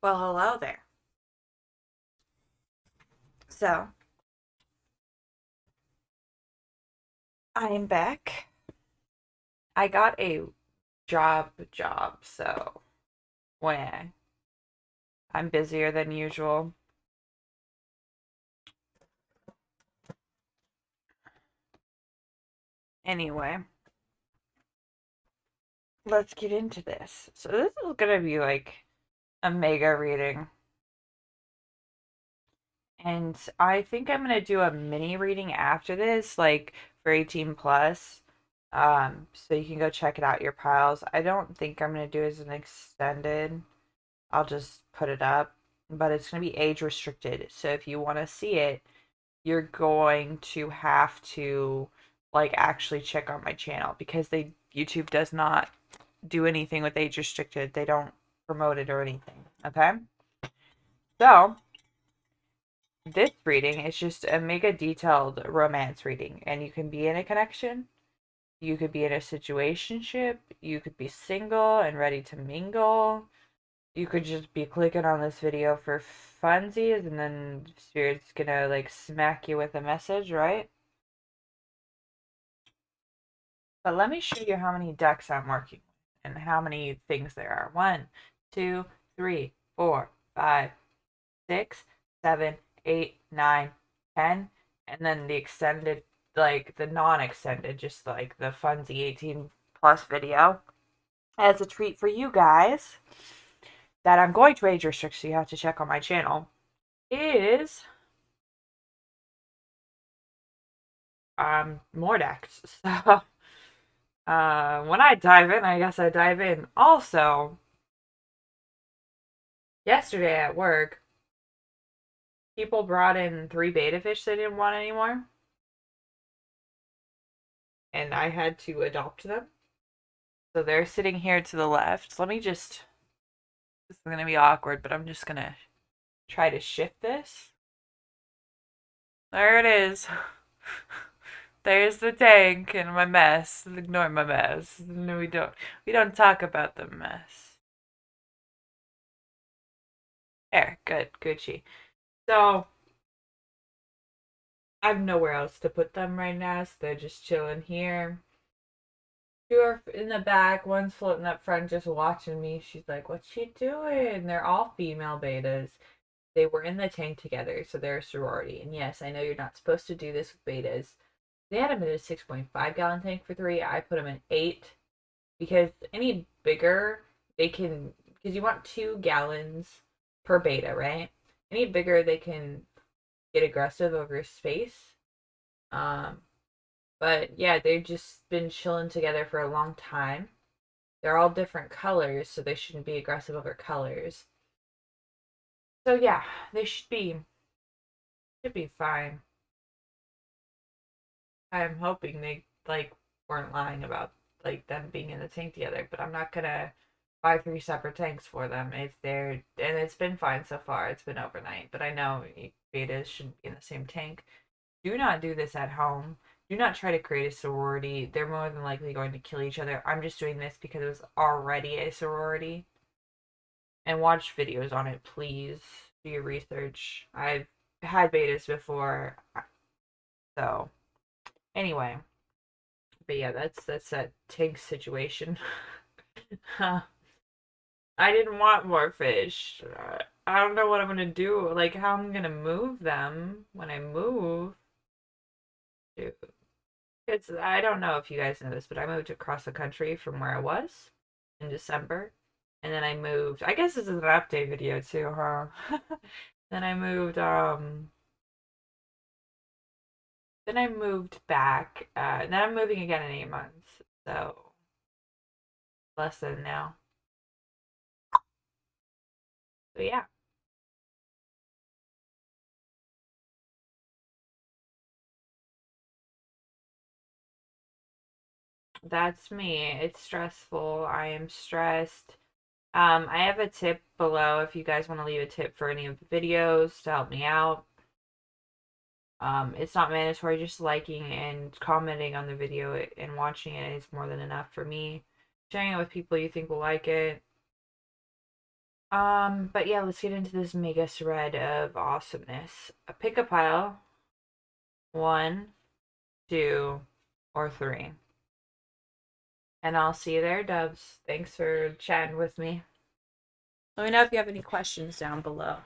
Well, hello there. So, I'm back. I got a job, so when I'm busier than usual. Anyway, let's get into this. So this is gonna be like a mega reading. And I think I'm gonna do a mini reading after this, like for 18 plus. So you can go check it out your piles. I don't think I'm gonna do it as an extended. I'll just put it up, but it's going to be age restricted. So if you want to see it, you're going to have to like actually check on my channel because YouTube does not do anything with age restricted. They don't promote it or anything. Okay? So, this reading is just a mega detailed romance reading and you can be in a connection, you could be in a situationship, you could be single and ready to mingle. You could just be clicking on this video for funsies and then Spirit's gonna like smack you with a message, right? But let me show you how many decks I'm working with and how many things there are. 1, 2, 3, 4, 5, 6, 7, 8, 9, 10, and then the extended, like the non-extended, just like the funsy 18 plus video as a treat for you guys that I'm going to age restrict, so you have to check on my channel, is more decks. So when I dive in, I guess I dive in. Also, yesterday at work, people brought in 3 beta fish they didn't want anymore, and I had to adopt them. So they're sitting here to the left. Let me just, this is gonna be awkward, but I'm just gonna try to shift this. There it is. There's the tank and my mess. Ignore my mess. No, we don't talk about the mess. There, good, Gucci. So I have nowhere else to put them right now, so they're just chilling here. 2 are in the back, one's floating up front just watching me. She's like, "What's she doing?" They're all female betas. They were in the tank together, so they're a sorority. And yes, I know you're not supposed to do this with betas. They had them in a 6.5 gallon tank for 3. I put them in 8 because any bigger, they can, because you want 2 gallons per beta, right? Any bigger, they can get aggressive over space. Um, but yeah, they've just been chilling together for a long time. They're all different colors, so they shouldn't be aggressive over colors. So yeah, they should be fine. I'm hoping they like weren't lying about like them being in the tank together, but I'm not gonna buy 3 separate tanks for them if they're, and it's been fine so far. It's been overnight, but I know betas shouldn't be in the same tank. Do not do this at home. Do not try to create a sorority. They're more than likely going to kill each other. I'm just doing this because it was already a sorority. And watch videos on it, please. Do your research. I've had betas before. So, anyway. But yeah, that's that tank situation. I didn't want more fish. I don't know what I'm gonna do. Like, how I'm gonna move them when I move. Dude. It's, I don't know if you guys know this, but I moved across the country from where I was in December. And then I moved, I guess this is an update video too, huh? Then I moved, then I moved back. Then I'm moving again in 8 months. So less than now. So yeah, that's me. It's stressful. I am stressed. I have a tip below if you guys want to leave a tip for any of the videos to help me out. It's not mandatory, just liking and commenting on the video and watching it is more than enough for me. Sharing it with people you think will like it. But yeah, let's get into this mega thread of awesomeness. Pick a pile. One, two, or three. And I'll see you there, Dubs. Thanks for chatting with me. Let me know if you have any questions down below.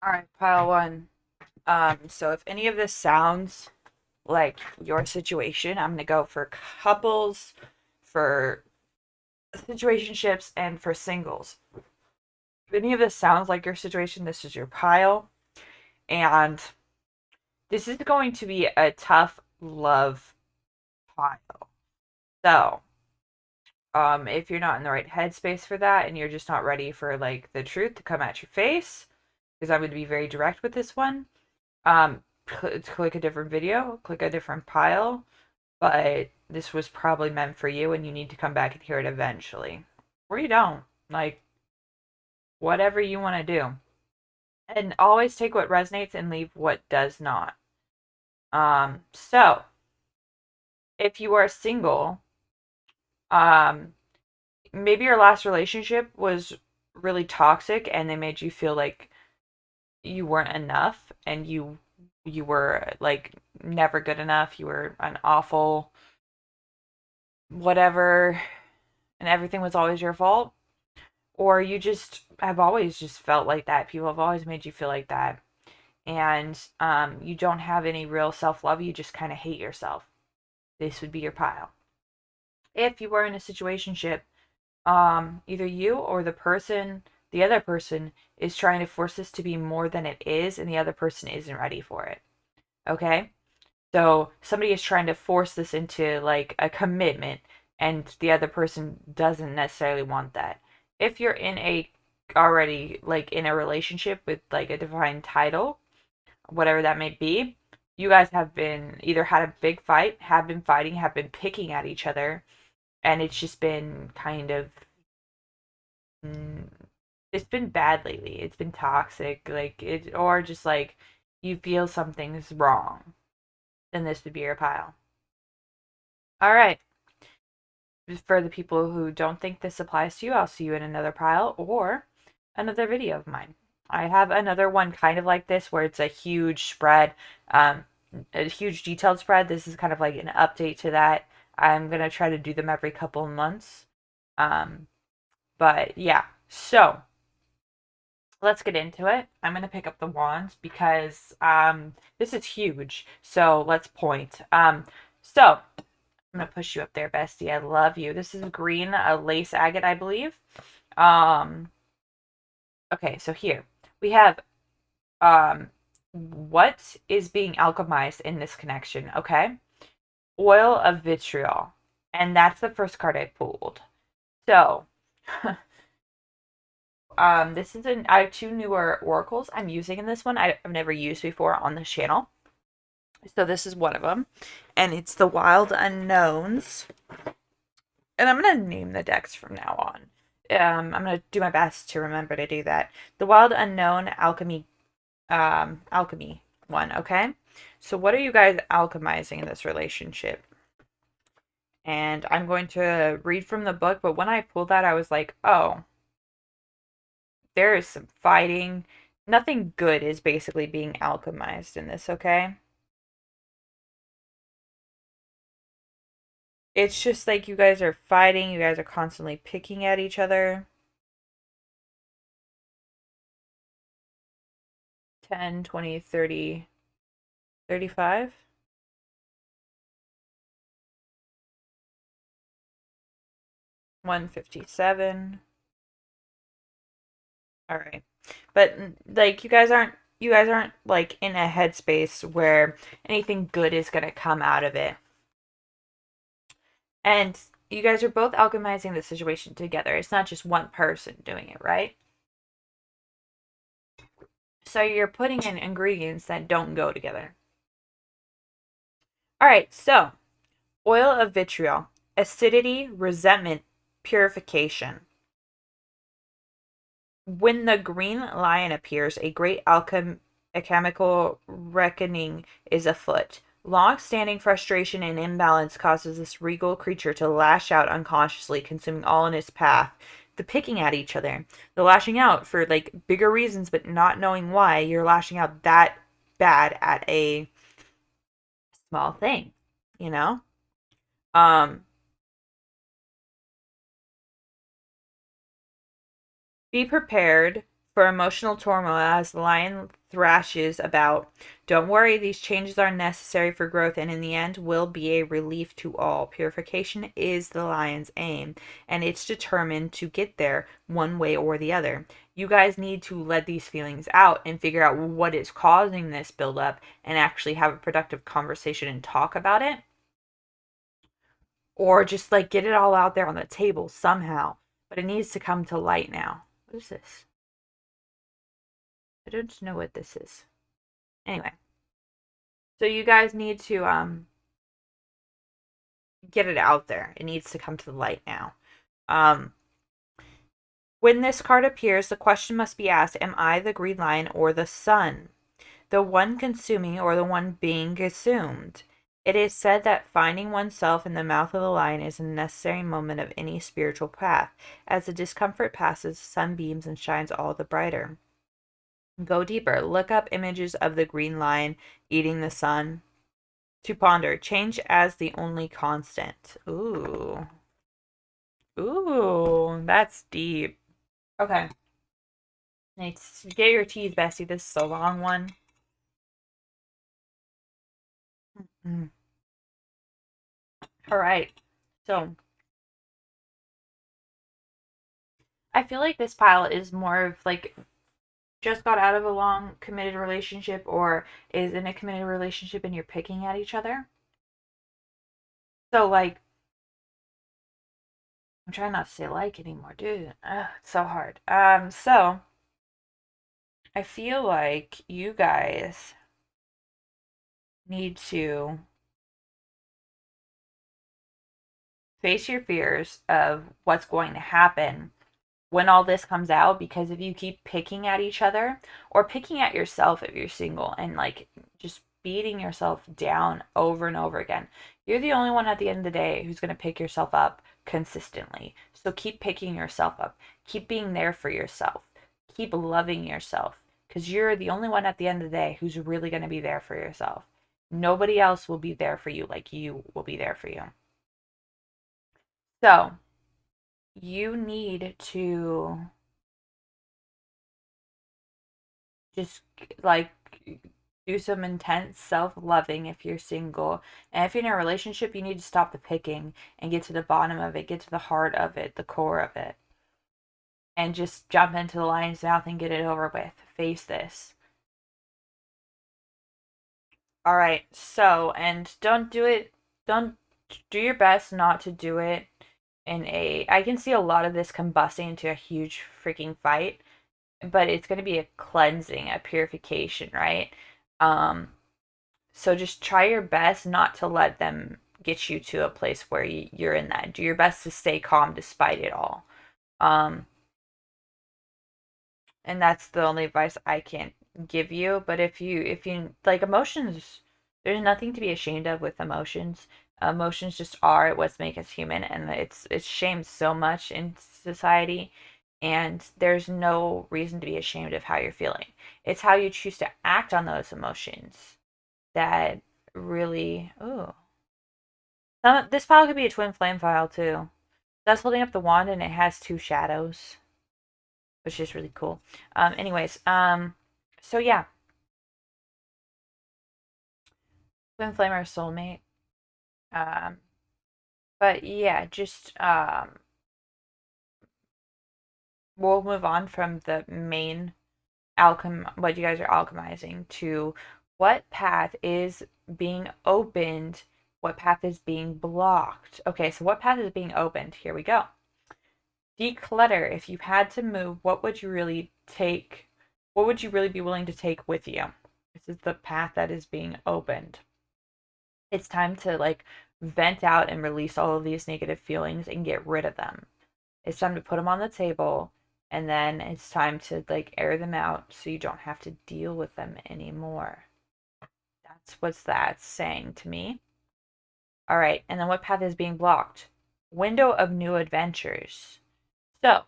All right, pile one. So if any of this sounds like your situation, I'm gonna go for couples, for situationships, and for singles. If any of this sounds like your situation, this is your pile. And this is going to be a tough love pile. So, if you're not in the right headspace for that and you're just not ready for like the truth to come at your face, because I'm going to be very direct with this one, click a different video, click a different pile, but this was probably meant for you and you need to come back and hear it eventually. Or you don't. Like, whatever you want to do. And always take what resonates and leave what does not. So if you are single, um, maybe your last relationship was really toxic and they made you feel like you weren't enough and you were like never good enough. You were an awful whatever and everything was always your fault. Or you just have always just felt like that. People have always made you feel like that. And you don't have any real self love. You just kind of hate yourself. This would be your pile. If you were in a situationship, either you or the other person is trying to force this to be more than it is, and the other person isn't ready for it. Okay? So somebody is trying to force this into like a commitment, and the other person doesn't necessarily want that. If you're in a already like in a relationship with like a defined title, whatever that may be, you guys have been either had a big fight, have been fighting, have been picking at each other, and it's just been kind of mm, it's been bad lately. It's been toxic, like it, or just like you feel something's wrong, then this would be your pile. All right. For the people who don't think this applies to you, I'll see you in another pile or another video of mine. I have another one kind of like this where it's a huge spread, a huge detailed spread. This is kind of like an update to that. I'm gonna try to do them every couple months. Um, but yeah, so let's get into it. I'm gonna pick up the wands because this is huge. So let's point. So I'm gonna push you up there, bestie. I love you. This is green, a lace agate, I believe. Um, okay, so here we have what is being alchemized in this connection, okay? Oil of vitriol. And that's the first card I pulled. So this is I have two newer oracles I'm using in this one. I've never used before on this channel. So this is one of them. And it's the Wild Unknowns. And I'm going to name the decks from now on. I'm going to do my best to remember to do that. The Wild Unknown Alchemy one, okay? So what are you guys alchemizing in this relationship? And I'm going to read from the book, but when I pulled that, I was like, oh, there is some fighting. Nothing good is basically being alchemized in this, okay? It's just like you guys are fighting, you guys are constantly picking at each other. 10, 20, 30, 35. 157. All right. But like you guys aren't like in a headspace where anything good is going to come out of it. And you guys are both alchemizing the situation together. It's not just one person doing it, right? So you're putting in ingredients that don't go together. All right, so oil of vitriol, acidity, resentment, purification. When the green lion appears, a great A chemical reckoning is afoot. Long-standing frustration and imbalance causes this regal creature to lash out unconsciously, consuming all in its path. The picking at each other, the lashing out for like bigger reasons, but not knowing why you're lashing out that bad at a small thing, you know? Um, Be prepared for emotional turmoil as the lion thrashes about. Don't worry, these changes are necessary for growth and in the end will be a relief to all. Purification is the lion's aim, and it's determined to get there one way or the other. You guys need to let these feelings out and figure out what is causing this buildup and actually have a productive conversation and talk about it. Or just like get it all out there on the table somehow. But it needs to come to light now. What is this? I don't know what this is. Anyway, so you guys need to get it out there. It needs to come to the light now. Um when this card appears, the question must be asked, am I the green lion or the sun? The one consuming or the one being consumed? It is said that finding oneself in the mouth of the lion is a necessary moment of any spiritual path. As the discomfort passes, the sun beams and shines all the brighter. Go deeper. Look up images of the green lion eating the sun. To ponder. Change as the only constant. Ooh. Ooh, that's deep. Okay. Let's get your teeth, Bessie. This is a long one. Mm. All right. So, I feel like this pile is more of like just got out of a long committed relationship or is in a committed relationship and you're picking at each other. So, like, I'm trying not to say like anymore, dude. Ugh, it's so hard. So I feel like you guys need to face your fears of what's going to happen when all this comes out, because if you keep picking at each other or picking at yourself if you're single and like just beating yourself down over and over again, you're the only one at the end of the day who's going to pick yourself up consistently. So keep picking yourself up, keep being there for yourself, keep loving yourself, because you're the only one at the end of the day who's really going to be there for yourself. Nobody else will be there for you like you will be there for you. So you need to just like do some intense self-loving if you're single. And if you're in a relationship, you need to stop the picking and get to the bottom of it, get to the heart of it, the core of it. And just jump into the lion's mouth and get it over with. Face this. All right. So, and don't do your best not to do it in a I can see a lot of this combusting into a huge freaking fight, but it's going to be a cleansing, a purification, right? Um So just try your best not to let them get you to a place where you're in that. Do your best to stay calm despite it all. Um, and that's the only advice I can give you. But if you like emotions, there's nothing to be ashamed of with emotions. Emotions just are what make us human, and it's shamed so much in society. And there's no reason to be ashamed of how you're feeling. It's how you choose to act on those emotions that really. Ooh. This file could be a twin flame file too. That's holding up the wand and it has two shadows, which is really cool. Anyways, so yeah, twin flame or soulmate. Um, but yeah, just we'll move on from the main what you guys are alchemizing to what path is being opened, what path is being blocked. Okay, so what path is being opened? Here we go. Declutter. If you had to move, what would you really take? What would you really be willing to take with you? This is the path that is being opened. It's time to like vent out and release all of these negative feelings and get rid of them. It's time to put them on the table And then it's time to like air them out so you don't have to deal with them anymore. That's what's that's saying to me. All right, and then what path is being blocked? Window of new adventures. So,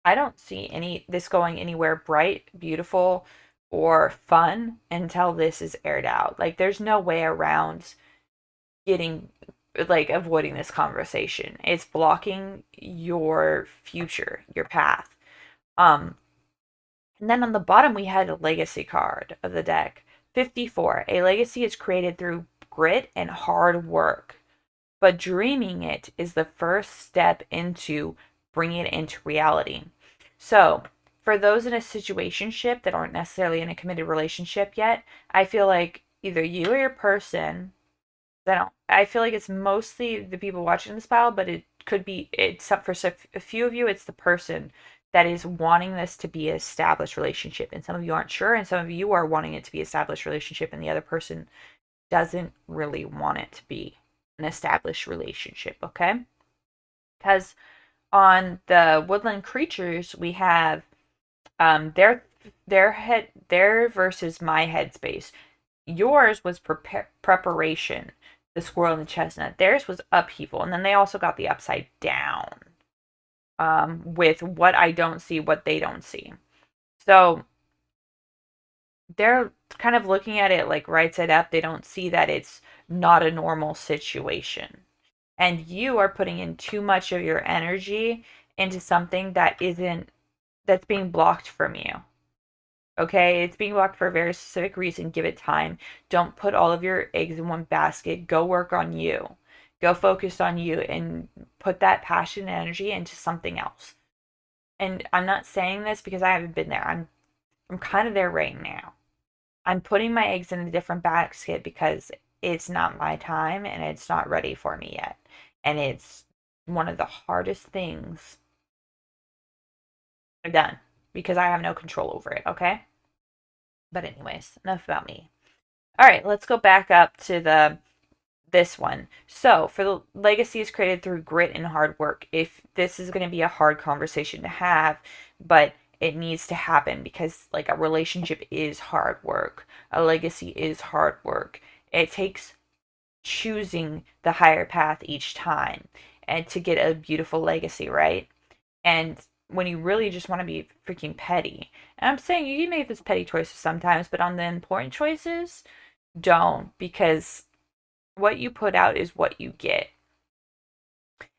I don't see this going anywhere bright, beautiful, or fun until this is aired out. Like there's no way around getting like avoiding this conversation. It's blocking your future, your path. Um and then on the bottom we had a legacy card of the deck. 54. A legacy is created through grit and hard work, but dreaming it is the first step into bringing it into reality. So, for those in a situationship that aren't necessarily in a committed relationship yet, I feel like either you or your person, I feel like it's mostly the people watching this pile, but it could be, except for a few of you, it's the person that is wanting this to be an established relationship. And some of you aren't sure, and some of you are wanting it to be an established relationship, and the other person doesn't really want it to be an established relationship, okay? Because on the woodland creatures, we have their versus my headspace. Yours was preparation, the squirrel and the chestnut. Theirs was upheaval, and then they also got the upside down. With what I don't see, what they don't see. So they're kind of looking at it like right side up. They don't see that it's not a normal situation. And you are putting in too much of your energy into something that's being blocked from you. Okay, it's being blocked for a very specific reason. Give it time. Don't put all of your eggs in one basket. Go work on you. Go focus on you and put that passion and energy into something else. And I'm not saying this because I haven't been there. I'm kind of there right now. I'm putting my eggs in a different basket because it's not my time and it's not ready for me yet. And it's one of the hardest things I've done because I have no control over it, okay? But anyways, enough about me. All right, let's go back up to this one. So, for the legacy is created through grit and hard work. If this is going to be a hard conversation to have, but it needs to happen because like a relationship is hard work. A legacy is hard work. It takes choosing the higher path each time and to get a beautiful legacy, right? And when you really just want to be freaking petty. And I'm saying you can make those petty choices sometimes, but on the important choices, don't, because what you put out is what you get.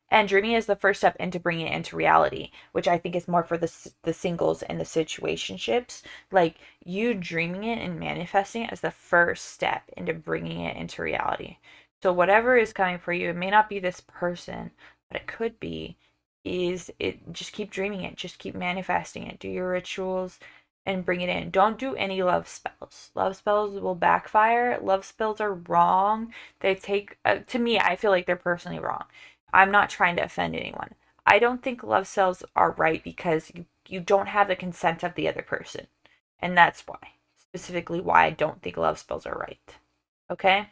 And dreaming is the first step into bringing it into reality, which I think is more for the singles and the situationships. Like you dreaming it and manifesting it as the first step into bringing it into reality. So whatever is coming for you, it may not be this person, but it could be. Is it just keep dreaming it, just keep manifesting it. Do your rituals and bring it in. Don't do any love spells. Love spells will backfire. Love spells are wrong. They take to me, I feel like they're personally wrong. I'm not trying to offend anyone. I don't think love spells are right because you don't have the consent of the other person. And that's why. Specifically why I don't think love spells are right. Okay?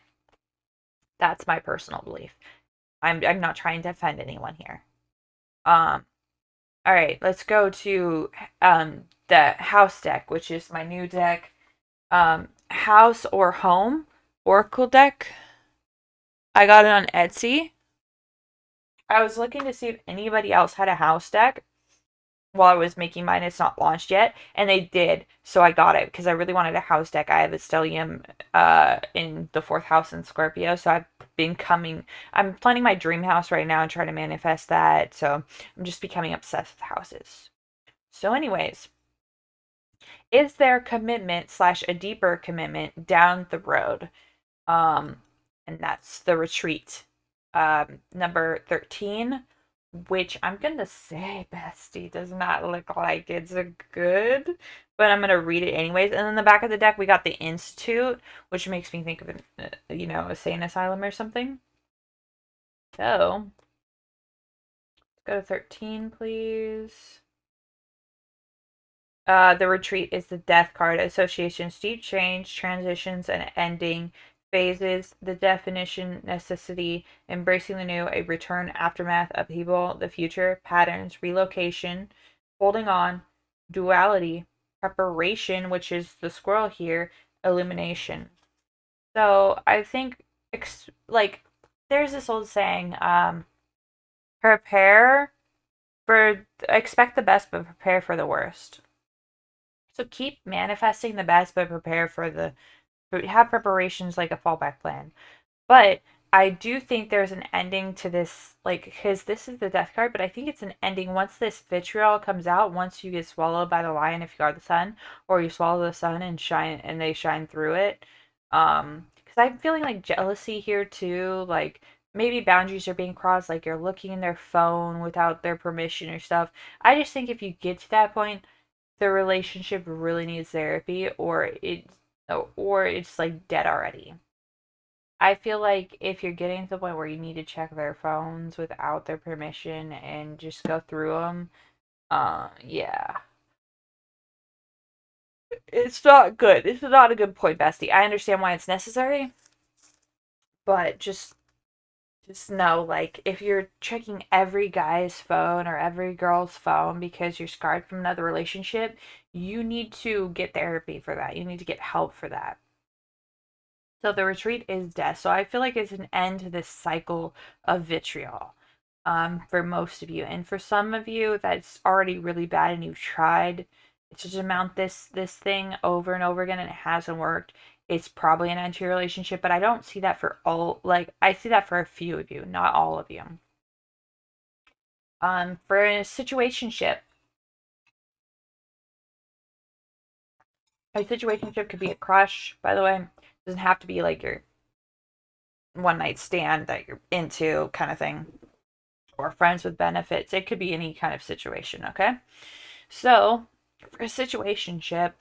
That's my personal belief. I'm not trying to offend anyone here. Um all right, let's go to the house deck, which is my new deck. House or home oracle deck. I got it on Etsy. I was looking to see if anybody else had a house deck while I was making mine. It's not launched yet, and they did, so I got it because I really wanted a house deck. I have a stellium in the fourth house in Scorpio, so I'm planning my dream house right now and trying to manifest that. So I'm just becoming obsessed with houses. So, anyways, is there commitment slash a deeper commitment down the road? Um, and that's the retreat. Number 13, which I'm gonna say, bestie, does not look like it's a good, but I'm gonna read it anyways. And then the back of the deck, we got the Institute, which makes me think of a sane asylum or something. So, let's go to 13, please. The retreat is the death card. Associations, deep change, transitions, and ending phases. The definition, necessity, embracing the new, a return, aftermath, upheaval, the future, patterns, relocation, holding on, duality, preparation, which is the squirrel here, illumination. So I think, like, there's this old saying, prepare expect the best, but prepare for the worst. So keep manifesting the best, but prepare for have preparations like a fallback plan. But I do think there's an ending to this, like, because this is the death card, but I think it's an ending once this vitriol comes out, once you get swallowed by the lion if you are the sun, or you swallow the sun and shine and they shine through it. Because I'm feeling like jealousy here too, like maybe boundaries are being crossed, like you're looking in their phone without their permission or stuff. I just think if you get to that point, the relationship really needs therapy, or it's like dead already. I feel like if you're getting to the point where you need to check their phones without their permission and just go through them, yeah, it's not good. It's not a good point, Bestie. I understand why it's necessary, but just know, like, if you're checking every guy's phone or every girl's phone because you're scarred from another relationship, you need to get therapy for that. You need to get help for that. So the retreat is death. So I feel like it's an end to this cycle of vitriol, for most of you. And for some of you, that's already really bad and you've tried to just mount this thing over and over again and it hasn't worked. It's probably an end to your relationship, but I don't see that for all, like, I see that for a few of you, not all of you. For a situationship could be a crush, by the way. It doesn't have to be like your one night stand that you're into kind of thing, or friends with benefits. It could be any kind of situation, okay? So, for a situationship,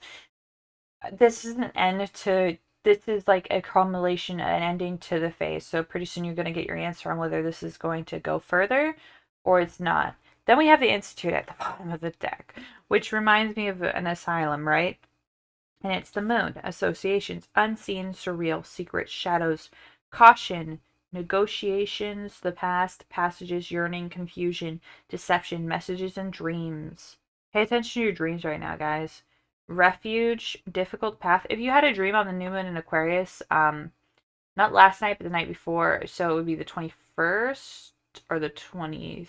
this is an end to this is like a culmination, an ending to the phase. So pretty soon you're going to get your answer on whether this is going to go further or it's not. Then we have the Institute at the bottom of the deck, which reminds me of an asylum, right? And it's the moon. Associations, unseen, surreal, secret, shadows, caution, negotiations, the past, passages, yearning, confusion, deception, messages, and dreams. Pay attention to your dreams right now, guys. Refuge, difficult path. If you had a dream on the new moon in Aquarius, not last night, but the night before, so it would be the 21st or the 20th.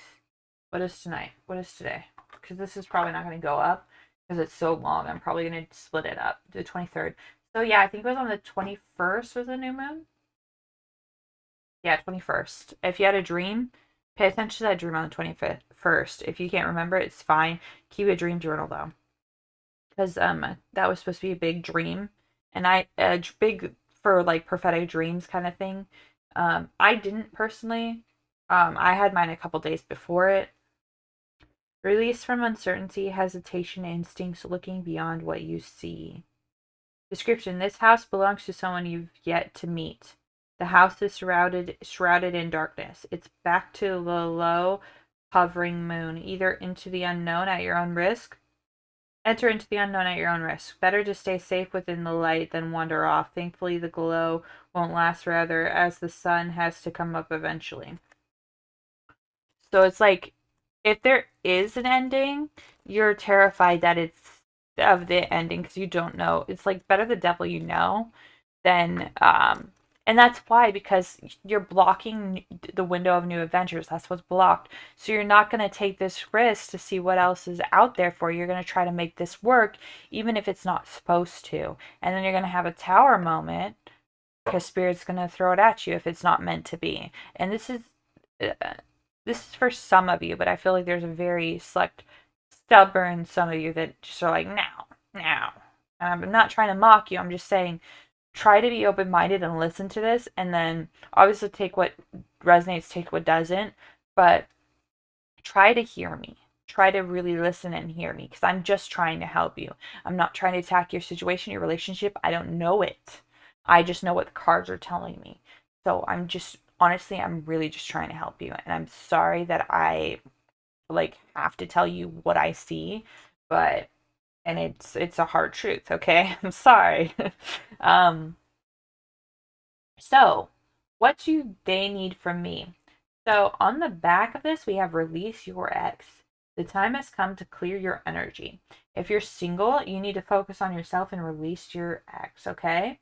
What is tonight? What is today? Because this is probably not going to go up because it's so long. I'm probably going to split it up. The 23rd. So yeah, I think it was on the 21st was the new moon. Yeah, 21st. If you had a dream, pay attention to that dream on the 21st. If you can't remember, it's fine. Keep a dream journal though, because that was supposed to be a big dream, and big for like prophetic dreams kind of thing. I didn't personally. I had mine a couple days before it. Release from uncertainty, hesitation, instincts, looking beyond what you see. Description: this house belongs to someone you've yet to meet. The house is shrouded in darkness. It's back to the low, hovering moon, either into the unknown at your own risk. Enter into the unknown at your own risk. Better to stay safe within the light than wander off. Thankfully, the glow won't last forever, as the sun has to come up eventually. So it's like, if there is an ending, you're terrified that it's of the ending because you don't know. It's like better the devil you know than and that's why, because you're blocking the window of new adventures. That's what's blocked. So you're not going to take this risk to see what else is out there for you. You're going to try to make this work even if it's not supposed to. And then you're going to have a tower moment because spirit's going to throw it at you if it's not meant to be. And uh, this is for some of you, but I feel like there's a very select, stubborn some of you that just are like, now. And I'm not trying to mock you. I'm just saying, try to be open minded and listen to this, and then obviously take what resonates, take what doesn't, but try to hear me. Try to really listen and hear me because I'm just trying to help you. I'm not trying to attack your situation, your relationship. I don't know it. I just know what the cards are telling me. So I'm just, honestly, I'm really just trying to help you. And I'm sorry that I like have to tell you what I see, but and it's a hard truth, okay? I'm sorry. um so what do they need from me? So on the back of this, we have release your ex. The time has come to clear your energy. If you're single, you need to focus on yourself and release your ex, okay?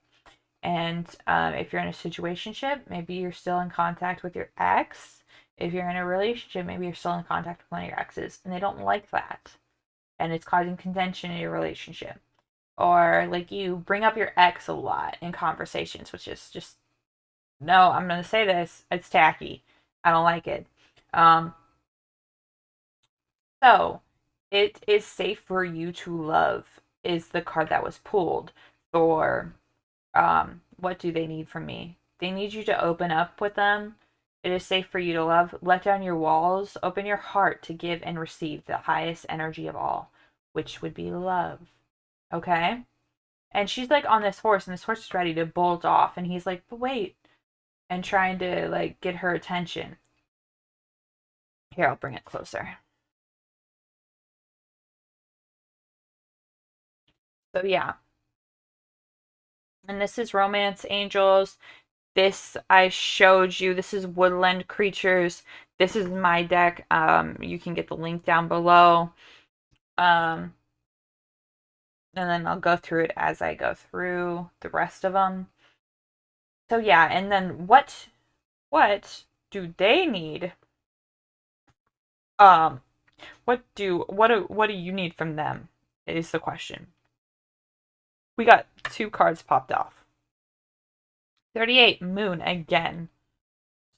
And if you're in a situationship, maybe you're still in contact with your ex. If you're in a relationship, maybe you're still in contact with one of your exes, and they don't like that. And it's causing contention in your relationship. Or like you bring up your ex a lot in conversations, which is just, no, I'm going to say this, it's tacky. I don't like it. Um, so, it is safe for you to love, is the card that was pulled for what do they need from me? They need you to open up with them. It is safe for you to love. Let down your walls. Open your heart to give and receive the highest energy of all, which would be love. Okay? And she's like on this horse, and this horse is ready to bolt off. And he's like, but wait. And trying to like get her attention. Here, I'll bring it closer. So, yeah. And this is Romance Angels. This I showed you. This is Woodland Creatures. This is my deck. You can get the link down below. And then I'll go through it as I go through the rest of them. So yeah, and then what do they need? Um, what do you need from them? Is the question. We got 2 cards popped off. 38 Moon again.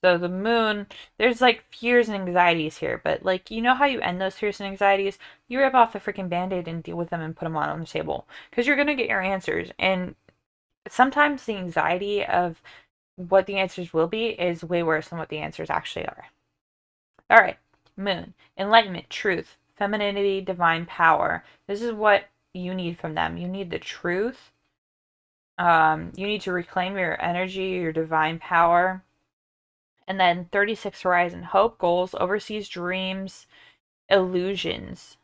So the moon, there's like fears and anxieties here, but like you know how you end those fears and anxieties? You rip off the freaking band-aid and deal with them and put them on the table because you're gonna get your answers. And sometimes the anxiety of what the answers will be is way worse than what the answers actually are. All right, moon, enlightenment, truth, femininity, divine power. This is what you need from them. You need the truth. You need to reclaim your energy, your divine power. And then 36 Horizon, hope, goals, overseas dreams, illusions.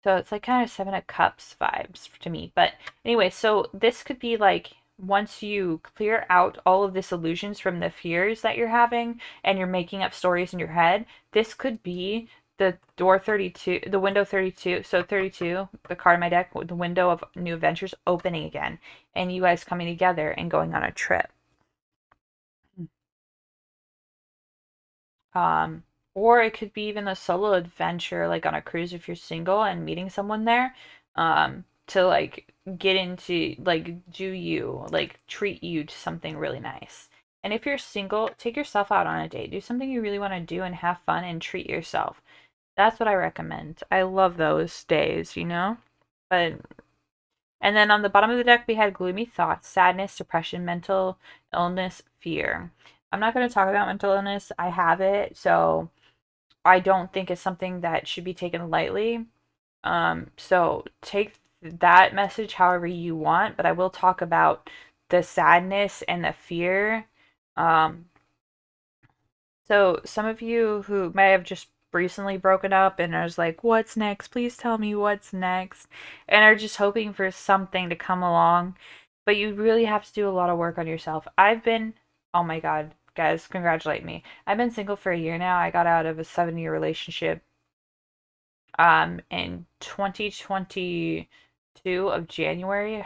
So it's like kind of 7 of Cups vibes to me. But anyway, so this could be like once you clear out all of this illusions from the fears that you're having and you're making up stories in your head, this could be the door 32, the window 32. So 32, the card in my deck, the window of new adventures opening again and you guys coming together and going on a trip. Um, or it could be even a solo adventure, like on a cruise if you're single and meeting someone there, to like get into, like, do you, like, treat you to something really nice. And if you're single, take yourself out on a date. Do something you really want to do and have fun and treat yourself. That's what I recommend. I love those days, you know? But and then on the bottom of the deck, we had gloomy thoughts, sadness, depression, mental illness, fear. I'm not going to talk about mental illness. I have it, so I don't think it's something that should be taken lightly. So take that message however you want, but I will talk about the sadness and the fear. Um, so some of you who may have just recently broken up and are like, what's next? Please tell me what's next. And are just hoping for something to come along. But you really have to do a lot of work on yourself. Oh my God, guys, congratulate me. I've been single for a year now. I got out of a 7-year relationship in 2022 of January.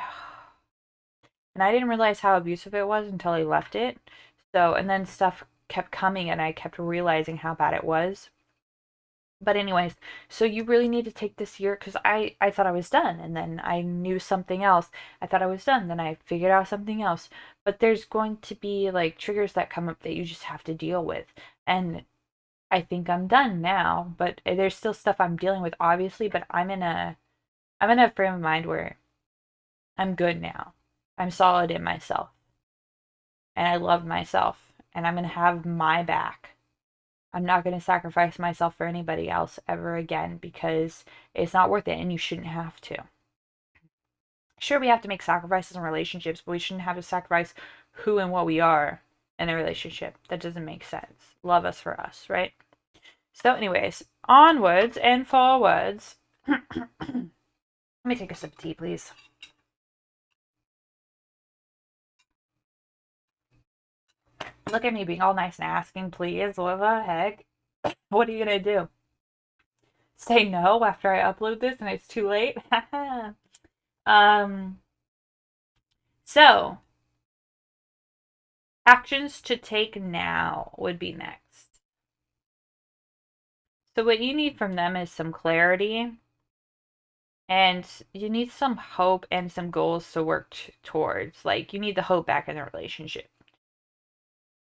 And I didn't realize how abusive it was until I left it. So, and then stuff kept coming and I kept realizing how bad it was. But anyways, so you really need to take this year because I thought I was done and then I knew something else. I thought I was done, then I figured out something else. But there's going to be like triggers that come up that you just have to deal with. And I think I'm done now, but there's still stuff I'm dealing with obviously, but I'm in a frame of mind where I'm good now. I'm solid in myself and I love myself and I'm going to have my back. I'm not going to sacrifice myself for anybody else ever again because it's not worth it and you shouldn't have to. Sure, we have to make sacrifices in relationships, but we shouldn't have to sacrifice who and what we are in a relationship. That doesn't make sense. Love us for us, right? So, anyways, onwards and forwards. Let me take a sip of tea, please. Look at me being all nice and asking, please. What the heck? What are you going to do? say no after I upload this and it's too late. um, so actions to take now would be next. So what you need from them is some clarity, and you need some hope and some goals to work towards. Like, you need the hope back in the relationship.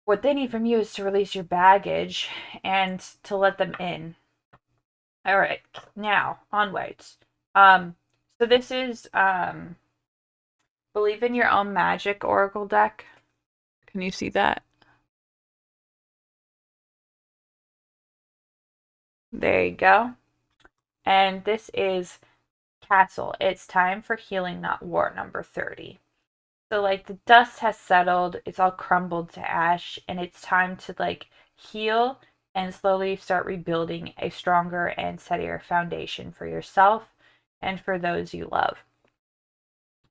What they need from you is to release your baggage and to let them in. All right, now onwards. Um, so this is Believe in Your Own Magic Oracle deck. Can you see that? There you go. And this is Castle. It's time for healing, not war, number 30. So like the dust has settled, it's all crumbled to ash, and it's time to like heal and slowly start rebuilding a stronger and steadier foundation for yourself and for those you love.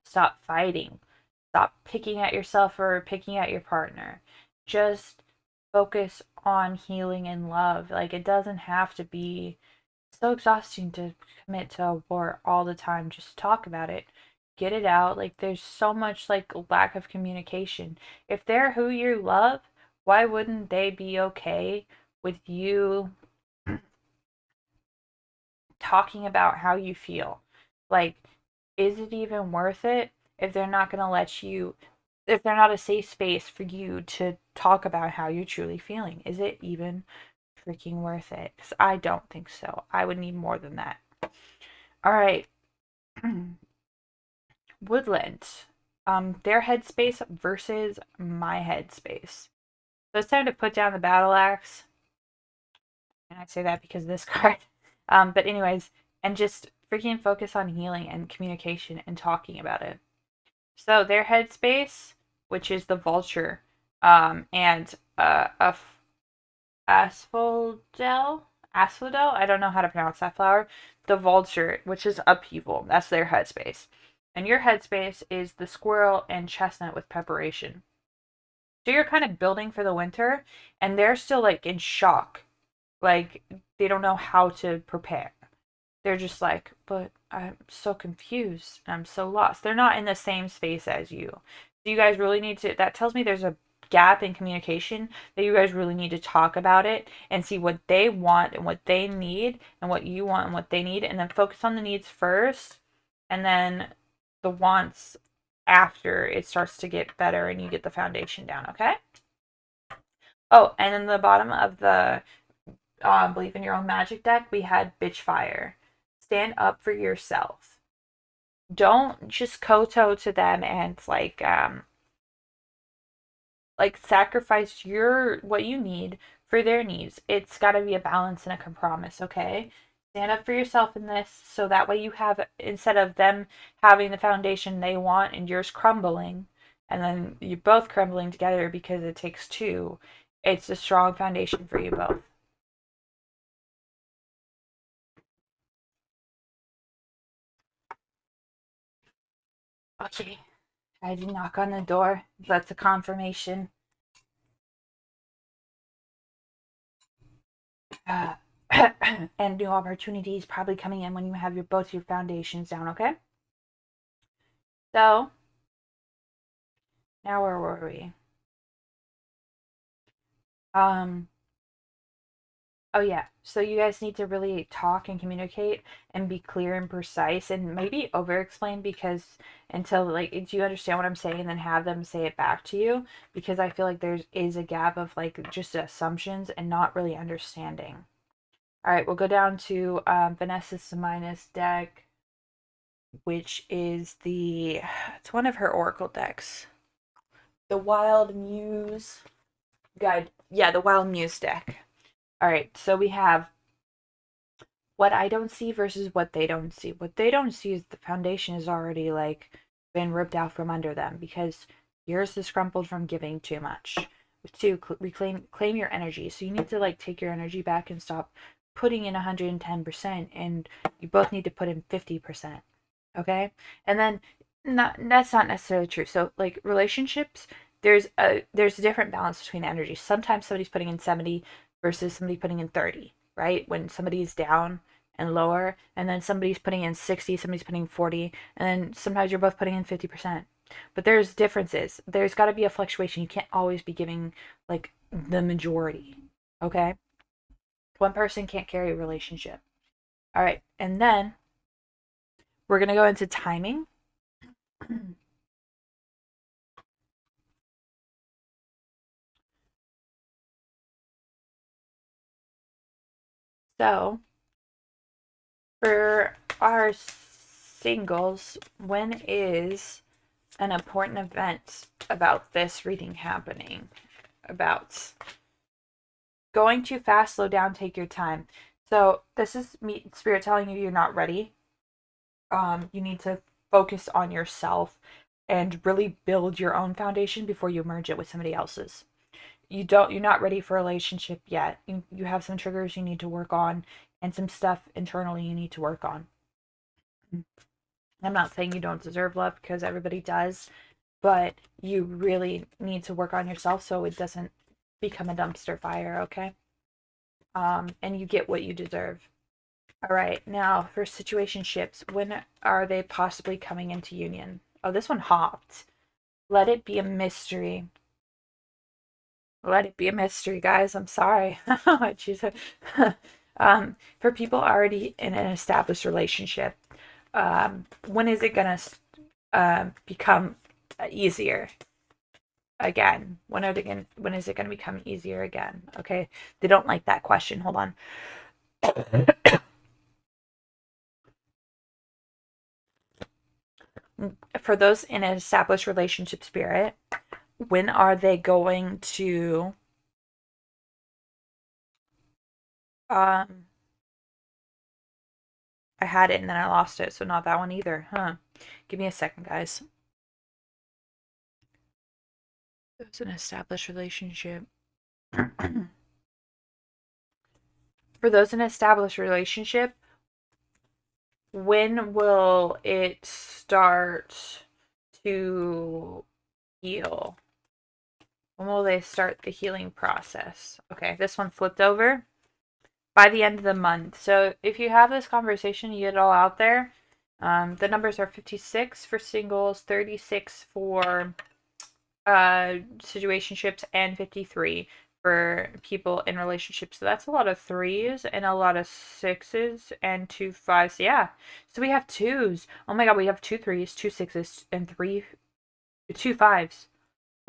Stop fighting. Stop picking at yourself or picking at your partner. Just focus on healing and love. Like, it doesn't have to be so exhausting to commit to a war all the time. Just talk about it. Get it out. Like, there's so much like lack of communication. If they're who you love, why wouldn't they be okay with you talking about how you feel? Like, is it even worth it if they're not going to let you, if they're not a safe space for you to talk about how you're truly feeling? Is it even freaking worth it? Because I don't think so. I would need more than that. All right. Woodland. Their headspace versus my headspace. So it's time to put down the battle axe. And I say that because of this card. But anyways, and just freaking focus on healing and communication and talking about it. So their headspace, which is the vulture, and a asphodel. I don't know how to pronounce that flower. The vulture, which is upheaval. That's their headspace. And your headspace is the squirrel and chestnut with preparation. So you're kind of building for the winter, and they're still like in shock. Like, they don't know how to prepare. They're just like, but I'm so confused. I'm so lost. They're not in the same space as you. So you guys really need to, that tells me there's a gap in communication, that you guys really need to talk about it and see what they want and what they need and what you want and what they need, and then focus on the needs first and then the wants after it starts to get better and you get the foundation down, okay? Oh, and in the bottom of the Believe in Your Own Magic deck, we had Bitchfire. Stand up for yourself. Don't just kowtow to them and like sacrifice your what you need for their needs. It's got to be a balance and a compromise, okay? Stand up for yourself in this so that way you have, instead of them having the foundation they want and yours crumbling and then you both crumbling together because it takes two, it's a strong foundation for you both. Okay. I did knock on the door. That's a confirmation. Uh, and new opportunities probably coming in when you have both your foundations down, okay? So, now where were we? Um, oh yeah. So you guys need to really talk and communicate and be clear and precise and maybe over explain, because until like, do you understand what I'm saying? And then have them say it back to you, because I feel like there is a gap of like just assumptions and not really understanding. All right, we'll go down to Vanessa's minus deck, which is it's one of her oracle decks. The Wild Muse guide. Yeah, the Wild Muse deck. All right, so we have what I don't see versus what they don't see. What they don't see is the foundation is already like been ripped out from under them because yours is crumpled from giving too much. To claim your energy. So you need to like take your energy back and stop putting in 110%, and you both need to put in 50%. Okay? And then that's not necessarily true. So like relationships, there's a different balance between energy. Sometimes somebody's putting in 70 versus somebody putting in 30, right? When somebody's down and lower, and then somebody's putting in 60, somebody's putting 40, and then sometimes you're both putting in 50%. But there's differences. There's got to be a fluctuation. You can't always be giving like the majority. Okay? One person can't carry a relationship. All right. And then we're going to go into timing. So, for our singles, when is an important event about this reading happening? About going too fast, slow down, take your time. So, this is me, Spirit telling you you're not ready. You need to focus on yourself and really build your own foundation before you merge it with somebody else's. You're not ready for a relationship yet. You have some triggers you need to work on and some stuff internally you need to work on. I'm not saying you don't deserve love because everybody does, but you really need to work on yourself so it doesn't become a dumpster fire, okay? And you get what you deserve. All right, now for situationships, when are they possibly coming into union? Oh, this one hopped. Let it be a mystery. Let it be a mystery, guys. I'm sorry. For people already in an established relationship, when is it gonna become easier again? When is it gonna become easier again? Okay, they don't like that question. Hold on. For those in an established relationship, Spirit, when are they going to um I had it and then I lost it, so not that one either. Huh. Give me a second, guys. It's an established relationship. For those in an established relationship, when will it start to heal? When will they start the healing process? Okay, this one flipped over. By the end of the month. So if you have this conversation, you get it all out there. The numbers are 56 for singles, 36 for situationships, and 53 for people in relationships. So that's a lot of threes and a lot of sixes and two fives. Yeah. So we have twos. Oh my god, we have two threes, two sixes, and two fives.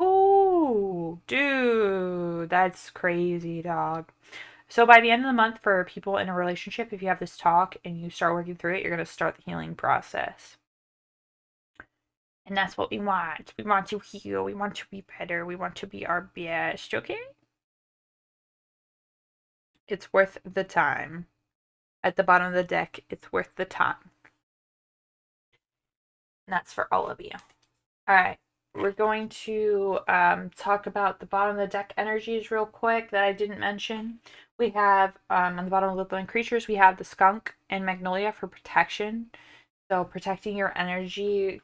Ooh, dude, that's crazy, dog. So by the end of the month, for people in a relationship, if you have this talk and you start working through it, you're going to start the healing process. And that's what we want. We want to heal. We want to be better. We want to be our best, okay? It's worth the time. At the bottom of the deck, it's worth the time. And that's for all of you. All right. We're going to talk about the bottom of the deck energies real quick that I didn't mention. We have, on the bottom of the living creatures, we have the skunk and magnolia for protection. So protecting your energy,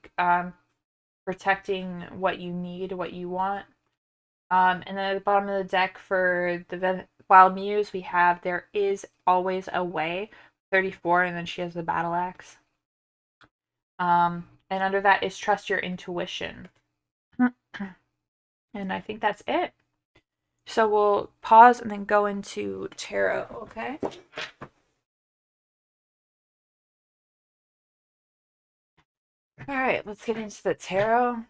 protecting what you need, what you want. And then at the bottom of the deck for the wild muse, we have there is always a way, 34, and then she has the battle axe. And under that is trust your intuition. And I think that's it. So we'll pause and then go into tarot, okay? All right, let's get into the tarot.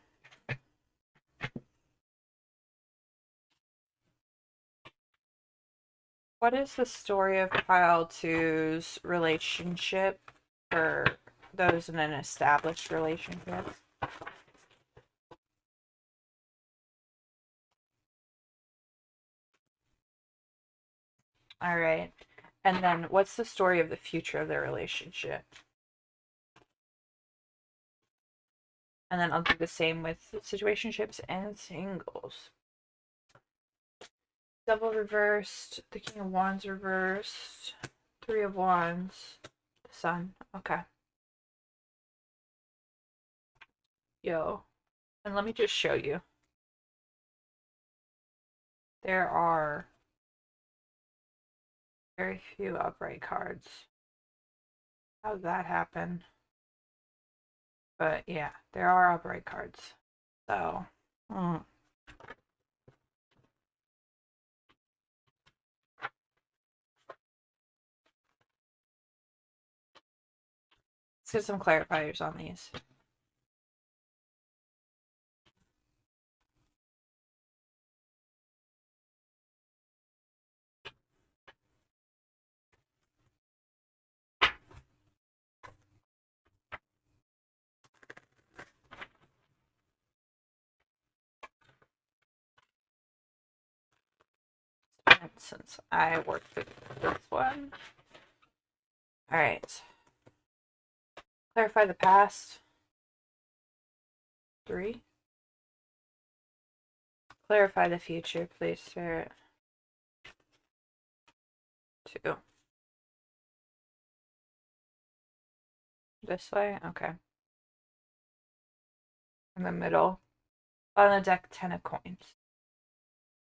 What is the story of pile two's relationship for those in an established relationship? All right. And then what's the story of the future of their relationship? And then I'll do the same with situationships and singles. Double reversed, the King of Wands reversed, Three of Wands, the Sun. Okay. Yo. And let me just show you. There are very few upright cards. How'd that happen? But yeah, there are upright cards. So, let's get some clarifiers on these. Since I worked with this one. All right. Clarify the past. 3. Clarify the future, please, Spirit. 2. This way? Okay. In the middle. On the deck, 10 of coins.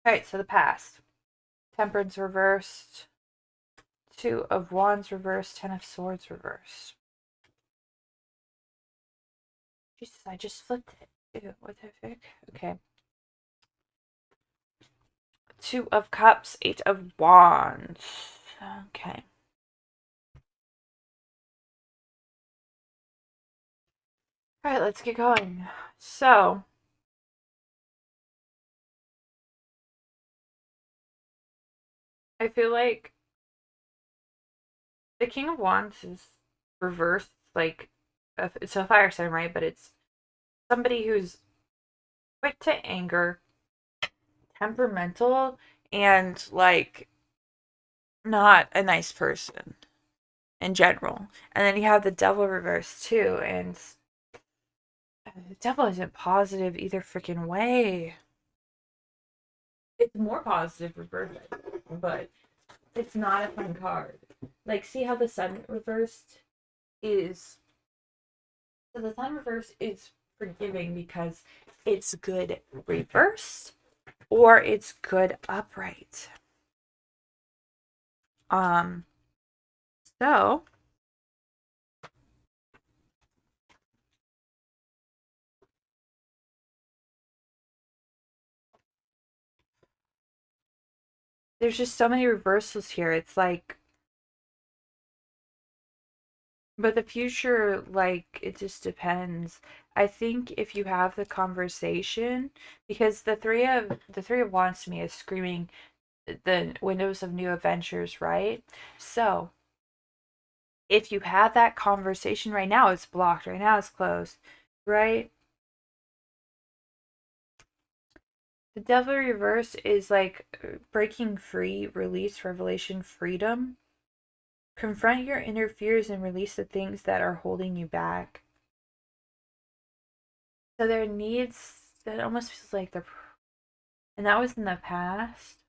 Alright, so the past. Temperance reversed. 2 of wands reversed. 10 of swords reversed. Jesus, I just flipped it. Ew, what the heck? Okay. 2 of cups. 8 of wands. Okay. Alright, let's get going. So, I feel like the King of Wands is reversed, like, it's a fire sign, right? But it's somebody who's quick to anger, temperamental, and, like, not a nice person in general. And then you have the Devil reversed, too, and the Devil isn't positive either freaking way. It's more positive reversed, but it's not a fun card. Like, see how the Sun reversed is. So the Sun reversed is forgiving because it's good reversed or it's good upright. So there's just so many reversals here. It's like, but the future, like, it just depends. I think if you have the conversation, because the three of wands to me is screaming the windows of new adventures, right? So if you have that conversation right now, it's blocked. Right now, it's closed, right? The Devil reverse is like breaking free, release, revelation, freedom. Confront your inner fears and release the things that are holding you back. So there needs, that almost feels like and that was in the past.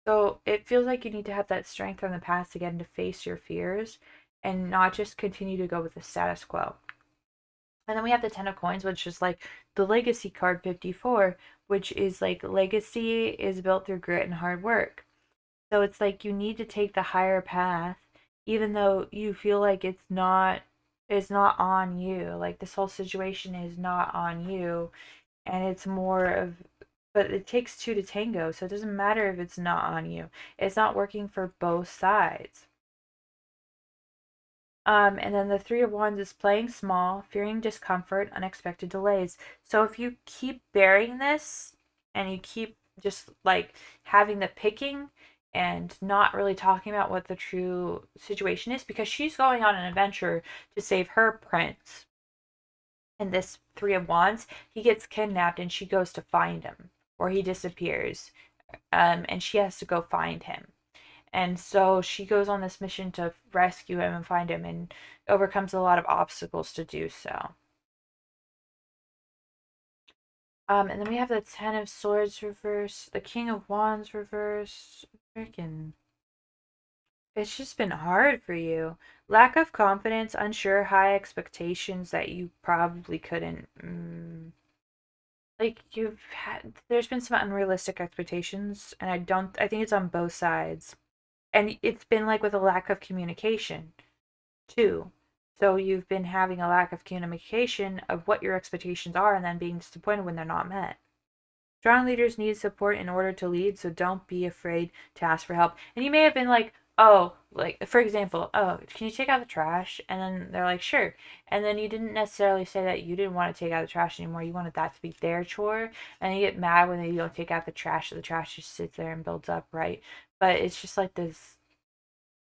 So it feels like you need to have that strength from the past again to face your fears and not just continue to go with the status quo. And then we have the 10 of coins, which is like the legacy card 54, which is like legacy is built through grit and hard work. So it's like you need to take the higher path, even though you feel like it's not on you. Like this whole situation is not on you, and it's more of, but it takes two to tango, so it doesn't matter if it's not on you. It's not working for both sides. And then the Three of Wands is playing small, fearing discomfort, unexpected delays. So if you keep bearing this and you keep just like having the picking and not really talking about what the true situation is, because she's going on an adventure to save her prince. And this Three of Wands, he gets kidnapped and she goes to find him, or he disappears. And she has to go find him. And so she goes on this mission to rescue him and find him and overcomes a lot of obstacles to do so. And then we have the Ten of Swords reversed, the King of Wands reversed. Freaking. It's just been hard for you. Lack of confidence, unsure, high expectations that you probably couldn't. Like, there's been some unrealistic expectations, and I think it's on both sides. And it's been like with a lack of communication. 2. So you've been having a lack of communication of what your expectations are and then being disappointed when they're not met. Strong leaders need support in order to lead, so don't be afraid to ask for help. And you may have been like, oh, like, for example, oh, can you take out the trash? And then they're like, sure. And then you didn't necessarily say that you didn't want to take out the trash anymore. You wanted that to be their chore. And you get mad when they don't take out the trash, so the trash just sits there and builds up, right? But it's just like this,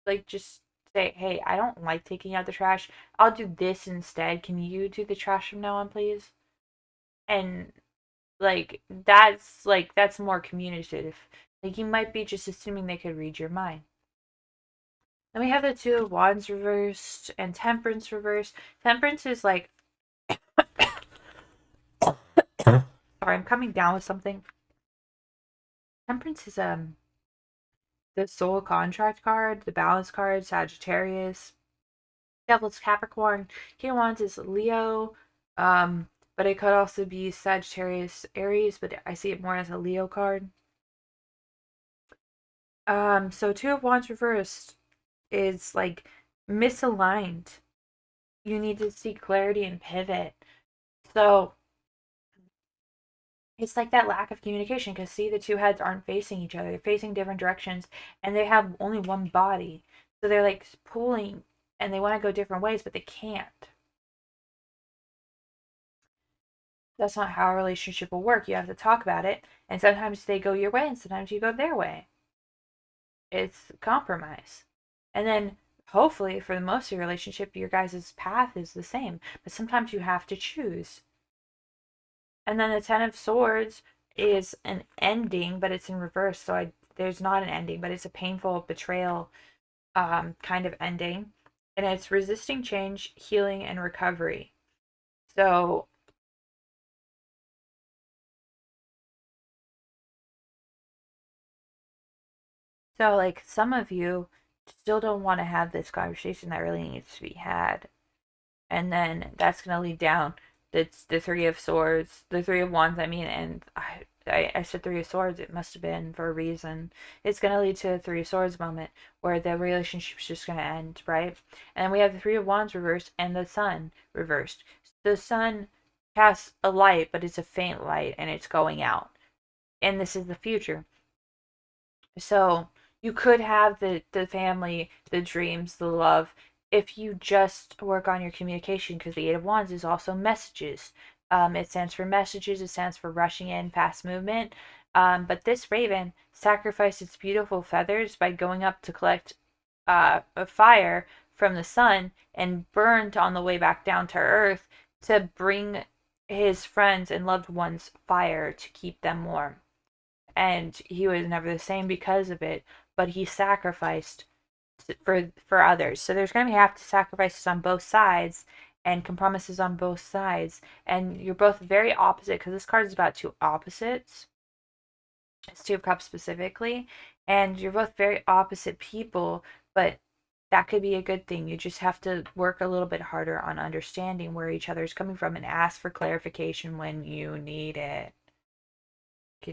like, just say, hey, I don't like taking out the trash. I'll do this instead. Can you do the trash from now on, please? And that's more communicative. Like you might be just assuming they could read your mind. Then we have the Two of Wands reversed and Temperance reversed. Temperance is like sorry, I'm coming down with something. Temperance is the soul contract card, the balance card, Sagittarius. Devil's Capricorn. King of Wands is Leo. But it could also be Sagittarius Aries, but I see it more as a Leo card. So Two of Wands reversed is like misaligned. You need to see clarity and pivot. So it's like that lack of communication because see, the two heads aren't facing each other, they're facing different directions and they have only one body. So they're like pulling and they want to go different ways, but they can't. That's not how a relationship will work. You have to talk about it, and sometimes they go your way and sometimes you go their way. It's compromise. And then hopefully for the most of your relationship your guys' path is the same, but sometimes you have to choose. And then the Ten of Swords is an ending, but it's in reverse, so there's not an ending, but it's a painful betrayal kind of ending. And it's resisting change, healing, and recovery. So like some of you still don't want to have this conversation that really needs to be had. And then that's going to lead down the Three of Swords, the Three of Wands, I mean, and I said Three of Swords, it must have been for a reason. It's going to lead to a Three of Swords moment where the relationship's just going to end, right? And we have the Three of Wands reversed and the Sun reversed. The Sun casts a light, but it's a faint light and it's going out. And this is the future. So you could have the family, the dreams, the love, if you just work on your communication, because the Eight of Wands is also messages. It stands for messages, it stands for rushing in, fast movement. But this raven sacrificed its beautiful feathers by going up to collect a fire from the sun and burned on the way back down to earth to bring his friends and loved ones fire to keep them warm. And he was never the same because of it, but he sacrificed for others. So there's going to have to sacrifices on both sides and compromises on both sides. And you're both very opposite because this card is about two opposites. It's Two of Cups specifically, and you're both very opposite people, but that could be a good thing. You just have to work a little bit harder on understanding where each other is coming from and ask for clarification when you need it.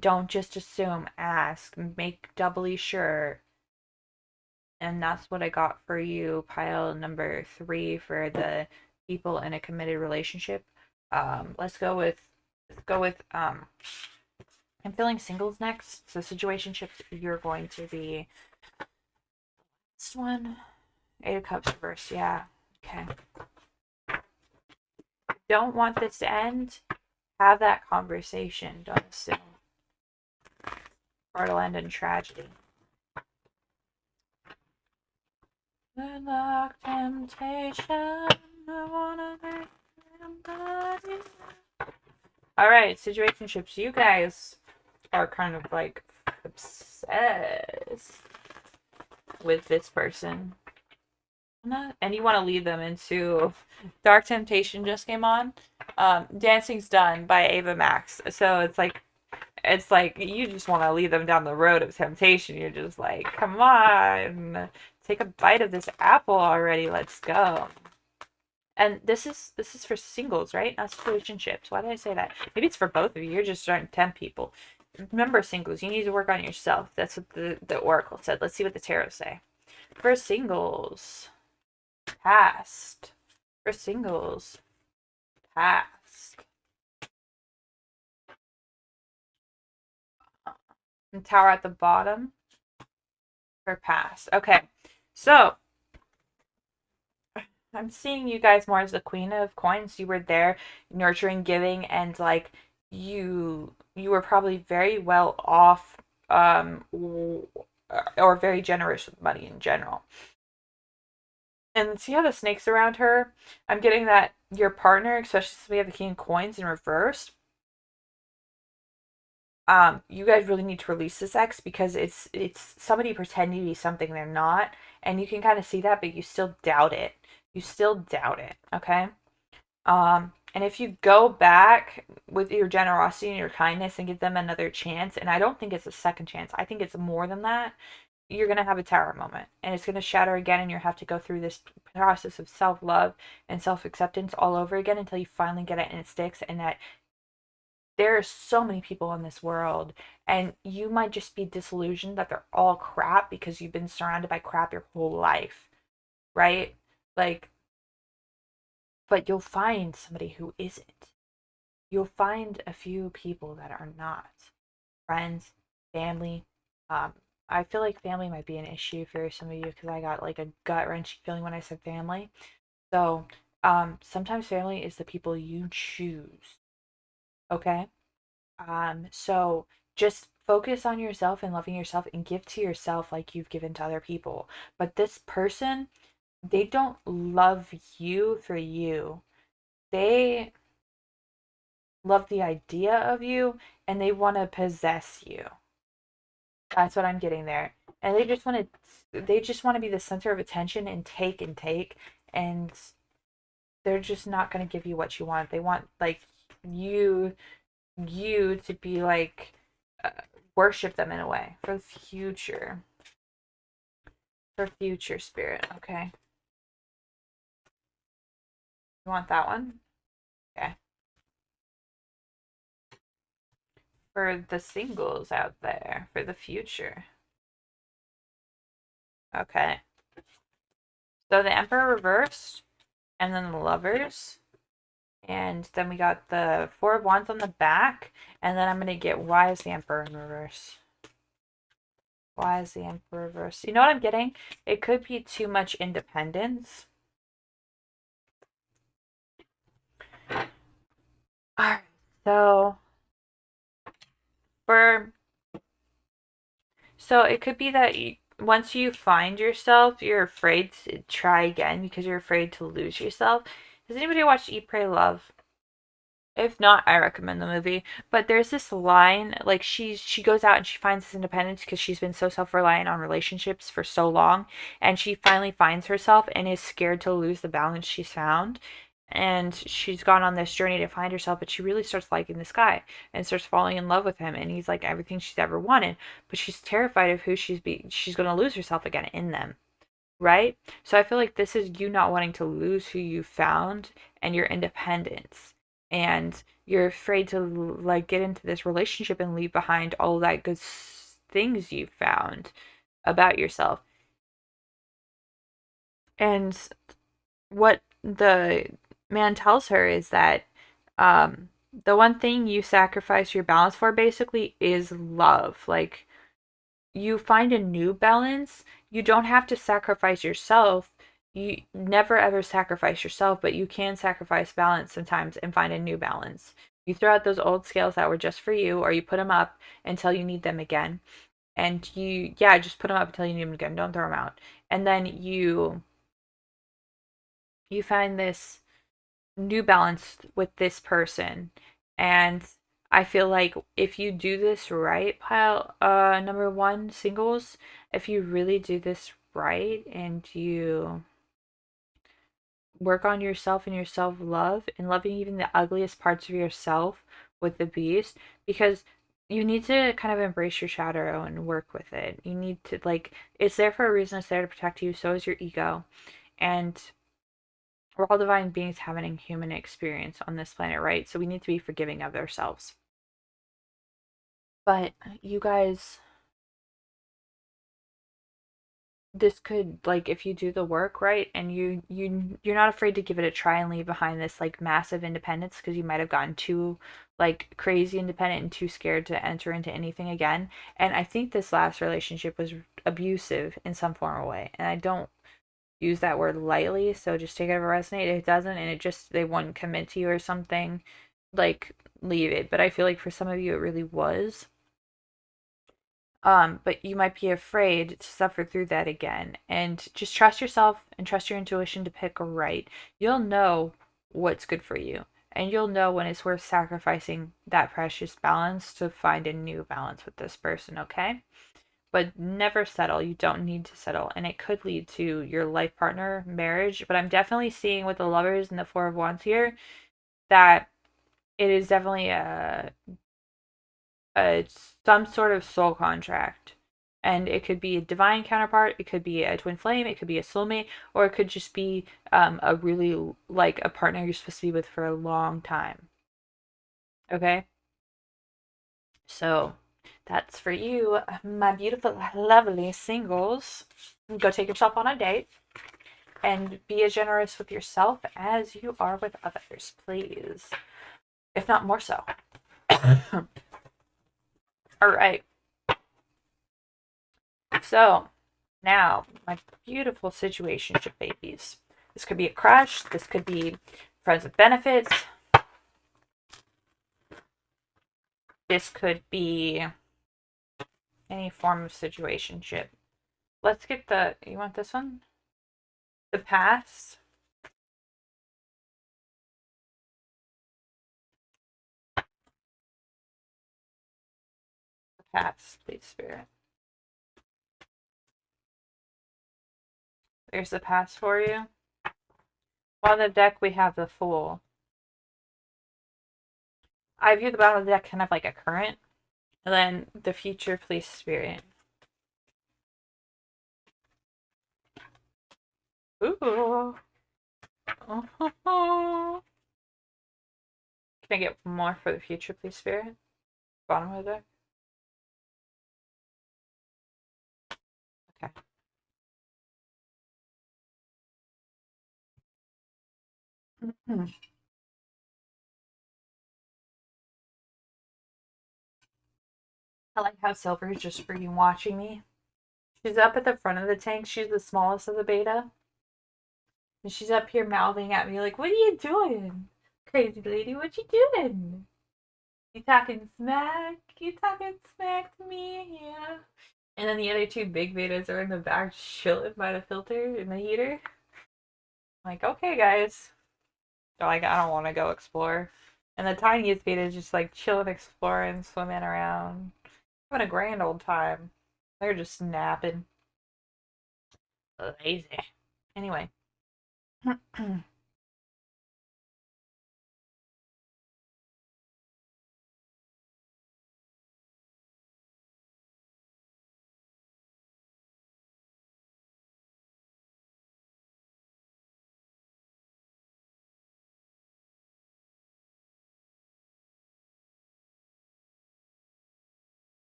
Don't just assume, ask, make doubly sure. And that's what I got for you, pile number 3 for the people in a committed relationship. Let's go with I'm feeling singles next. So situationships, you're going to be this one. Eight of Cups reverse, yeah. Okay. Don't want this to end. Have that conversation. Don't assume. Or it'll end in tragedy. Good luck, temptation. I wanna make somebody. Alright, situationships. You guys are kind of like obsessed with this person. And you want to lead them into Dark Temptation just came on. Dancing's Done by Ava Max. So it's like you just want to lead them down the road of temptation. You're just like, come on, take a bite of this apple already. Let's go. And this is for singles, right? Not situationships. Why did I say that? Maybe it's for both of you. You're just starting to tempt people. Remember, singles, you need to work on yourself. That's what the oracle said. Let's see what the tarot say. For singles, Past. For singles. Past. And Tower at the bottom. For past. Okay. So, I'm seeing you guys more as the queen of coins. You were there nurturing, giving, and like you were probably very well off, or very generous with money in general. And see how the snake's around her? I'm getting that your partner, especially since we have the king of coins in reverse, you guys really need to release this ex because it's somebody pretending to be something they're not, and you can kind of see that, but you still doubt it. You still doubt it, okay? And if you go back with your generosity and your kindness and give them another chance, and I don't think it's a second chance, I think it's more than that, you're going to have a tower moment and it's going to shatter again, and you have to go through this process of self love and self acceptance all over again until you finally get it and it sticks. And that there are so many people in this world, and you might just be disillusioned that they're all crap because you've been surrounded by crap your whole life, right? Like, but you'll find somebody who isn't. You'll find a few people that are not friends, family. Um, I feel like family might be an issue for some of you because I got like a gut wrenching feeling when I said family. So, sometimes family is the people you choose. Okay. So just focus on yourself and loving yourself and give to yourself like you've given to other people. But this person, they don't love you for you. They love the idea of you and they want to possess you. That's what I'm getting there. And they just want to be the center of attention and take, and they're just not going to give you what you want. They want like you you to be like, uh, worship them in a way for future spirit. Okay, you want that one? Okay, for the singles out there for the future. Okay, so the Emperor reversed, and then the Lovers, and then we got the Four of Wands on the back, and then I'm gonna get why is the Emperor in reverse. Why is the Emperor reverse? You know what I'm getting? It could be too much independence. Alright, so for so it could be that once you find yourself, you're afraid to try again because you're afraid to lose yourself. Has anybody watched Eat, Pray, Love? If not, I recommend the movie. But there's this line, like she goes out and she finds this independence because she's been so self-reliant on relationships for so long, and she finally finds herself and is scared to lose the balance she's found. And she's gone on this journey to find herself, but she really starts liking this guy and starts falling in love with him, and he's like everything she's ever wanted. But she's terrified of who she's gonna lose herself again in them, right? So I feel like this is you not wanting to lose who you found and your independence. And you're afraid to like get into this relationship and leave behind all that good things you found about yourself. And what the man tells her is that, the one thing you sacrifice your balance for basically is love. Like, you find a new balance, you don't have to sacrifice yourself. You never ever sacrifice yourself, but you can sacrifice balance sometimes and find a new balance. You throw out those old scales that were just for you, or you put them up until you need them again. And yeah, just put them up until you need them again. Don't throw them out. And then you find this new balance with this person. And I feel like if you do this right, pile number one singles, if you really do this right and you work on yourself and your self-love and loving even the ugliest parts of yourself with the beast, because you need to kind of embrace your shadow and work with it. You need to like, it's there for a reason, it's there to protect you, so is your ego. And we're all divine beings having a human experience on this planet, right? So we need to be forgiving of ourselves. But you guys, this could, like, if you do the work right and you're not afraid to give it a try and leave behind this like massive independence, because you might have gotten too like crazy independent and too scared to enter into anything again. And I think this last relationship was abusive in some form or way, and I don't use that word lightly, so just take it over resonate. It doesn't, and it just, they wouldn't commit to you or something, like, leave it. But I feel like for some of you it really was. But you might be afraid to suffer through that again. And just trust yourself and trust your intuition to pick right. You'll know what's good for you. And you'll know when it's worth sacrificing that precious balance to find a new balance with this person, okay? But never settle. You don't need to settle. And it could lead to your life partner, marriage. But I'm definitely seeing with the lovers and the Four of Wands here that it is definitely a some sort of soul contract. And it could be a divine counterpart, it could be a twin flame, it could be a soulmate, or it could just be a really, like, a partner you're supposed to be with for a long time. Okay? So that's for you, my beautiful, lovely singles. Go take yourself on a date and be as generous with yourself as you are with others, please. If not more so. All right. So now, my beautiful situationship babies. This could be a crush. This could be friends with benefits. This could be any form of situationship. Let's get the, you want this one? The past. The past, please, Spirit. There's the past for you. On the deck, we have the Fool. I view the bottom of the deck kind of like a current. And then the future, please, Spirit. Ooh. Oh. Can I get more for the future, please, Spirit? Bottom of the deck. Okay. I like how Silver is just freaking watching me. She's up at the front of the tank. She's the smallest of the beta. And she's up here mouthing at me like, what are you doing? Crazy lady, what you doing? You talking smack? You talking smack to me? Yeah. And then the other two big betas are in the back chilling by the filter in the heater. I'm like, okay, guys. They're like, I don't want to go explore. And the tiniest beta is just like chilling, exploring, swimming around. Having a grand old time. They're just napping. Lazy. Anyway.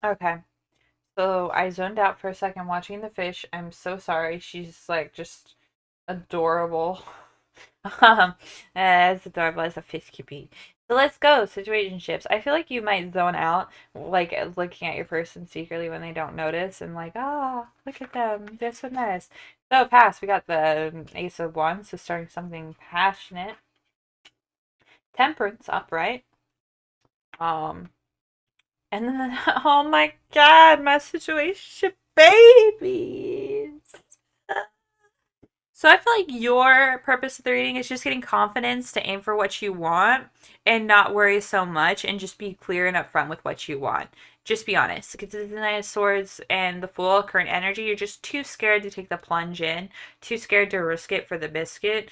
Okay. So I zoned out for a second watching the fish. I'm so sorry. She's like just adorable. Um, as adorable as a fish could be. So let's go. Situationships. I feel like you might zone out, like looking at your person secretly when they don't notice, and like, ah, oh, look at them. They're so nice. So pass. We got the Ace of Wands, so starting something passionate. Temperance upright. Um, and then, oh my god, my situationship babies. So I feel like your purpose of the reading is just getting confidence to aim for what you want and not worry so much and just be clear and upfront with what you want. Just be honest. Because the Nine of Swords and the Fool, current energy, you're just too scared to take the plunge in, too scared to risk it for the biscuit,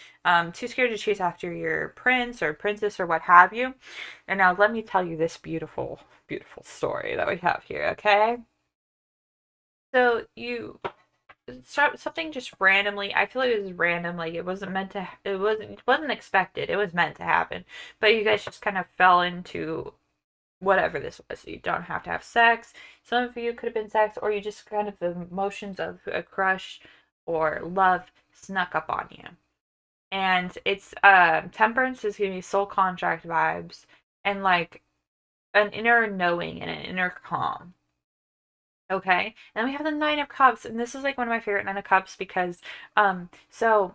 too scared to chase after your prince or princess or what have you. And now let me tell you this beautiful, beautiful story that we have here, okay? So you start something just randomly. I feel like it was random. Like it wasn't meant to. It wasn't expected. It was meant to happen. But you guys just kind of fell into whatever this was. You don't have to have sex. Some of you could have been sex, or you just kind of the emotions of a crush or love snuck up on you. And it's temperance is giving me soul contract vibes and like an inner knowing and an inner calm. Okay. And then we have the Nine of Cups, and this is like one of my favorite Nine of Cups because so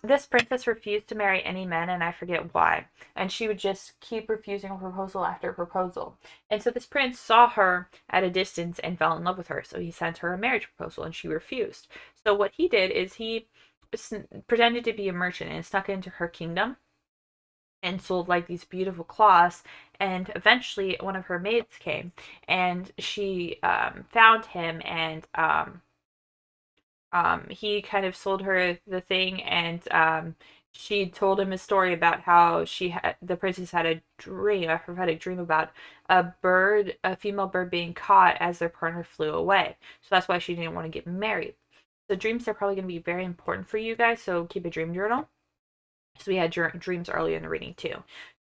this princess refused to marry any men, and I forget why. And she would just keep refusing proposal after proposal. And so this prince saw her at a distance and fell in love with her. So he sent her a marriage proposal, and she refused. So what he did is he pretended to be a merchant and snuck into her kingdom and sold like these beautiful cloths. And eventually, one of her maids came, and she found him, and he kind of sold her the thing, and she told him a story about how the princess had a dream, a prophetic dream about a female bird being caught as their partner flew away. So that's why she didn't want to get married. So dreams are probably going to be very important for you guys. So keep a dream journal. So we had dreams early in the reading too.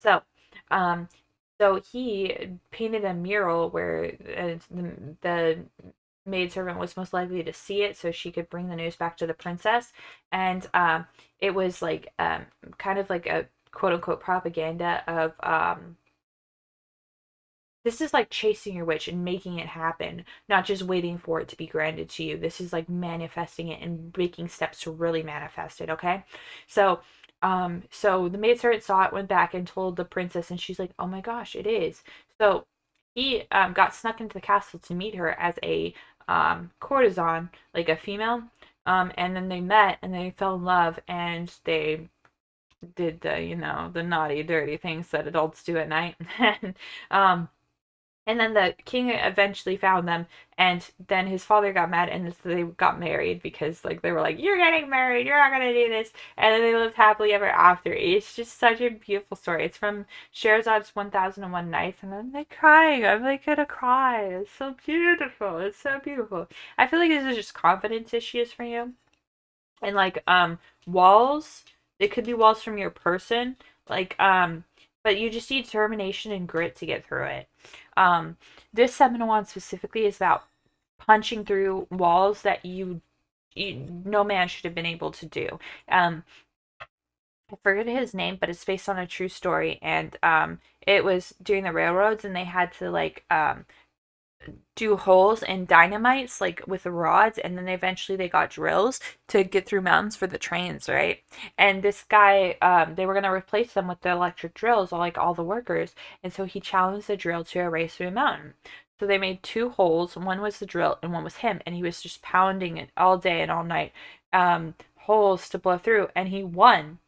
So, um, so he painted a mural where the maidservant was most likely to see it so she could bring the news back to the princess. And it was like kind of like a quote unquote propaganda of this is like chasing your wish and making it happen, not just waiting for it to be granted to you. This is like manifesting it and making steps to really manifest it, okay? So so the maidservant saw it, went back and told the princess, and she's like, "Oh my gosh, it is." So he got snuck into the castle to meet her as a courtesan, like a female. And then they met and they fell in love, and they did the naughty, dirty things that adults do at night. and um and then the king eventually found them, and then his father got mad, and so they got married because like they were like, "You're getting married, you're not gonna do this," and then they lived happily ever after. It's just such a beautiful story. It's from Shahrazad's 1001 Nights, and I'm like crying. I'm like gonna cry. It's so beautiful. It's so beautiful. I feel like this is just confidence issues for you, and like walls. It could be walls from your person, like but you just need determination and grit to get through it. Um, this 701 specifically is about punching through walls that no man should have been able to do. I forget his name, but it's based on a true story, and it was during the railroads, and they had to like do holes and dynamites like with the rods, and then eventually they got drills to get through mountains for the trains, right? And this guy they were going to replace them with the electric drills, like all the workers, and so he challenged the drill to a race through a mountain. So they made two holes, one was the drill and one was him, and he was just pounding it all day and all night, holes to blow through, and he won.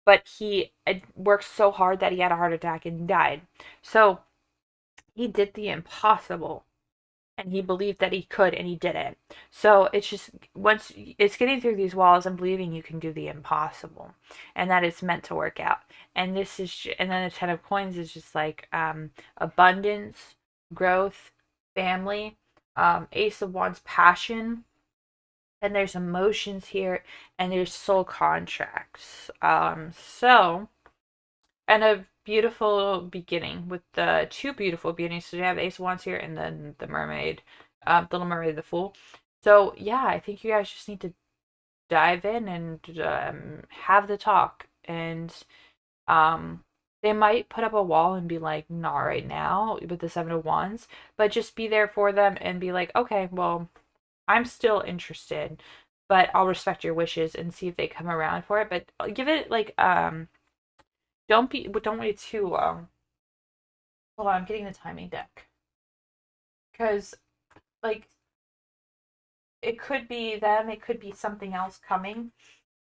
But he worked so hard that he had a heart attack and died. So he did the impossible, and he believed that he could, and he did it. So it's just once it's getting through these walls and believing you can do the impossible, and that it's meant to work out. And this is and then the 10 of coins is just like abundance, growth, family, Ace of Wands, passion, and there's emotions here, and there's soul contracts. So and a beautiful beginning with the two beautiful beginnings. So you have Ace of Wands here, and then the Mermaid, Little Mermaid, the Fool. So yeah, I think you guys just need to dive in and have the talk. And they might put up a wall and be like, "Not right now," with the 7 of Wands, but just be there for them and be like, "Okay, well, I'm still interested, but I'll respect your wishes and see if they come around for it." But give it like don't wait too long. Hold on, I'm getting the timing deck. Because, like, it could be them, it could be something else coming.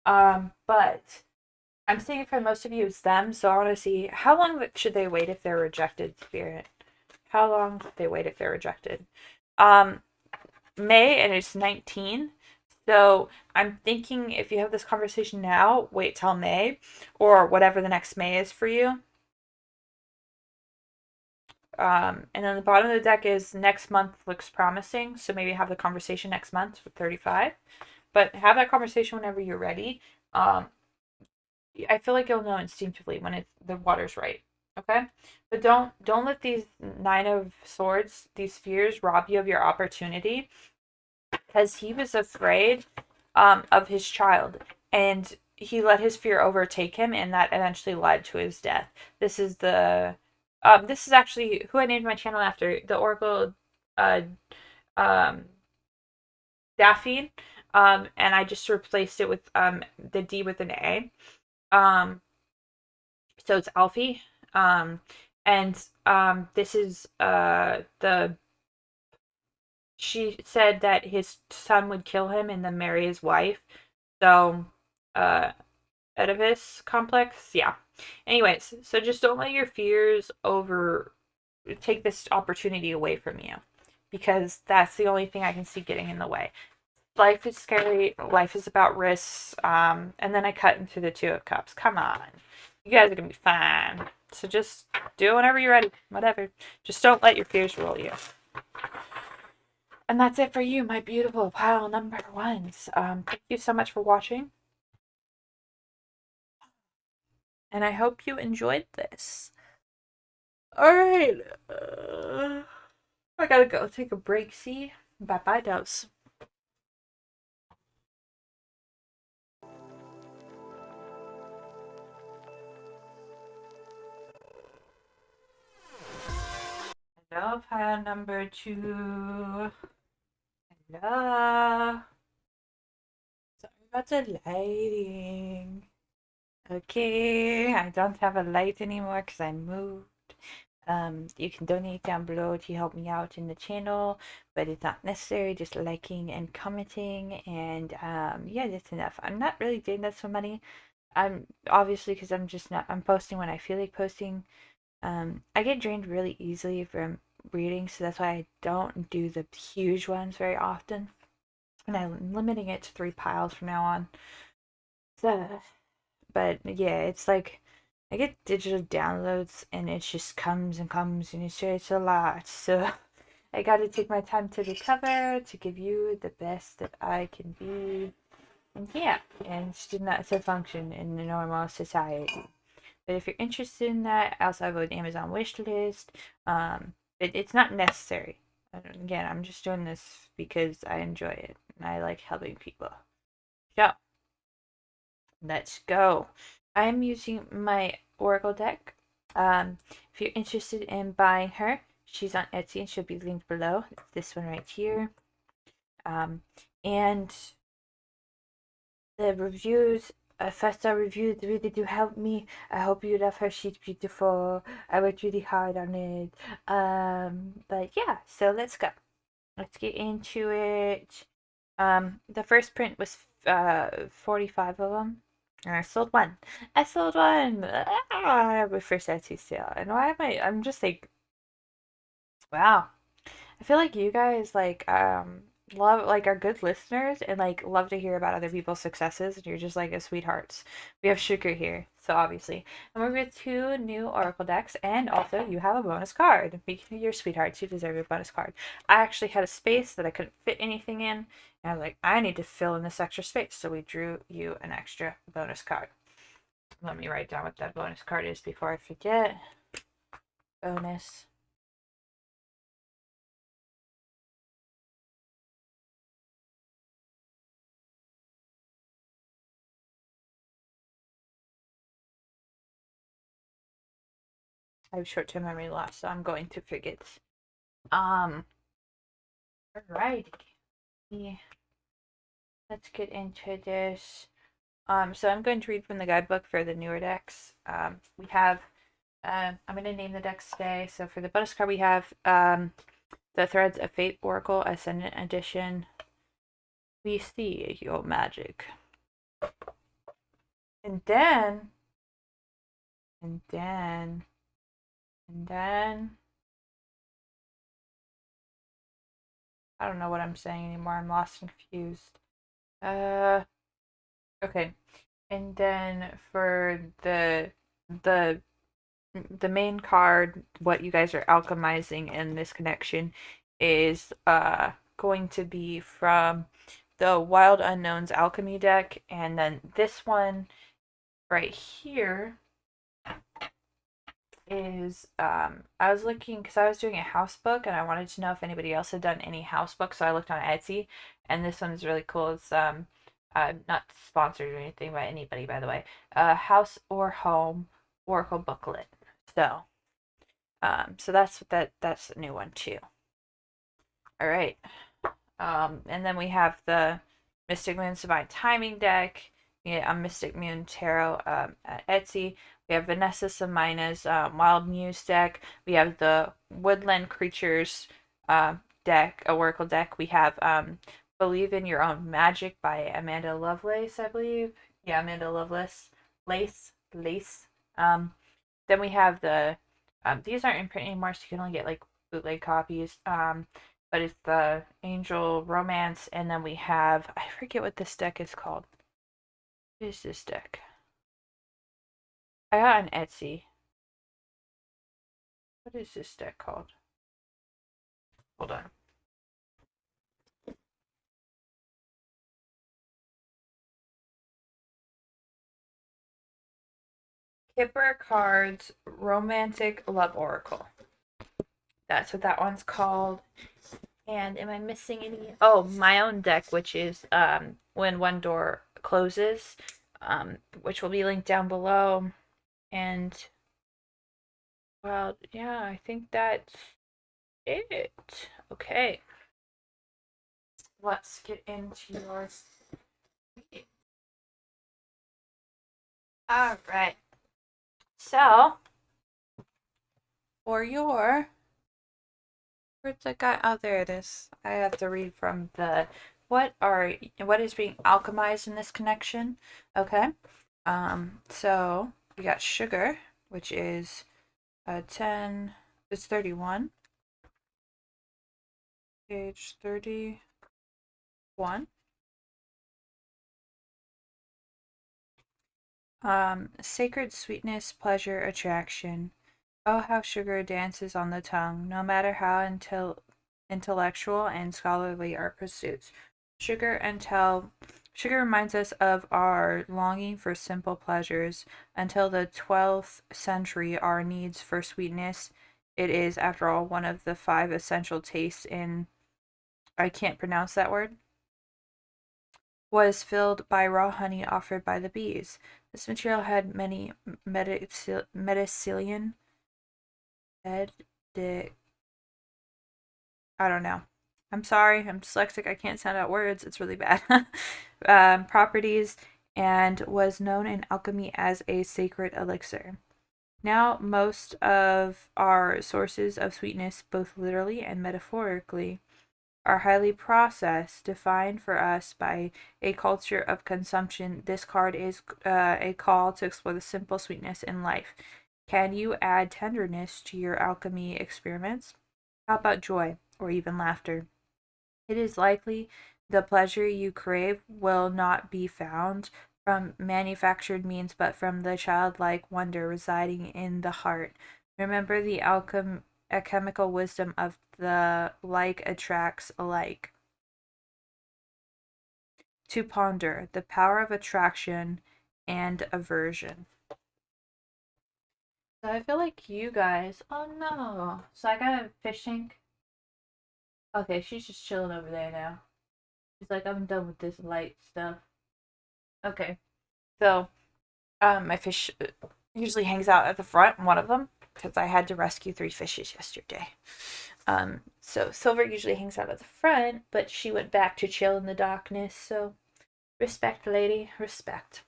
But I'm seeing for most of you it's them, so I want to see how long should they wait if they're rejected, Spirit? How long should they wait if they're rejected? Um, May, and it's 19. So I'm thinking if you have this conversation now, wait till May, or whatever the next May is for you. And then the bottom of the deck is next month looks promising. So maybe have the conversation next month with 35. But have that conversation whenever you're ready. I feel like you'll know instinctively when the water's right. Okay? But don't let these Nine of Swords, these fears, rob you of your opportunity, because he was afraid of his child, and he let his fear overtake him, and that eventually led to his death. This is actually who I named my channel after, the Oracle uh, um, Daphne, and I just replaced it with the D with an A. Um, so it's Alfie. Um, and this is the she said that his son would kill him and then marry his wife. So, uh, Oedipus complex, yeah. Anyways, so just don't let your fears over take this opportunity away from you, because that's the only thing I can see getting in the way. Life is scary. Life is about risks. And then I cut into the Two of Cups. Come on, you guys are gonna be fine. So just do it whenever you're ready. Whatever. Just don't let your fears rule you. And that's it for you, my beautiful pile number ones. Thank you so much for watching, and I hope you enjoyed this. All right. I gotta go take a break. See? Bye bye, doves. Hello, pile number two. Hello. Sorry about the lighting. Okay, I don't have a light anymore because I moved. You can donate down below to help me out in the channel, but it's not necessary. Just liking and commenting, and yeah, that's enough. I'm not really doing that for money. I'm obviously, because I'm just not. I'm posting when I feel like posting. I get drained really easily from reading, so that's why I don't do the huge ones very often, and I'm limiting it to 3 piles from now on. So, but yeah, it's like I get digital downloads and it just comes and comes and it's a lot. So I got to take my time to recover to give you the best that I can be. And yeah, and still not to function in the normal society. But if you're interested in that, I also have an Amazon wish list. It's not necessary. Again, I'm just doing this because I enjoy it and I like helping people. So let's go. I'm using my Oracle deck. If you're interested in buying her, she's on Etsy and she'll be linked below. It's this one right here. Um, and the reviews, 5-star reviews really do help me. I hope you love her. She's beautiful. I worked really hard on it. But yeah, so let's go. Let's get into it. The first print was 45 of them. And I sold one. I sold one. I have my first Etsy sale. And why am I'm just like, wow. I feel like you guys love are good listeners and like love to hear about other people's successes, and you're just like a sweethearts. We have Sugar here, so obviously. And we're with 2 new Oracle decks, and also you have a bonus card. You're sweethearts, you deserve a bonus card. I actually had a space that I couldn't fit anything in, and I was like, I need to fill in this extra space, so we drew you an extra bonus card. Let me write down what that bonus card is before I forget. Bonus. I have short-term memory loss, so I'm going to forget. Um, alrighty. Yeah, let's get into this. So I'm going to read from the guidebook for the newer decks. We have, I'm going to name the decks today. So for the bonus card, we have the Threads of Fate Oracle Ascendant Edition. We see your magic. And then, and then, and then, I don't know what I'm saying anymore. I'm lost and confused. Okay. And then for the the main card, what you guys are alchemizing in this connection is going to be from the Wild Unknowns Alchemy deck, and then this one right here is I was looking because I was doing a house book and I wanted to know if anybody else had done any house books. So I looked on Etsy, and this one's really cool. It's not sponsored or anything by anybody, by the way. House or Home Oracle booklet. So so that's what that's a new one too. All right. And then we have the Mystic Moon's Divine Timing deck. Yeah, a Mystic Moon Tarot at Etsy. We have Vanessa Samina's Wild Muse deck. We have the Woodland Creatures deck, a Oracle deck. We have Believe in Your Own Magic by Amanda Lovelace, I believe. Yeah, Amanda Lovelace. Lace. Then we have these aren't in print anymore, so you can only get like bootleg copies. But it's the Angel Romance, and then we have, I forget what this deck is called. What is this deck? I got on Etsy. What is this deck called? Hold on. Kipper Cards Romantic Love Oracle. That's what that one's called. And am I missing any? Oh, my own deck, which is When One Door Closes, which will be linked down below. And well, yeah, I think that's it. Okay, let's get into yours. All right. So, for your where's the guy? Oh, there it is. I have to read from the what is being alchemized in this connection. Okay. So we got sugar, which is 10. It's 31. Page 31. Sacred sweetness, pleasure, attraction. Oh, how sugar dances on the tongue, no matter how intellectual and scholarly our pursuits. Sugar reminds us of our longing for simple pleasures. Until the 12th century, our needs for sweetness, it is, after all, one of the five essential tastes in, I can't pronounce that word, was filled by raw honey offered by the bees. This material had many medicillion I don't know. I'm sorry, I'm dyslexic. I can't sound out words. It's really bad. Properties, and was known in alchemy as a sacred elixir. Now, most of our sources of sweetness, both literally and metaphorically, are highly processed, defined for us by a culture of consumption. This card is a call to explore the simple sweetness in life. Can you add tenderness to your alchemy experiments? How about joy or even laughter? It is likely the pleasure you crave will not be found from manufactured means, but from the childlike wonder residing in the heart. Remember the alchemical wisdom of the like attracts alike. To ponder the power of attraction and aversion. So I feel like you guys. Oh no. So I got a fish tank. Okay, she's just chilling over there now. She's like, I'm done with this light stuff. Okay. So, my fish usually hangs out at the front, one of them, because I had to rescue 3 fishes yesterday. So Silver usually hangs out at the front, but she went back to chill in the darkness. So, respect, lady, respect.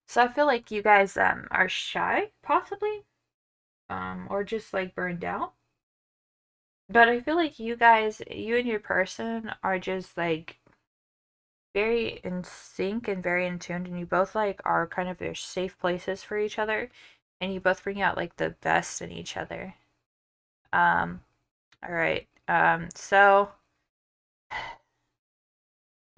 So I feel like you guys are shy, possibly, or just like burned out. But I feel like you guys, you and your person are just like very in sync and very in tune, and you both like are kind of your safe places for each other, and you both bring out like the best in each other. Um, all right. So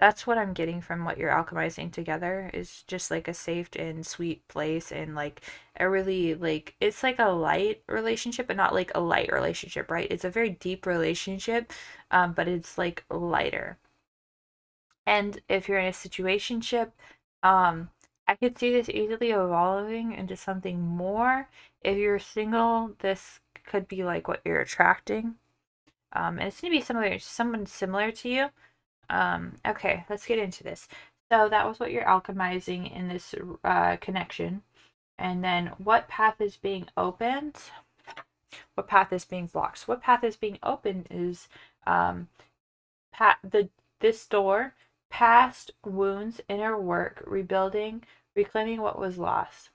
that's what I'm getting from what you're alchemizing together is just like a safe and sweet place, and like a really like it's like a light relationship, but not like a light relationship, right? It's a very deep relationship, but it's like lighter. And if you're in a situationship, um, I could see this easily evolving into something more. If you're single, this could be like what you're attracting. And it's gonna be someone similar to you. Okay, let's get into this. So that was what you're alchemizing in this connection. And then what path is being opened? What path is being blocked? So what path is being opened is um, this door, past wounds, inner work, rebuilding, reclaiming what was lost.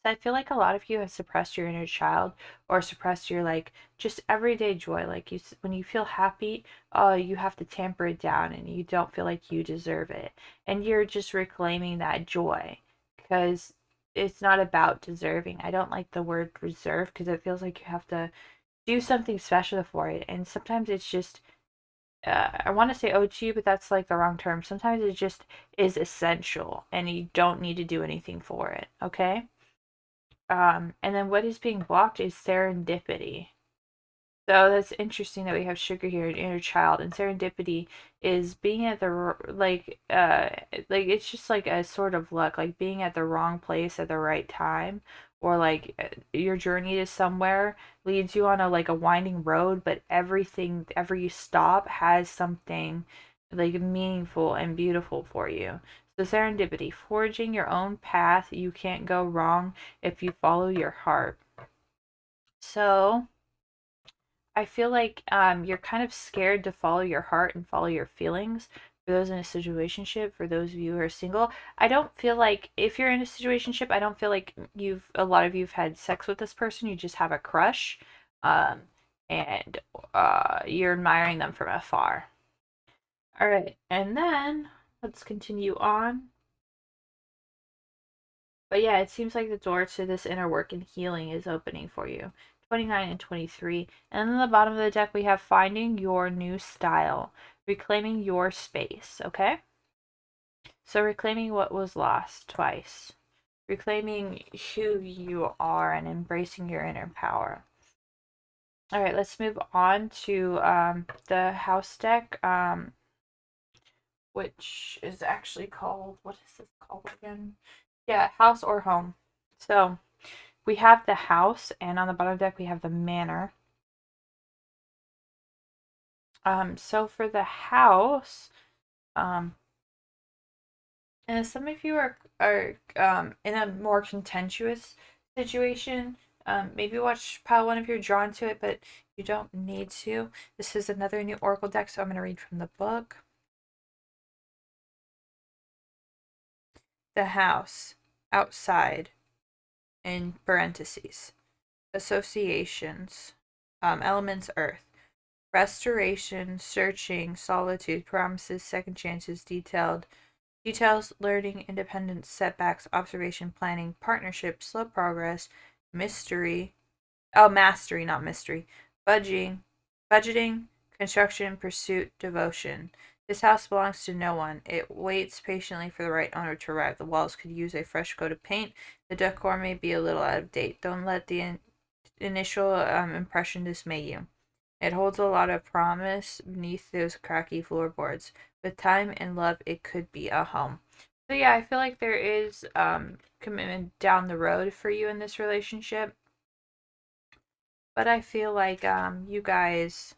So I feel like a lot of you have suppressed your inner child or suppressed your like just everyday joy. Like when you feel happy, you have to tamper it down and you don't feel like you deserve it. And you're just reclaiming that joy because it's not about deserving. I don't like the word reserve because it feels like you have to do something special for it. And sometimes it's just I want to say owed to you, but that's like the wrong term. Sometimes it just is essential and you don't need to do anything for it. Okay. And then what is being blocked is serendipity. So that's interesting that we have sugar here, an inner child, and serendipity is being at the like it's just like a sort of luck, like being at the wrong place at the right time, or like your journey to somewhere leads you on a like a winding road, but every stop has something like meaningful and beautiful for you. So serendipity, forging your own path, you can't go wrong if you follow your heart. So I feel like you're kind of scared to follow your heart and follow your feelings. For those in a situationship, for those of you who are single, I don't feel like if you're in a situationship, I don't feel like a lot of you've had sex with this person. You just have a crush, um, and you're admiring them from afar. All right, and then let's continue on. But yeah, it seems like the door to this inner work and healing is opening for you. 29 and 23. And then the bottom of the deck, we have finding your new style, reclaiming your space, okay? So reclaiming what was lost twice, reclaiming who you are and embracing your inner power. All right, let's move on to the house deck, which is actually called, what is this called again? Yeah, house or home. So we have the house, and on the bottom deck we have the manor. So for the house, and some of you are in a more contentious situation. Maybe watch pile one if you're drawn to it, but you don't need to. This is another new oracle deck, so I'm going to read from the book. The house, outside, in parentheses, associations, elements, earth. Restoration, searching, solitude, promises, second chances, details, learning, independence, setbacks, observation, planning, partnership, slow progress, mystery, mastery, not mystery, budgeting, construction, pursuit, devotion. This house belongs to no one. It waits patiently for the right owner to arrive. The walls could use a fresh coat of paint. The decor may be a little out of date. Don't let the initial impression dismay you. It holds a lot of promise beneath those cracky floorboards. With time and love, it could be a home. So yeah, I feel like there is commitment down the road for you in this relationship. But I feel like you guys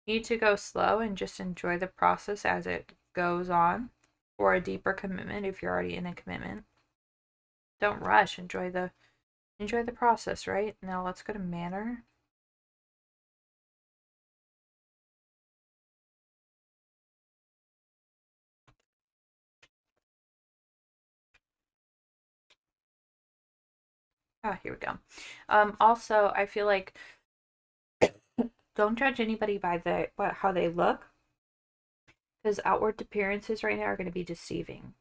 need to go slow and just enjoy the process as it goes on for a deeper commitment if you're already in a commitment. Don't rush. Enjoy the process, right? Now let's go to manner. Oh, here we go. Also, I feel like don't judge anybody by how they look, because outward appearances right now are going to be deceiving.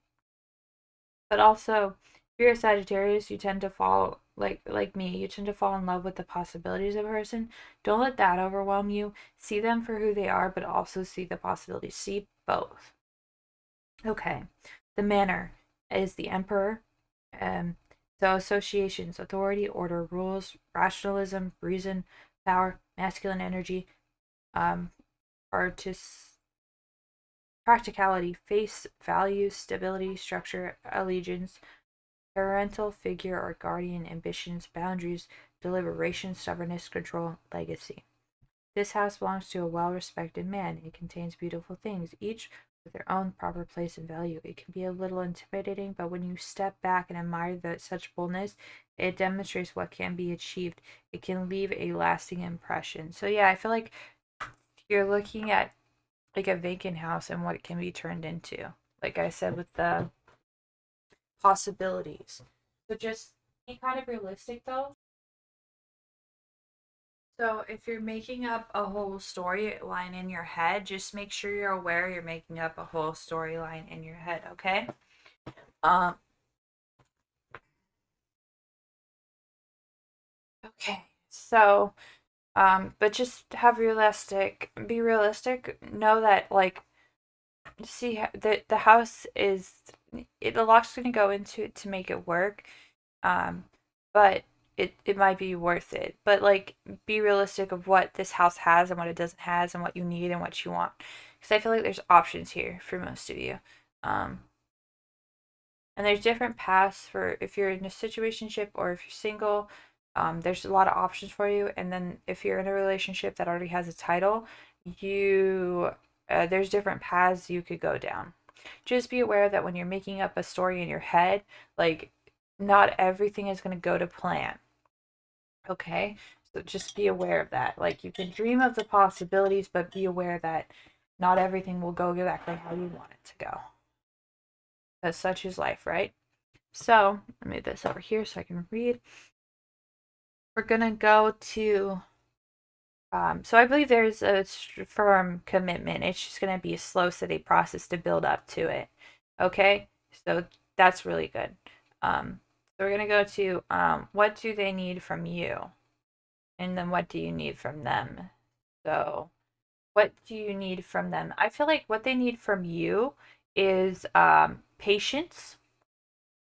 But also, if you're a Sagittarius, you tend to fall like me. You tend to fall in love with the possibilities of a person. Don't let that overwhelm you. See them for who they are, but also see the possibilities. See both. Okay. The manner is the Emperor. Um, so associations, authority, order, rules, rationalism, reason, power, masculine energy, um, artists practicality, face value, stability, structure, allegiance, parental figure or guardian, ambitions, boundaries, deliberation, stubbornness, control, legacy. This house belongs to a well-respected man. It contains beautiful things, each with their own proper place and value. It can be a little intimidating, but when you step back and admire such boldness, it demonstrates what can be achieved. It can leave a lasting impression. So yeah, I feel like you're looking at like a vacant house and what it can be turned into. Like I said, with the possibilities. So just be kind of realistic though. So if you're making up a whole storyline in your head, just make sure you're aware you're making up a whole storyline in your head, okay? Um, okay. So, but just be realistic, know that like see the house is a lot's going to go into it to make it work. But it might be worth it. But like be realistic of what this house has and what it doesn't has and what you need and what you want. Because I feel like there's options here for most of you. Um, and there's different paths for if you're in a situationship or if you're single. There's a lot of options for you. And then if you're in a relationship that already has a title, you there's different paths you could go down. Just be aware that when you're making up a story in your head, like not everything is going to go to plan. Okay? So just be aware of that. Like you can dream of the possibilities, but be aware that not everything will go exactly how you want it to go. Because such is life, right? So, let me move this over here so I can read. We're going to go to so I believe there's a firm commitment. It's just going to be a slow, steady process to build up to it. Okay? So that's really good. So we're going to go to what do they need from you? And then what do you need from them? So what do you need from them? I feel like what they need from you is patience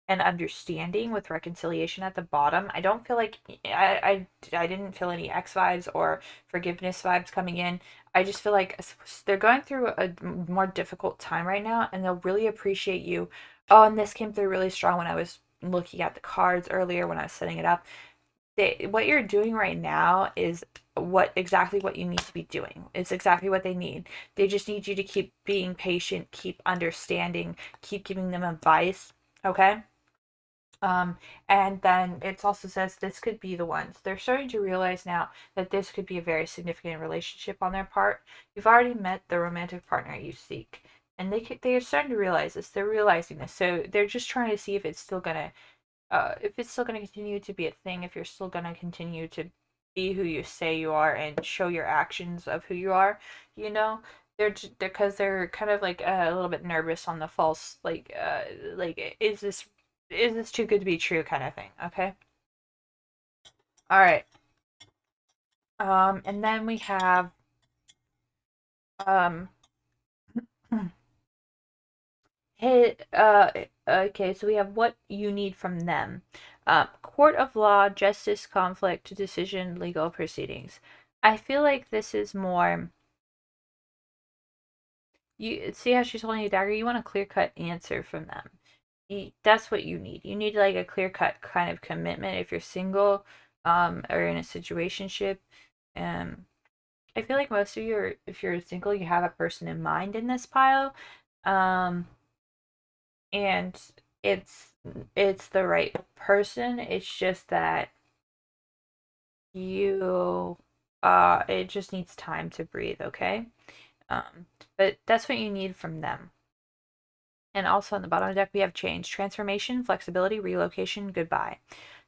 and understanding with reconciliation at the bottom. I don't feel like I didn't feel any X vibes or forgiveness vibes coming in. I just feel like they're going through a more difficult time right now and they'll really appreciate you. Oh, and this came through really strong when I was looking at the cards earlier when I was setting it up. What you're doing right now is what you need to be doing. It's exactly what they need. They just need you to keep being patient, keep understanding, keep giving them advice. Okay? Um, and then it also says this could be the ones. They're starting to realize now that this could be a very significant relationship on their part. You've already met the romantic partner you seek, and they are starting to realize this. They're realizing this, so they're just trying to see if it's still gonna continue to be a thing. If you're still gonna continue to be who you say you are and show your actions of who you are, you know. Because they're kind of like a little bit nervous on the false like is this too good to be true kind of thing. Okay. All right. And then we have um okay, so we have what you need from them. Court of law, justice, conflict, decision, legal proceedings. I feel like this is more you see how she's holding a dagger, you want a clear cut answer from them. That's what you need. You need like a clear cut kind of commitment if you're single, or in a situationship. Um I feel like most of you are, if you're single, you have a person in mind in this pile. Um, and it's it's the right person. It's just that you it just needs time to breathe, okay? But that's what you need from them. And also on the bottom of the deck we have change, transformation, flexibility, relocation, goodbye.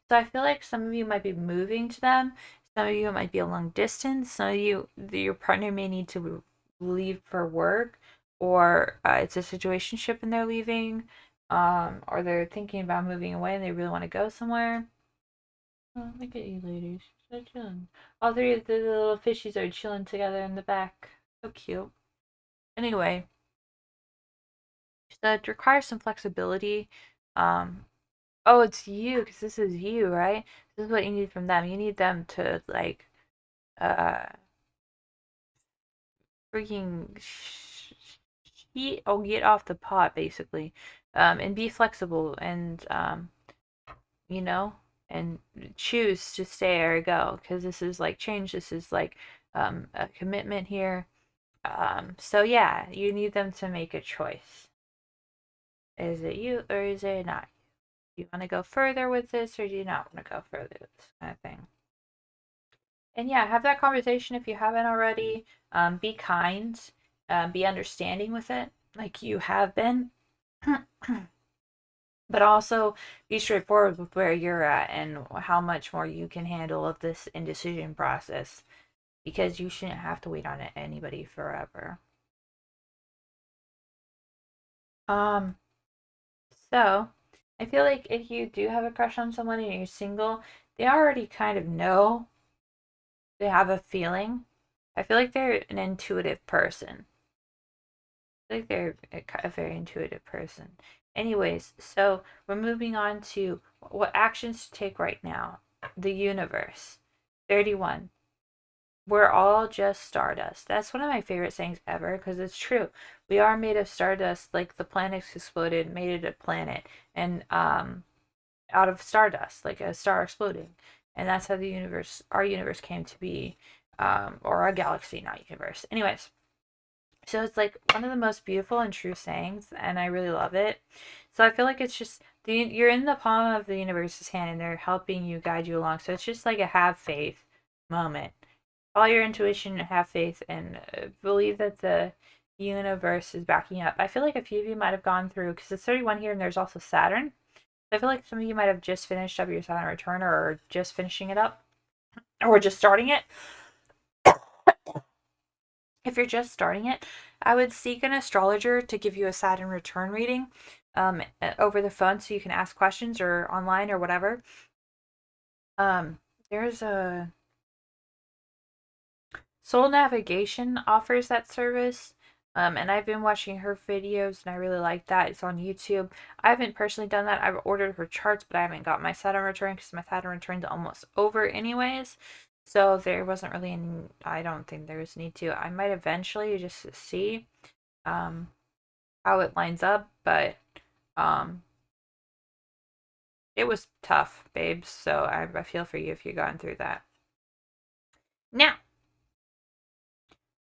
So I feel like some of you might be moving to them. Some of you might be a long distance. Some of you, your partner may need to leave for work, or it's a situationship and they're leaving, or they're thinking about moving away and they really want to go somewhere. Oh, look at you ladies, so chilling. All three of the little fishies are chilling together in the back. So cute. Anyway, so it requires some flexibility. Um, Oh, it's you, because this is you, right? This is what you need from them. You need them to like uh freaking heat will get off the pot basically, and be flexible and you know, and choose to stay or go because this is like change. This is like a commitment here. So yeah, you need them to make a choice. Is it you or is it not? Do you want to go further with this or do you not want to go further with this kind of thing? And yeah, have that conversation if you haven't already. Be kind, be understanding with it, like you have been, but also be straightforward with where you're at and how much more you can handle of this indecision process because you shouldn't have to wait on anybody forever. Um, so I feel like if you do have a crush on someone and you're single, they already kind of know, they have a feeling. I feel like they're an intuitive person. I think they're a very intuitive person. Anyways, so we're moving on to what actions to take right now. The universe. 31. We're all just stardust. That's one of my favorite sayings ever because it's true. We are made of stardust, like the planets exploded, made it a planet, and out of stardust, like a star exploding. And that's how our universe came to be, or our galaxy, not universe. Anyways, so it's like one of the most beautiful and true sayings, and I really love it. So I feel like it's just you're in the palm of the universe's hand, and they're helping you guide you along. So it's just like a have faith moment. Follow your intuition, have faith, and believe that the universe is backing up. I feel like a few of you might have gone through because it's 31 here, and there's also Saturn. So I feel like some of you might have just finished up your Saturn return, or just finishing it up, or just starting it. If you're just starting it, I would seek an astrologer to give you a Saturn return reading over the phone so you can ask questions or online or whatever. There's a Soul Navigation offers that service. And I've been watching her videos and I really like that. It's on YouTube. I haven't personally done that. I've ordered her charts, but I haven't got my Saturn return because my Saturn return's almost over anyways. So there wasn't really any, I don't think there was need to. I might eventually just to see um, how it lines up, but um, it was tough, babes. So I feel for you if you've gone through that. Now,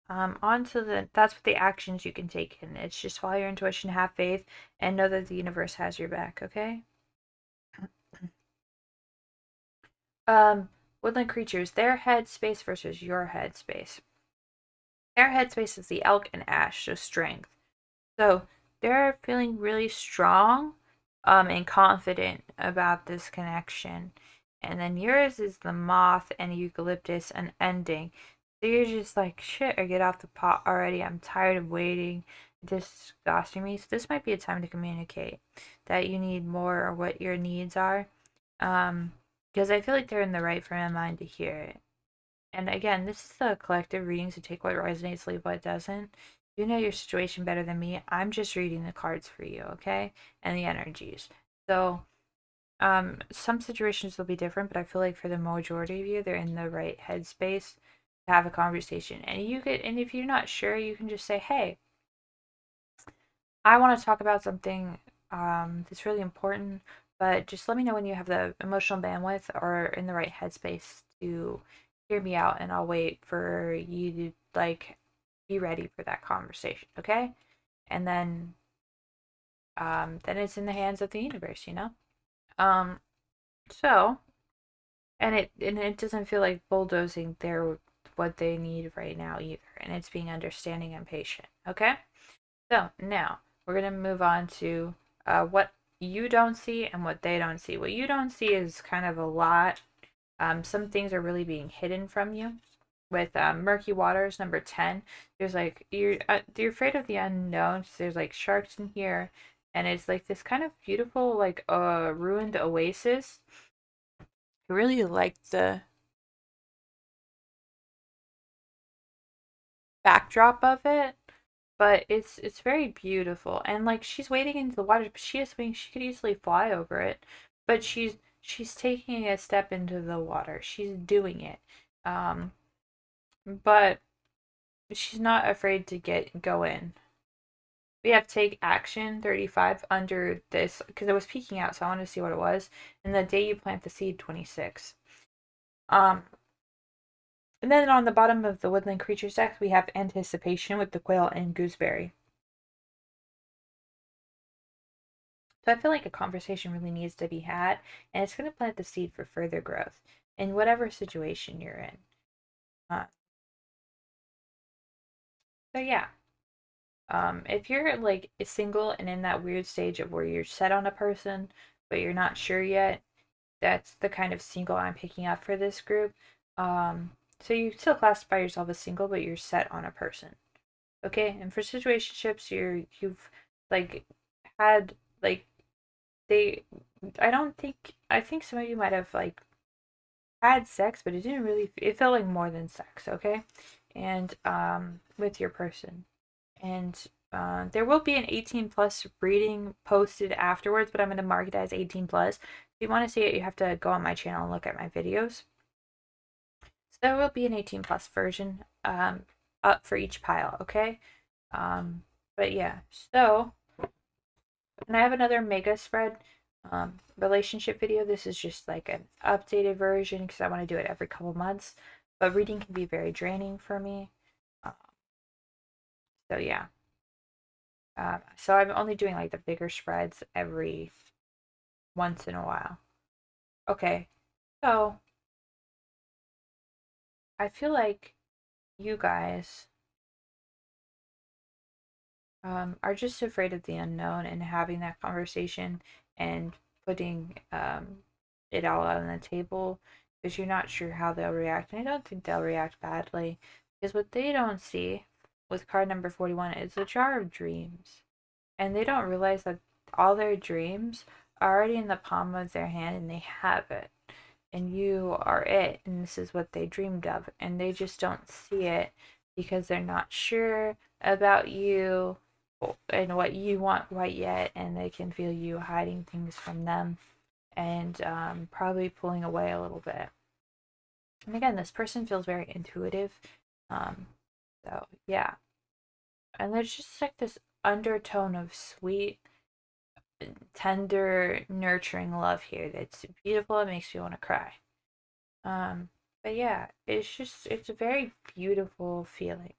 on to that's what the actions you can take, and it's just follow your intuition, have faith, and know that the universe has your back. Okay. Woodland creatures, their headspace versus your headspace. Their headspace is the elk and ash, so strength. So they're feeling really strong, and confident about this connection. And then yours is the moth and eucalyptus and ending. So you're just like, shit, or get off the pot already. I'm tired of waiting. This is exhausting me. So this might be a time to communicate that you need more or what your needs are. Because I feel like they're in the right frame of mind to hear it. And again, this is a collective reading, so take what resonates, leave what doesn't. You know your situation better than me. I'm just reading the cards for you, okay? And the energies. So, some situations will be different, but I feel like for the majority of you, they're in the right headspace to have a conversation. And if you're not sure, you can just say, hey, I want to talk about something that's really important, but just let me know when you have the emotional bandwidth or in the right headspace to hear me out, and I'll wait for you to like be ready for that conversation, okay? And then it's in the hands of the universe, you know? Um, so and it doesn't feel like bulldozing their what they need right now either, and it's being understanding and patient, okay? So now we're going to move on to what you don't see and what they don't see. What you don't see is kind of a lot. Some things are really being hidden from you. With Murky Waters, number 10, there's like, you're afraid of the unknown. So there's like sharks in here. And it's like this kind of beautiful, like, ruined oasis. I really like the backdrop of it. But it's very beautiful, and like she's wading into the water, but she has wings. She could easily fly over it, but she's taking a step into the water. She's doing it, um, but she's not afraid to go in. We have take action 35 under this because it was peeking out, so I wanted to see what it was. And the day you plant the seed 26. Um, and then on the bottom of the woodland creatures deck, we have anticipation with the quail and gooseberry. So I feel like a conversation really needs to be had, and it's going to plant the seed for further growth in whatever situation you're in. Uh, so yeah, if you're like single and in that weird stage of where you're set on a person, but you're not sure yet, that's the kind of single I'm picking up for this group. So you still classify yourself as single, but you're set on a person. Okay, and for situationships, you've like had like they. I don't think I think some of you might have like had sex, but it didn't really. It felt like more than sex. Okay, and with your person, and there will be an 18 plus reading posted afterwards, but I'm going to mark it as 18 plus. If you want to see it, you have to go on my channel and look at my videos. So there will be an 18 plus version up for each pile, okay? But yeah, so, and I have another mega spread relationship video. This is just like an updated version because I want to do it every couple months. But reading can be very draining for me. Uh, so yeah. So I'm only doing like the bigger spreads every once in a while. Okay, so I feel like you guys are just afraid of the unknown and having that conversation and putting it all out on the table because you're not sure how they'll react. And I don't think they'll react badly because what they don't see with card number 41 is the jar of dreams. And they don't realize that all their dreams are already in the palm of their hand and they have it. And you are it. And this is what they dreamed of. And they just don't see it because they're not sure about you and what you want quite yet. And they can feel you hiding things from them and probably pulling away a little bit. And again, this person feels very intuitive. Um, so, yeah. And there's just like this undertone of sweet tender, nurturing love here that's beautiful. It makes me want to cry. Um, but yeah, it's a very beautiful feeling,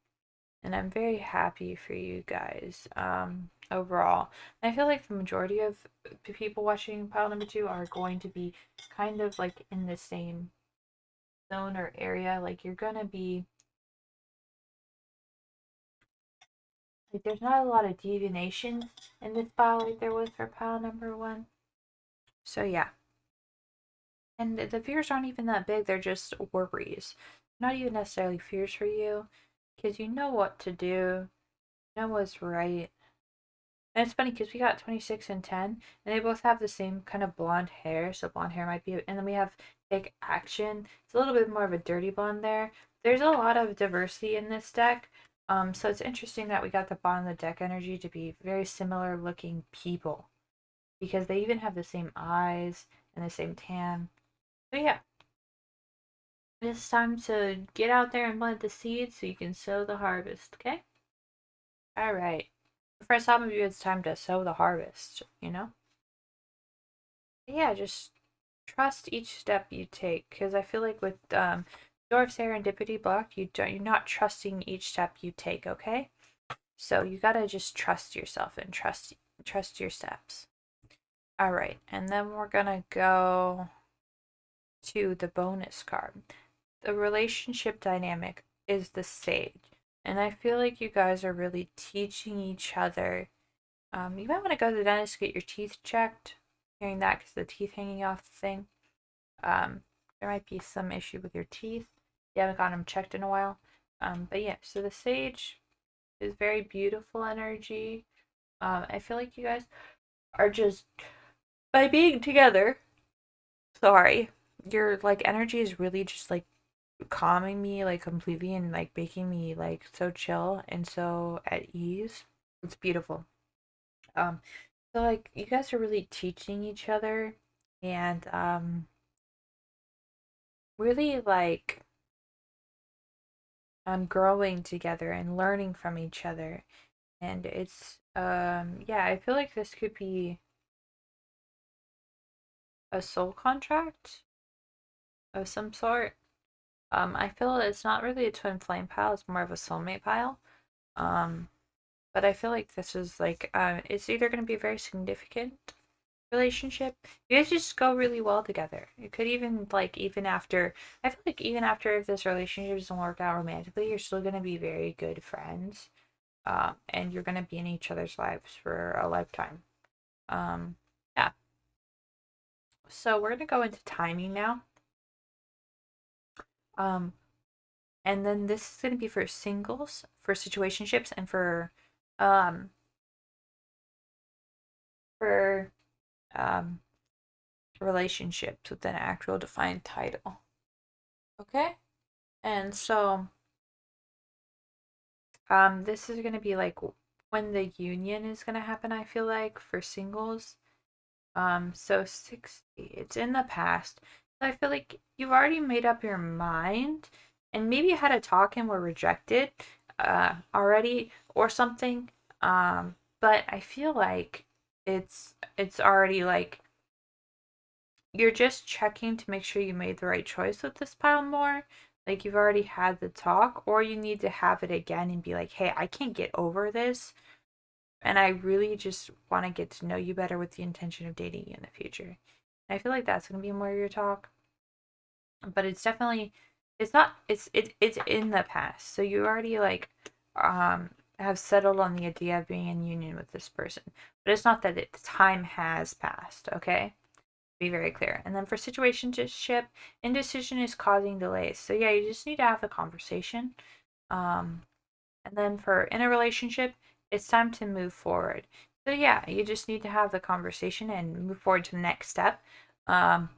and I'm very happy for you guys. Overall, and I feel like the majority of people watching pile number two are going to be kind of like in the same zone or area. Like you're gonna be like there's not a lot of deviations in this pile like there was for pile number one. So yeah. And the fears aren't even that big, they're just worries. Not even necessarily fears for you, because you know what to do, you know what's right. And it's funny because we got 26 and 10, and they both have the same kind of blonde hair, so blonde hair might be, and then we have Take Action. It's a little bit more of a dirty blonde there. There's a lot of diversity in this deck, so it's interesting that we got the bottom of the deck energy to be very similar looking people, because they even have the same eyes and the same tan. So yeah, it's time to get out there and plant the seeds so you can sow the harvest, okay? All right. For some of you, it's time to sow the harvest, you know? Yeah, just trust each step you take because I feel like with your serendipity block, you're not trusting each step you take, okay? So you gotta just trust yourself and trust your steps. All right, and then we're gonna go to the bonus card. The relationship dynamic is the sage. And I feel like you guys are really teaching each other. You might want to go to the dentist to get your teeth checked. Hearing that because the teeth hanging off the thing. There might be some issue with your teeth. You haven't gotten them checked in a while. But yeah, so the sage is very beautiful energy. I feel like you guys are just by being together. Sorry, your like energy is really just like calming me like completely and like making me like so chill and so at ease. It's beautiful. So like you guys are really teaching each other and really like growing together and learning from each other. And it's yeah, I feel like this could be a soul contract of some sort. I feel it's not really a twin flame pile, it's more of a soulmate pile. Um, but I feel like this is like it's either going to be a very significant relationship. You guys just go really well together. It could even like even after I feel like even after if this relationship doesn't work out romantically, you're still going to be very good friends. And you're going to be in each other's lives for a lifetime. Um, yeah. So we're going to go into timing now. Um, and then this is going to be for singles, for situationships, and um for um relationships with an actual defined title. Okay? And so this is going to be like when the union is going to happen, I feel like for singles. So 60, it's in the past. I feel like you've already made up your mind and maybe you had a talk and were rejected already or something. But I feel like it's already like you're just checking to make sure you made the right choice with this pile more. Like you've already had the talk, or you need to have it again and be like, hey, I can't get over this. And I really just want to get to know you better with the intention of dating you in the future. And I feel like that's going to be more your talk. But it's definitely, it's not, it's in the past. So you already like, have settled on the idea of being in union with this person. But it's not that the time has passed, okay? Be very clear. And then for situationship, indecision is causing delays. So yeah, you just need to have the conversation. Um, and then for in a relationship, it's time to move forward. So yeah, you just need to have the conversation and move forward to the next step. Um,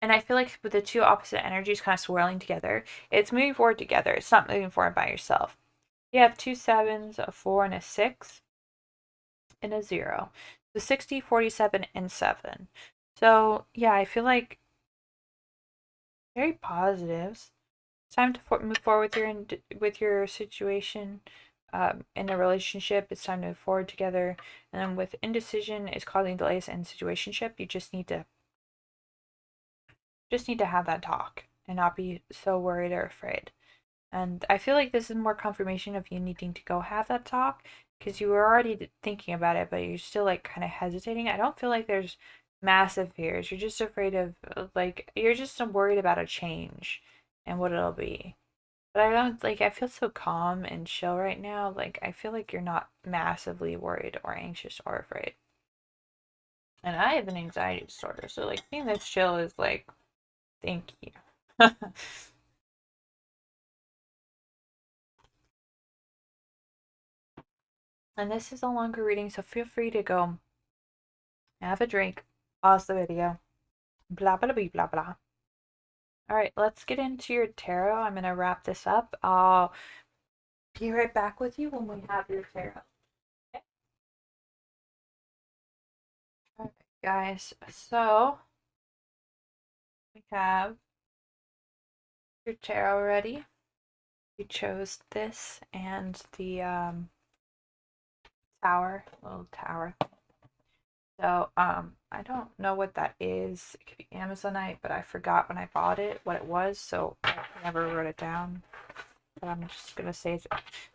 and I feel like with the two opposite energies kind of swirling together, it's moving forward together. It's not moving forward by yourself. You have two sevens, a four, and a six, and a zero. So 60, 47, and 7. So yeah, I feel like very positives. It's time to move forward with your situation in a relationship. It's time to move forward together. And then with indecision is causing delays in situationship. You just need to have that talk and not be so worried or afraid. And I feel like this is more confirmation of you needing to go have that talk because you were already thinking about it, but you're still like kind of hesitating. I don't feel like there's massive fears. You're just afraid of like you're just worried about a change and what it'll be. But I don't like I feel so calm and chill right now. Like I feel like you're not massively worried or anxious or afraid. And I have an anxiety disorder, so like being this chill is like thank you. And this is a longer reading, so feel free to go have a drink, pause the video, blah blah blah blah blah. All right, let's get into your tarot. I'm gonna wrap this up. I'll be right back with you when we have your tarot. Okay. All right, guys. So we have your tarot ready. You chose this and the tower, little tower. So I don't know what that is. It could be Amazonite, but I forgot when I bought it what it was, so I never wrote it down. But I'm just gonna say it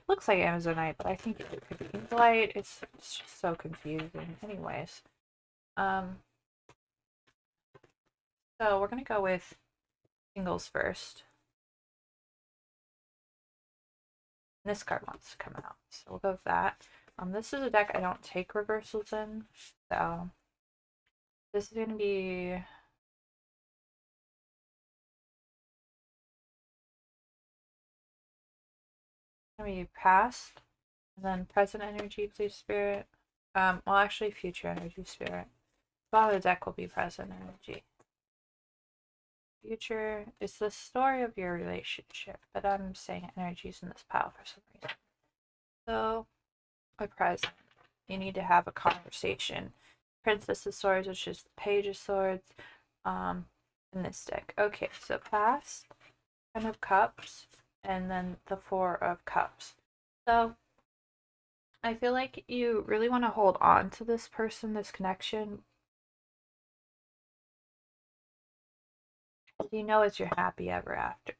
looks like Amazonite, but I think it could be Light. It's just so confusing. Anyways, um, so we're gonna go with singles first. This card wants to come out, so we'll go with that. This is a deck I don't take reversals in, so this is gonna be past, and then present energy, please, spirit. Well, actually, future energy, spirit. Bottom of the deck will be present energy. Future is the story of your relationship, but I'm saying energies in this pile for some reason. So, a present. You need to have a conversation. Princess of Swords, which is the Page of Swords, in this deck. Okay, so past, Ten of Cups, and then the Four of Cups. So, I feel like you really want to hold on to this person, this connection. You know it's your happy ever after.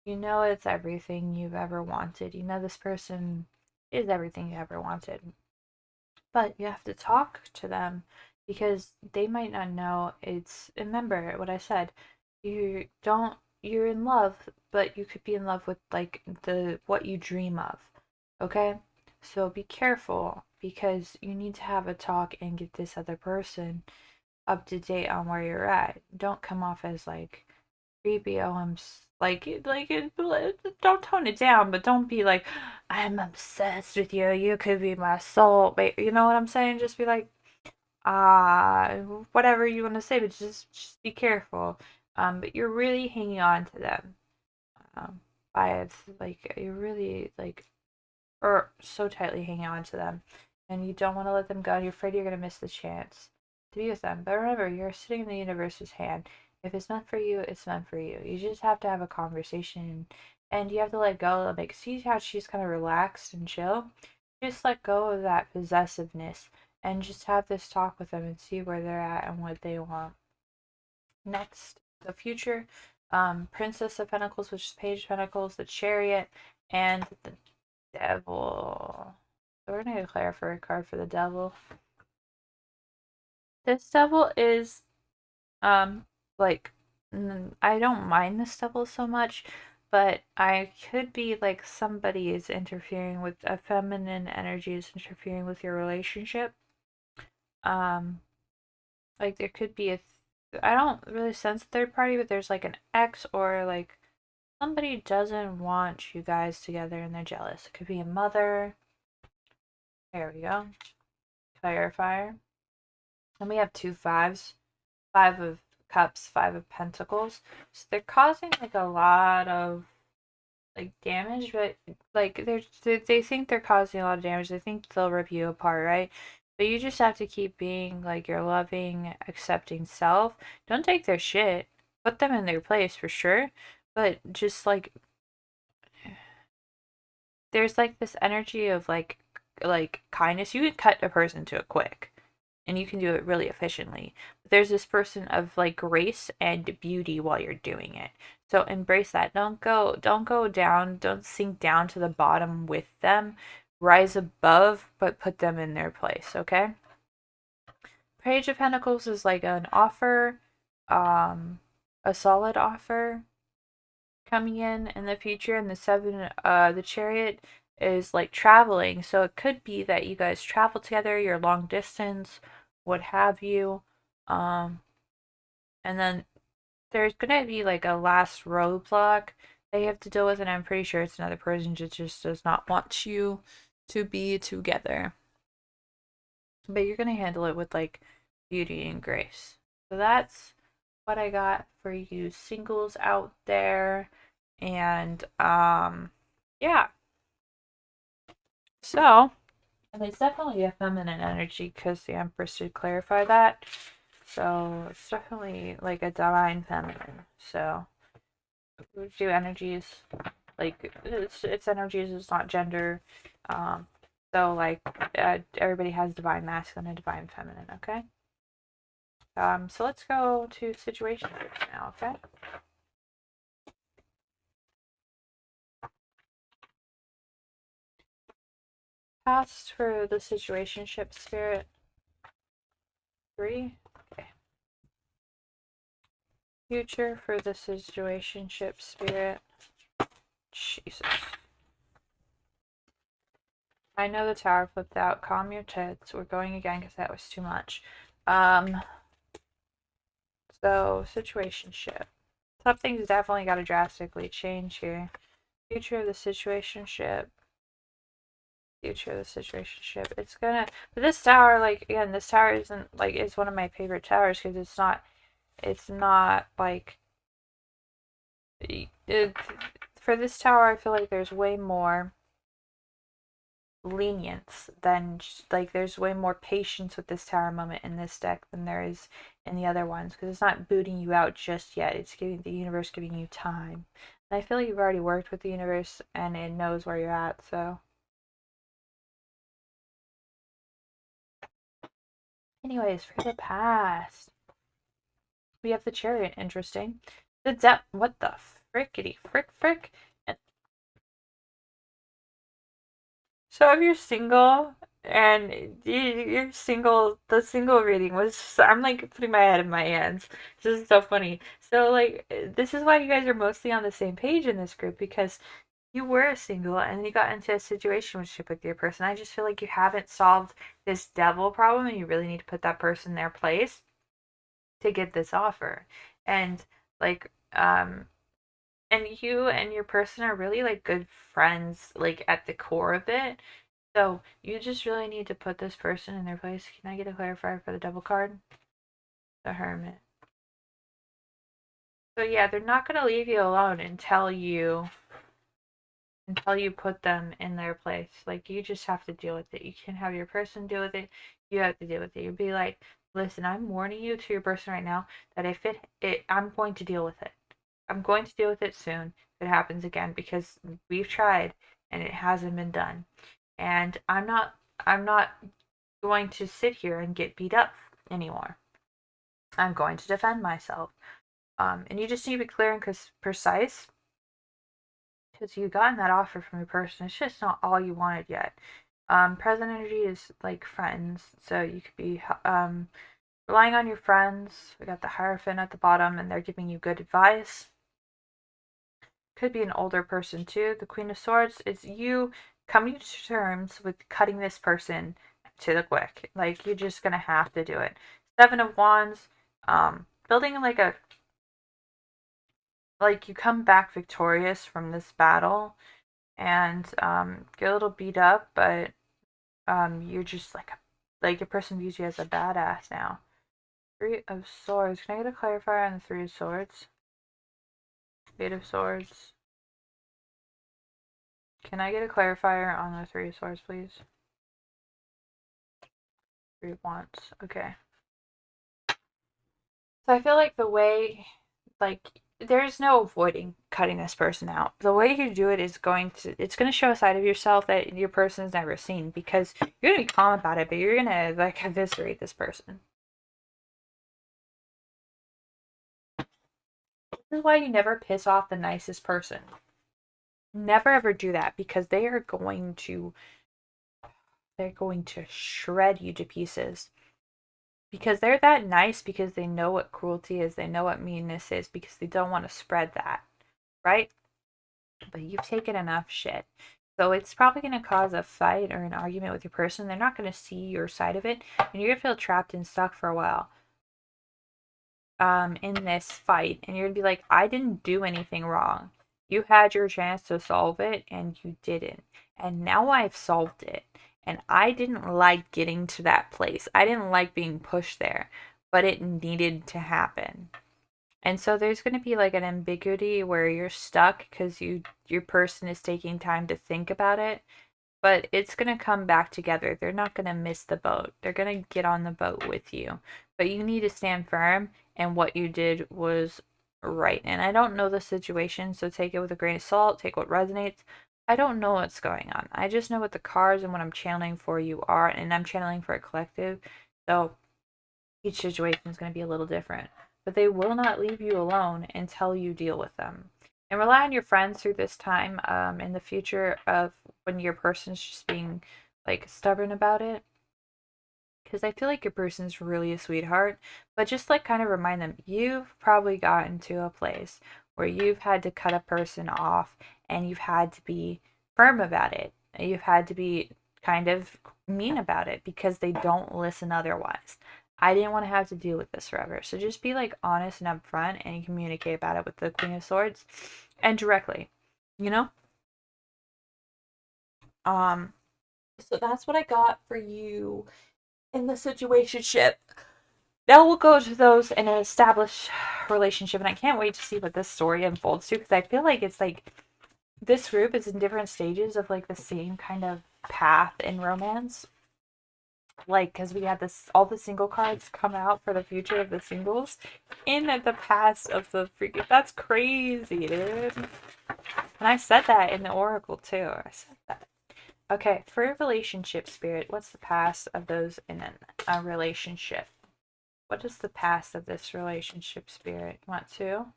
You know it's everything you've ever wanted. You know this person is everything you ever wanted. But you have to talk to them because they might not know. It's, remember what I said. You're in love, but you could be in love with like the what you dream of. Okay? So be careful because you need to have a talk and get this other person up to date on where you're at. Don't come off as like creepy. Oh, don't tone it down, but don't be like, I'm obsessed with you. You could be my soul. You know what I'm saying? Just be like, ah, whatever you want to say, but just be careful. But you're really hanging on to them. Um, by like you're really like or so tightly hanging on to them, and you don't want to let them go. And you're afraid you're gonna miss the chance to be with them. But remember, you're sitting in the universe's hand. If it's meant for you, it's meant for you. You just have to have a conversation, and you have to let go. Like, see how she's kind of relaxed and chill. Just let go of that possessiveness, and just have this talk with them and see where they're at and what they want. Next, the future. Princess of Pentacles, which is Page of Pentacles, the Chariot, and the Devil. So we're gonna declare for a card for the Devil. This Devil is um like I don't mind this Devil so much, but I could be like somebody is interfering with a feminine energy is interfering with your relationship. Um, like there could be I don't really sense a third party, but there's like an ex or like somebody doesn't want you guys together and they're jealous. It could be a mother. There we go. Clarifier. And we have two fives. Five of Cups, Five of Pentacles. So they're causing like a lot of like damage, but like they think they're causing a lot of damage. They think they'll rip you apart, right? But you just have to keep being like your loving, accepting self. Don't take their shit. Put them in their place for sure. But just like there's like this energy of like kindness. You can cut a person to it quick and you can do it really efficiently. But there's this person of like grace and beauty while you're doing it. So embrace that. Don't go down, don't sink down to the bottom with them. Rise above, but put them in their place, okay? Page of Pentacles is like an offer, a solid offer coming in the future, and the Chariot is like traveling, so it could be that you guys travel together, you're long distance, what have you. um and then there's gonna be like a last roadblock that you have to deal with, and I'm pretty sure it's another person that just does not want you to be together, but you're gonna handle it with like beauty and grace. So that's what I got for you singles out there. And yeah. So, and it's definitely a feminine energy because the Empress did clarify that. So it's definitely like a divine feminine. So we do energies like it's energies. It's not gender. Um, so like everybody has divine masculine and divine feminine. Okay. So let's go to situationships now. Okay. Past for the situationship spirit. 3. Okay. Future for the situationship spirit. Jesus. I know the tower flipped out. Calm your tits. We're going again because that was too much. So situationship. Something's definitely got to drastically change here. Future of the situationship. Future of the situationship. It's gonna. But this tower, like again, this tower isn't like it's one of my favorite towers because it's not. It's not like. It, for this tower, I feel like there's way more lenience than like there's way more patience with this tower moment in this deck than there is in the other ones because it's not booting you out just yet. It's giving the universe giving you time. And I feel like you've already worked with the universe and it knows where you're at. So Anyways, for the past, we have the Chariot. Interesting. The depth. What the frickety frick? So if you're single and you're single, the single reading was just, I'm like putting my head in my hands. This is so funny. So like this is why you guys are mostly on the same page in this group because you were single and you got into a situationship with your person. I just feel like you haven't solved this devil problem and you really need to put that person in their place to get this offer. And like and you and your person are really like good friends like at the core of it. So you just really need to put this person in their place. Can I get a clarifier for the double card? The Hermit. So yeah, they're not gonna leave you alone until you put them in their place. Like you just have to deal with it. You can't have your person deal with it. You have to deal with it. You'd be like, listen, I'm warning you to your person right now that if it I'm going to deal with it. I'm going to deal with it soon if it happens again because we've tried and it hasn't been done. And I'm not going to sit here and get beat up anymore. I'm going to defend myself. And you just need to be clear and precise because you've gotten that offer from your person. It's just not all you wanted yet. Present energy is like friends, so you could be relying on your friends. We got the Hierophant at the bottom, and they're giving you good advice. Could be an older person too. The Queen of Swords is you coming to terms with cutting this person to the quick. Like you're just gonna have to do it. Seven of Wands, building like you come back victorious from this battle and get a little beat up, but you're just like your person views you as a badass now. Three of Swords. Can I get a clarifier on the Three of Swords? Eight of Swords. Can I get a clarifier on the Three of Swords, please? Three of Wands. Okay. So I feel like the way, like, there's no avoiding cutting this person out. The way you do it is it's going to show a side of yourself that your person's never seen because you're going to be calm about it, but you're going to, like, eviscerate this person. This is why you never piss off the nicest person. Never ever do that because they're going to shred you to pieces. Because they're that nice because they know what cruelty is, they know what meanness is, because they don't want to spread that, right? But you've taken enough shit. So it's probably going to cause a fight or an argument with your person. They're not going to see your side of it, and you're going to feel trapped and stuck for a while in this fight. And you're going to be like, I didn't do anything wrong. You had your chance to solve it, and you didn't. And now I've solved it. And I didn't like getting to that place. I didn't like being pushed there, but it needed to happen. And so there's going to be like an ambiguity where you're stuck because your person is taking time to think about it, but it's going to come back together. They're not going to miss the boat. They're going to get on the boat with you. But you need to stand firm and what you did was right. And I don't know the situation, so take it with a grain of salt, take what resonates. I don't know what's going on. I just know what the cards and what I'm channeling for you are, and I'm channeling for a collective. So each situation is going to be a little different, but they will not leave you alone until you deal with them. And rely on your friends through this time in the future of when your person's just being like stubborn about it. Because I feel like your person's really a sweetheart, but just like kind of remind them you've probably gotten to a place where you've had to cut a person off and you've had to be firm about it. You've had to be kind of mean about it because they don't listen otherwise. I didn't want to have to deal with this forever. So just be like honest and upfront and communicate about it with the Queen of Swords and directly, you know? Um, so that's what I got for you in the situationship. Now we'll go to those in an established relationship, and I can't wait to see what this story unfolds to because I feel like it's like this group is in different stages of like the same kind of path in romance. Like, because we had this, all the single cards come out for the future of the singles in the past of the freaking. That's crazy, dude. And I said that in the oracle too. I said that. Okay, for a relationship spirit, what's the past of those in a relationship? What is the past of this relationship spirit? You want two?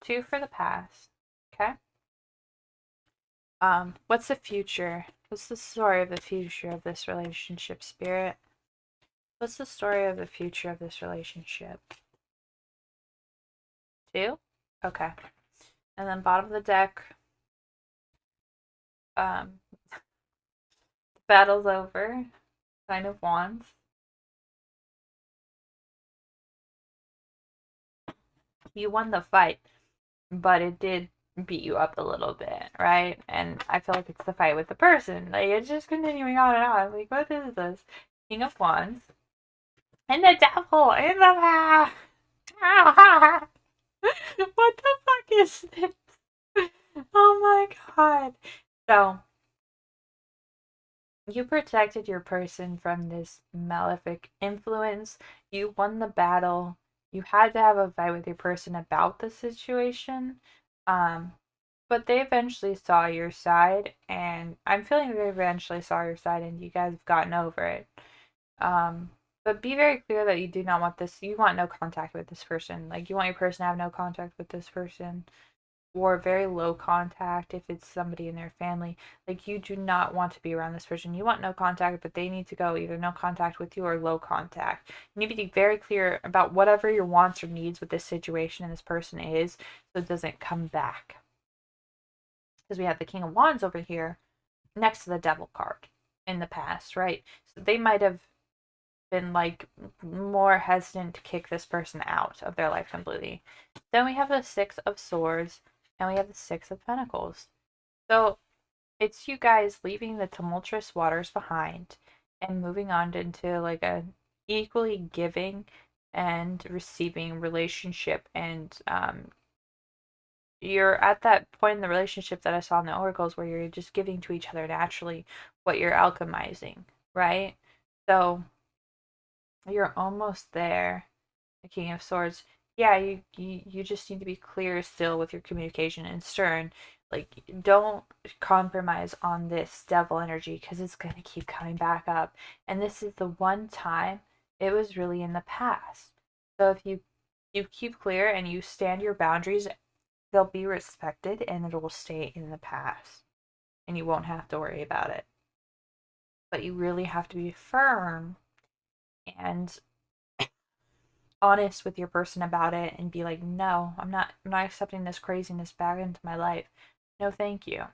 Two for the past. Okay. What's the future? What's the story of the future of this relationship spirit? What's the story of the future of this relationship? Two? Okay. And then bottom of the deck, um, the battle's over. Nine of Wands. You won the fight, but it did beat you up a little bit, right? And I feel like it's the fight with the person. Like, it's just continuing on and on. Like, what is this? King of Wands. And the devil in the back. What the fuck is this? Oh my god. So, you protected your person from this malefic influence. You won the battle. You had to have a fight with your person about the situation. Um, but they eventually saw your side, and I'm feeling they eventually saw your side, and you guys have gotten over it. Um, but be very clear that you do not want this. You want no contact with this person. Like, you want your person to have no contact with this person, or very low contact if it's somebody in their family. Like, you do not want to be around this person. You want no contact, but they need to go either no contact with you or low contact. You need to be very clear about whatever your wants or needs with this situation and this person is, so it doesn't come back. Because we have the King of Wands over here next to the Devil card in the past, right? So they might have been like more hesitant to kick this person out of their life completely. Then we have the Six of Swords and we have the Six of Pentacles. So it's you guys leaving the tumultuous waters behind and moving on into like a equally giving and receiving relationship. And you're at that point in the relationship that I saw in the oracles where you're just giving to each other naturally what you're alchemizing, right? So you're almost there. The King of Swords. Yeah, you just need to be clear still with your communication and stern. Like, don't compromise on this devil energy because it's going to keep coming back up. And this is the one time it was really in the past. So if you keep clear and you stand your boundaries, they'll be respected and it will stay in the past. And you won't have to worry about it. But you really have to be firm and honest with your person about it and be like, no, I'm not accepting this craziness back into my life. No, thank you.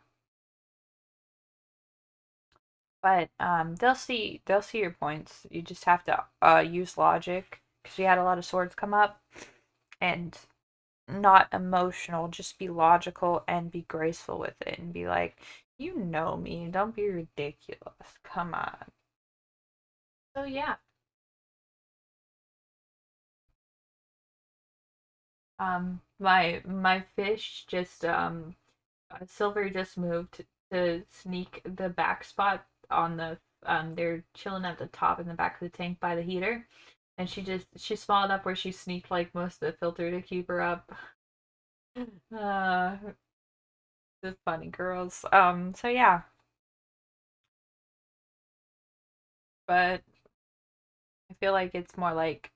But they'll see your points. You just have to use logic because we had a lot of swords come up, and not emotional. Just be logical and be graceful with it and be like, you know me. Don't be ridiculous. Come on. So yeah. My fish just Silver just moved to sneak the back spot on the they're chilling at the top in the back of the tank by the heater. And she's small enough where she sneaked like most of the filter to keep her up. Uh the funny girls. So yeah. But I feel like it's more like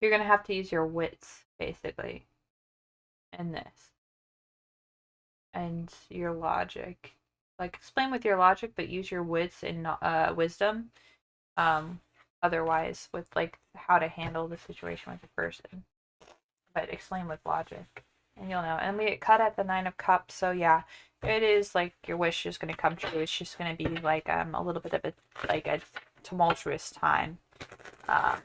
you're gonna have to use your wits basically in this. And your logic. Like, explain with your logic, but use your wits and wisdom. Um, Otherwise, with like how to handle the situation with the person, but explain with logic, and you'll know. And we get cut at the Nine of Cups, so yeah, it is like your wish is gonna come true. It's just gonna be like a little bit of a tumultuous time. Um,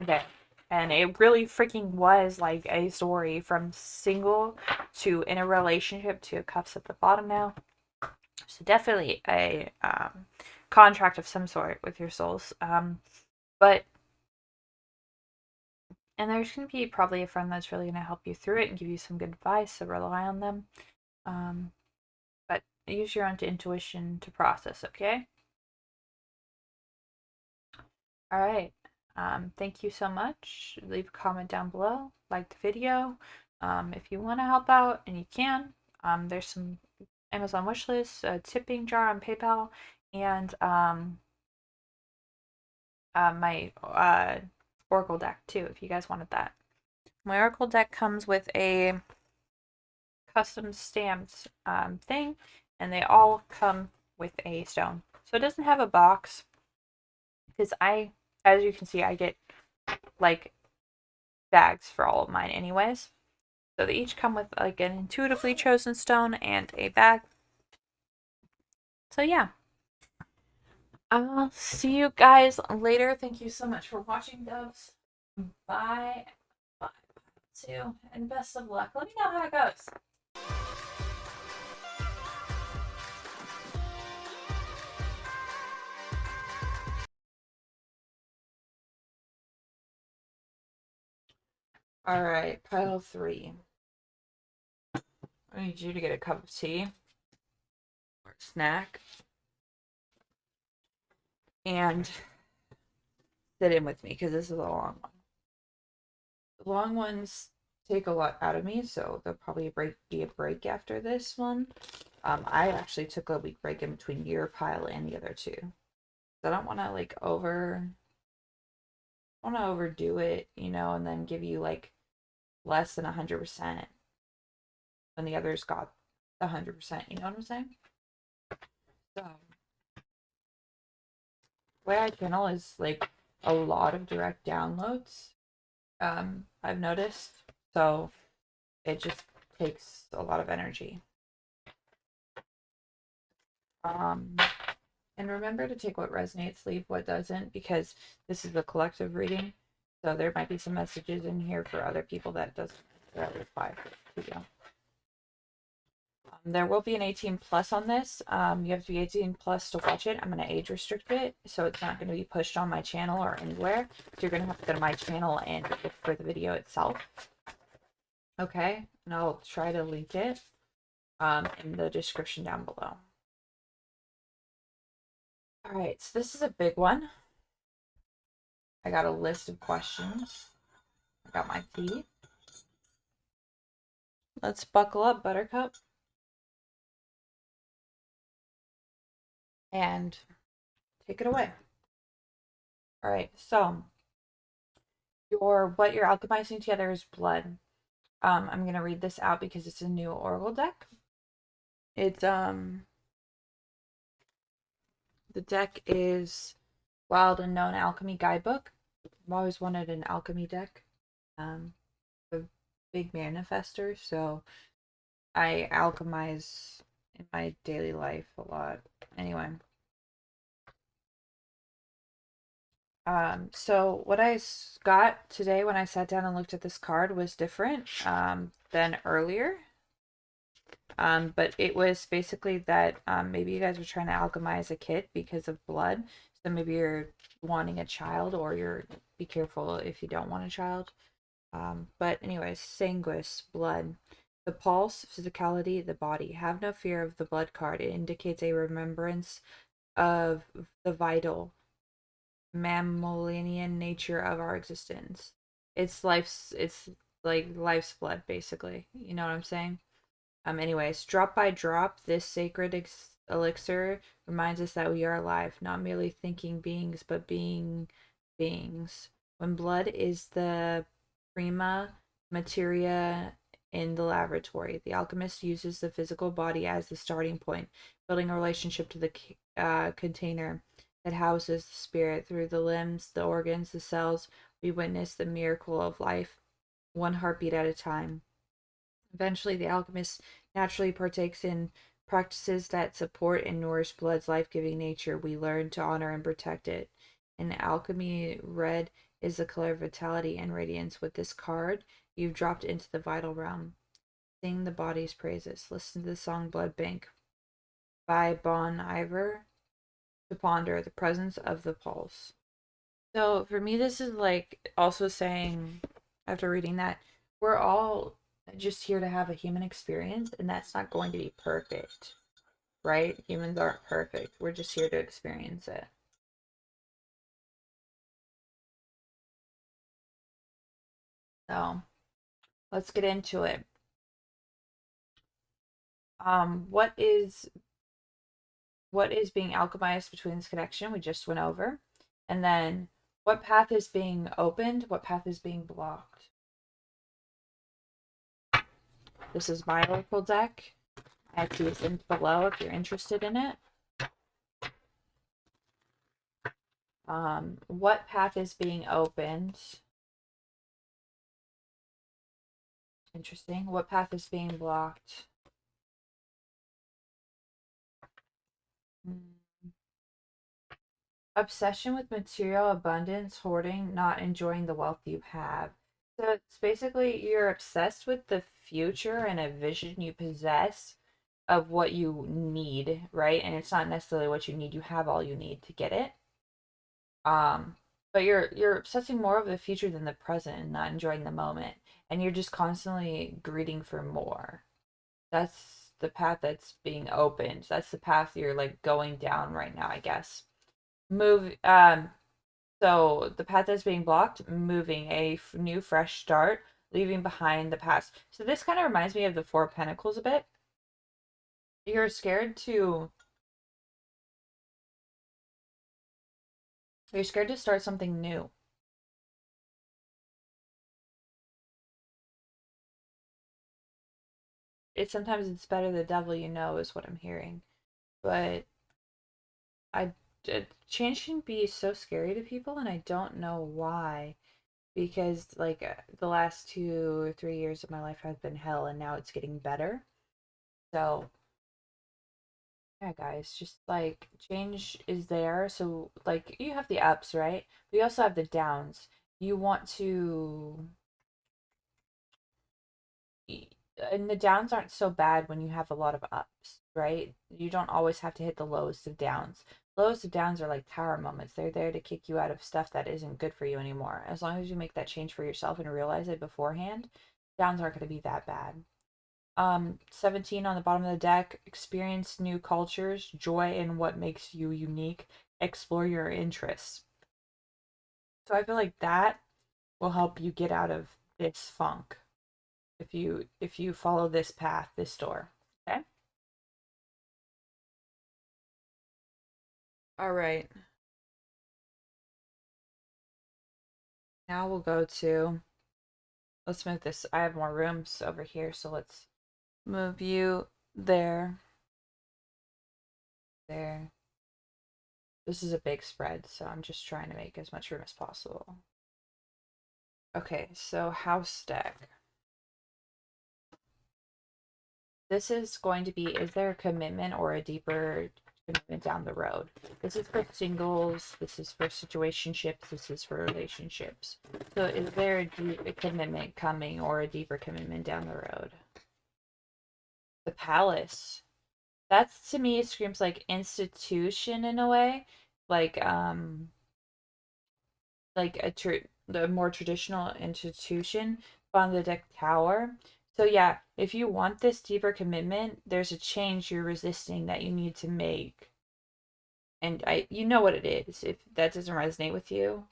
there. And it really freaking was like a story from single to in a relationship to cups at the bottom now. So definitely a contract of some sort with your souls. But and there's going to be probably a friend that's really going to help you through it and give you some good advice. So rely on them. Um, but use your own intuition to process. Okay. All right. Thank you so much. Leave a comment down below. Like the video. If you want to help out and you can, there's some Amazon wish lists, a tipping jar on PayPal, and my Oracle deck too, if you guys wanted that. My Oracle deck comes with a custom stamped thing, and they all come with a stone. So it doesn't have a box because as you can see, I get like bags for all of mine anyways. So they each come with like an intuitively chosen stone and a bag. So yeah. I'll see you guys later. Thank you so much for watching, doves. Bye. Bye. Too. And best of luck. Let me know how it goes. All right, pile 3. I need you to get a cup of tea or a snack and sit in with me because this is a long one. The long ones take a lot out of me, so there'll probably be a break after this one. I actually took a week break in between your pile and the other two. So I don't want to overdo it, and then give you like less than 100% when the others got 100%. You know what I'm saying? So the way I channel is like a lot of direct downloads. I've noticed, so it just takes a lot of energy. And remember to take what resonates, leave what doesn't, because this is a collective reading. So there might be some messages in here for other people that doesn't apply to you. There will be an 18 plus on this. You have to be 18 plus to watch it. I'm going to age restrict it, so it's not going to be pushed on my channel or anywhere. So you're going to have to go to my channel and look for the video itself. Okay, and I'll try to link it in the description down below. All right, so this is a big one. I got a list of questions. I got my tea. Let's buckle up, Buttercup. And take it away. All right, so what you're alchemizing together is blood. I'm gonna read this out because it's a new Oracle deck. It's the deck is Wild Unknown Alchemy Guidebook. I've always wanted an alchemy deck. A big manifester, so I alchemize in my daily life a lot. Anyway. So what I got today when I sat down and looked at this card was different than earlier. But it was basically that maybe you guys were trying to alchemize a kid because of blood. So maybe you're wanting a child, or be careful if you don't want a child. But anyways, sanguis, blood. The pulse, physicality, the body. Have no fear of the blood card. It indicates a remembrance of the vital, mammalian nature of our existence. It's like life's blood, basically. You know what I'm saying? Anyways, drop by drop, this sacred elixir reminds us that we are alive, not merely thinking beings, but being beings. When blood is the prima materia in the laboratory, the alchemist uses the physical body as the starting point, building a relationship to the container that houses the spirit. Through the limbs, the organs, the cells, we witness the miracle of life, one heartbeat at a time. Eventually, the alchemist naturally partakes in practices that support and nourish blood's life-giving nature. We learn to honor and protect it. In alchemy, red is the color of vitality and radiance. With this card, you've dropped into the vital realm. Sing the body's praises. Listen to the song Blood Bank by Bon Iver to ponder the presence of the pulse. So for me, this is like also saying, after reading that, we're all just here to have a human experience, and that's not going to be perfect, right? Humans aren't perfect. We're just here to experience it. So let's get into it. What is being alchemized between this connection? We just went over. And then what path is being opened? What path is being blocked? This is my Oracle deck. I have these in below if you're interested in it. What path is being opened? Interesting. What path is being blocked? Obsession with material abundance, hoarding, not enjoying the wealth you have. So it's basically you're obsessed with the future and a vision you possess of what you need, right? And it's not necessarily what you need. You have all you need to get it. Um, but you're obsessing more over the future than the present and not enjoying the moment. And you're just constantly greeting for more. That's the path that's being opened. That's the path you're like going down right now, I guess. Move So the path that's being blocked, moving a new fresh start, leaving behind the past. So this kind of reminds me of the Four of Pentacles a bit. You're scared to you're scared to start something new. Sometimes it's better the devil you know is what I'm hearing. But I change can be so scary to people and I don't know why. Because like the last 2 or 3 years of my life have been hell and now it's getting better. So yeah, guys, just like change is there. So, like, you have the ups, right? But you also have the downs. You want to, and the downs aren't so bad when you have a lot of ups, right? You don't always have to hit the lowest of downs. Lowest of downs are like tower moments. They're there to kick you out of stuff that isn't good for you anymore. As long as you make that change for yourself and realize it beforehand, downs aren't going to be that bad. 17 on the bottom of the deck, experience new cultures, joy in what makes you unique, explore your interests. So I feel like that will help you get out of this funk if you follow this path, this door. Okay? All right. Now we'll go to let's move this. I have more rooms over here, so let's move you there. There. This is a big spread, so I'm just trying to make as much room as possible. Okay, so house deck. This is going to be, is there a commitment or a deeper commitment down the road? This is for singles, this is for situationships, this is for relationships. So is there a commitment coming or a deeper commitment down the road? The palace. That's to me, it screams like institution in a way. Like like the more traditional institution on the deck tower. So yeah, if you want this deeper commitment, there's a change you're resisting that you need to make. And you know what it is. If that doesn't resonate with you,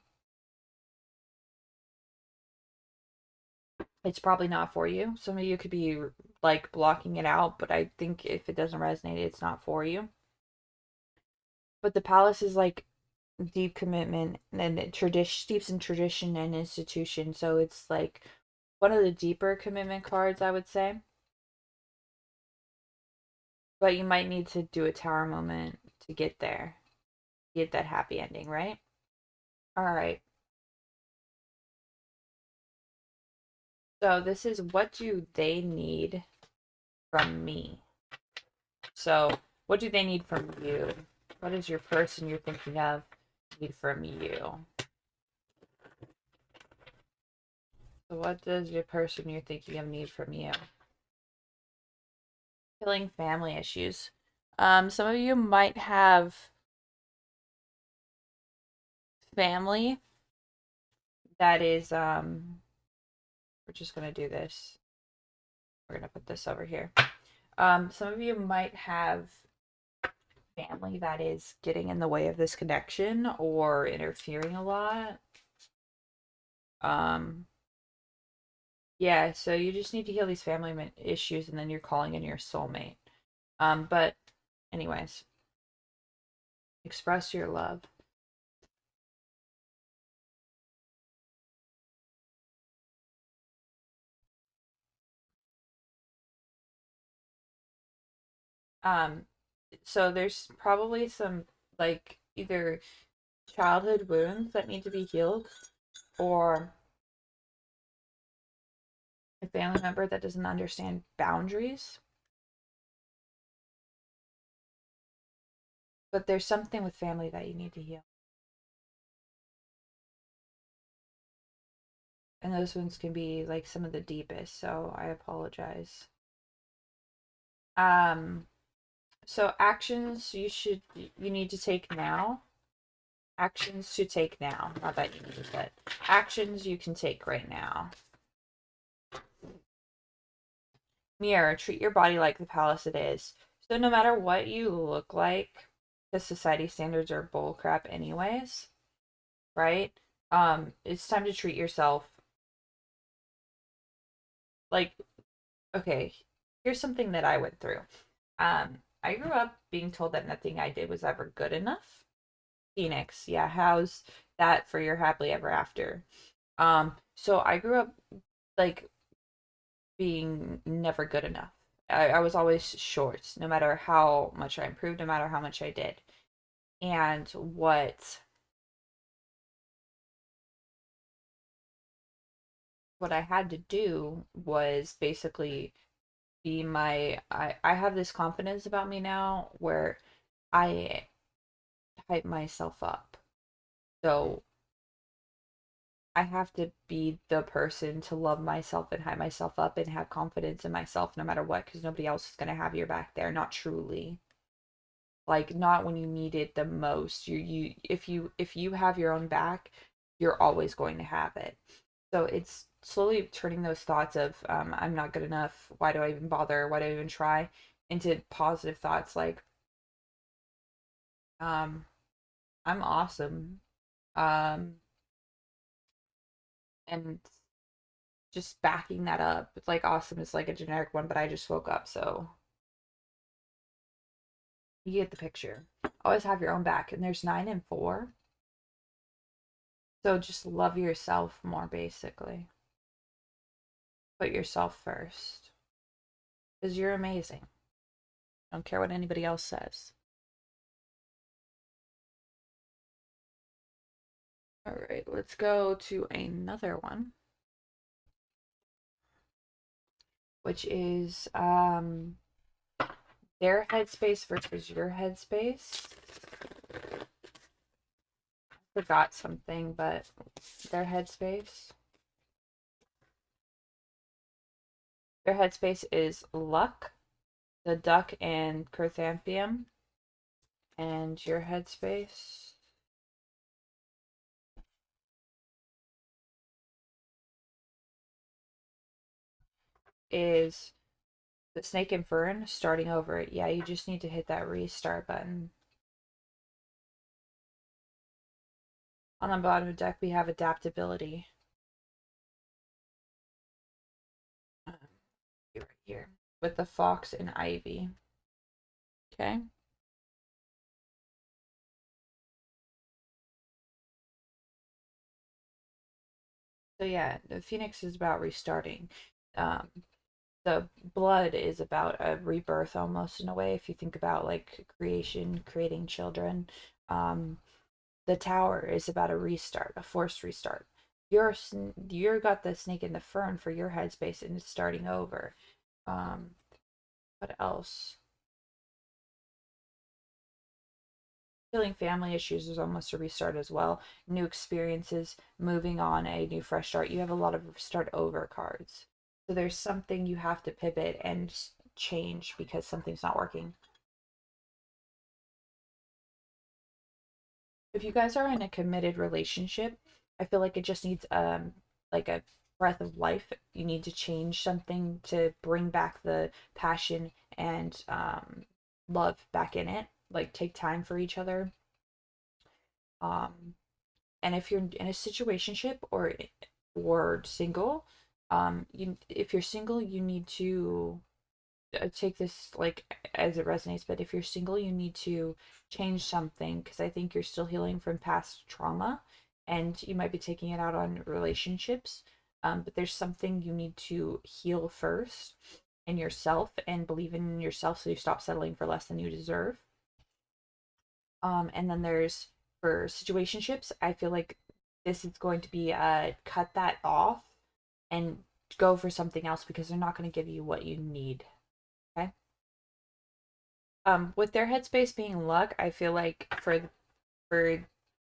it's probably not for you. Some of you could be like blocking it out, but I think if it doesn't resonate, it's not for you. But the palace is like deep commitment and tradition, steeps in tradition and institution. So it's like one of the deeper commitment cards, I would say. But you might need to do a tower moment to get there, get that happy ending, right? All right. So this is what do they need from me? So what do they need from you? What is your person you're thinking of need from you? So what does your person you're thinking of need from you? Healing family issues. Some of you might have family that is we're just gonna do this. We're gonna put this over here. Some of you might have family that is getting in the way of this connection or interfering a lot. Um, Yeah, so you just need to heal these family issues, and then you're calling in your soulmate. But anyways, express your love. Um, so there's probably some like either childhood wounds that need to be healed, or a family member that doesn't understand boundaries. But there's something with family that you need to heal. And those ones can be like some of the deepest, so I apologize. Um, so actions you need to take now. Actions to take now. Not that you need, but actions you can take right now. Mirror, treat your body like the palace it is. So no matter what you look like, the society standards are bullcrap anyways, right? It's time to treat yourself like, okay, here's something that I went through. I grew up being told that nothing I did was ever good enough. Phoenix, yeah, how's that for your happily ever after? So I grew up like being never good enough. I was always short, no matter how much I improved, no matter how much I did. And what I had to do was basically be I have this confidence about me now where I hype myself up. So I have to be the person to love myself and hype myself up and have confidence in myself no matter what, because nobody else is gonna have your back there, not truly. Like not when you need it the most. If you have your own back, you're always going to have it. So it's slowly turning those thoughts of I'm not good enough, why do I even bother, why do I even try, into positive thoughts like um I'm awesome. Um and just backing that up. It's like awesome is like a generic one, but I just woke up, so you get the picture. Always have your own back, and there's 9 and 4. So just love yourself more, basically. Put yourself first. Because you're amazing. Don't care what anybody else says. All right, let's go to another one, which is their headspace versus your headspace. Forgot something, but their headspace. Their headspace is luck, the duck, and chrysanthemum. And your headspace is the snake and fern starting over. Yeah, you just need to hit that restart button. On the bottom of the deck, we have adaptability. Right here with the fox and ivy. Okay. So yeah, the phoenix is about restarting. Um, the blood is about a rebirth almost in a way. If you think about like creation, creating children, um, the tower is about a restart, a forced restart. You're got the snake in the fern for your headspace, and it's starting over. Um, what else? Healing family issues is almost a restart as well. New experiences, moving on, a new fresh start. You have a lot of start over cards. So there's something you have to pivot and change because something's not working. If you guys are in a committed relationship, I feel like it just needs like a breath of life. You need to change something to bring back the passion and love back in it. Like take time for each other. Um and if you're in a situationship or single, If you're single, you need to take this like as it resonates, but if you're single, you need to change something because I think you're still healing from past trauma and you might be taking it out on relationships. But there's something you need to heal first in yourself and believe in yourself so you stop settling for less than you deserve. And then there's for situationships, I feel like this is going to be cut that off and go for something else because they're not going to give you what you need. Okay. With their headspace being luck, I feel like for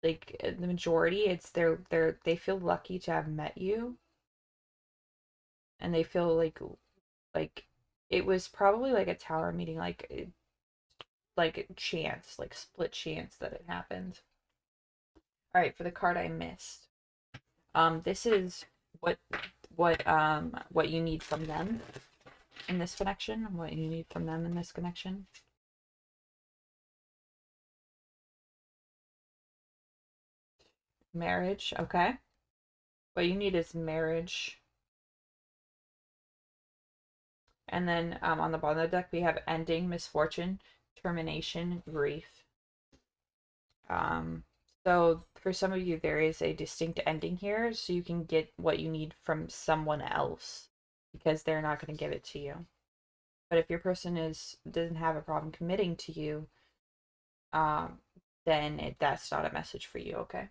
like the majority, it's they feel lucky to have met you, and they feel like it was probably like a tower meeting, like chance, like split chance that it happened. All right, for the card I missed, this is what what you need from them in this connection, what you need from them in this connection. Marriage, okay. What you need is marriage. And then on the bottom of the deck, we have ending, misfortune, termination, grief. Um, so for some of you, there is a distinct ending here, so you can get what you need from someone else because they're not going to give it to you. But if your person doesn't have a problem committing to you, um, then that's not a message for you, okay?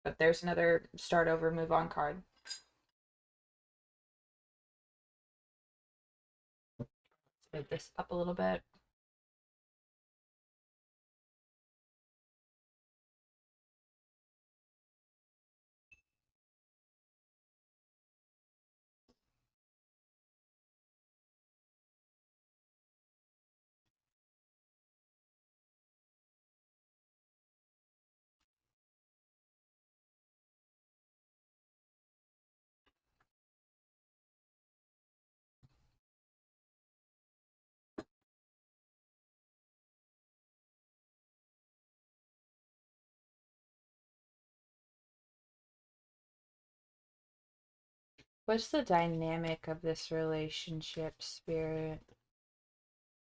But there's another start over, move on card. Let's move this up a little bit. What's the dynamic of this relationship, Spirit?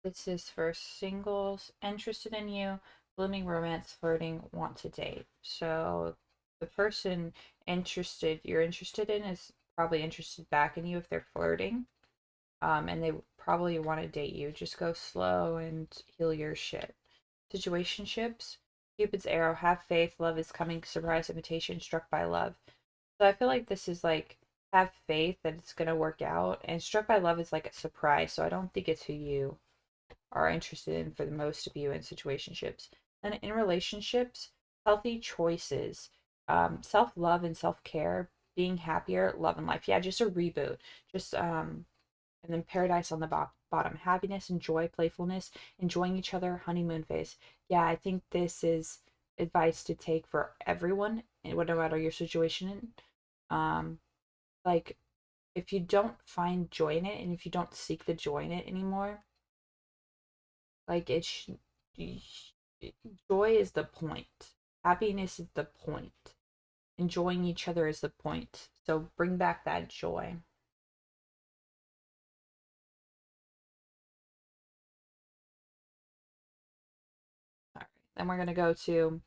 This is for singles interested in you, blooming romance, flirting, want to date. So the person you're interested in is probably interested back in you if they're flirting. And they probably want to date you. Just go slow and heal your shit. Situationships, Cupid's arrow, have faith, love is coming, surprise invitation, struck by love. So I feel like this is like have faith that it's gonna work out, and struck by love is like a surprise. So I don't think it's who you are interested in for the most of you in situationships. And in relationships, healthy choices, self love and self care, being happier, love and life. Yeah, just a reboot. Just and then paradise on the bottom, happiness and joy, playfulness, enjoying each other, honeymoon phase. Yeah, I think this is advice to take for everyone, no matter your situation. Um, like if you don't find joy in it, and if you don't seek the joy in it anymore, like joy is the point. Happiness is the point. Enjoying each other is the point. So bring back that joy. All right. Then we're gonna go to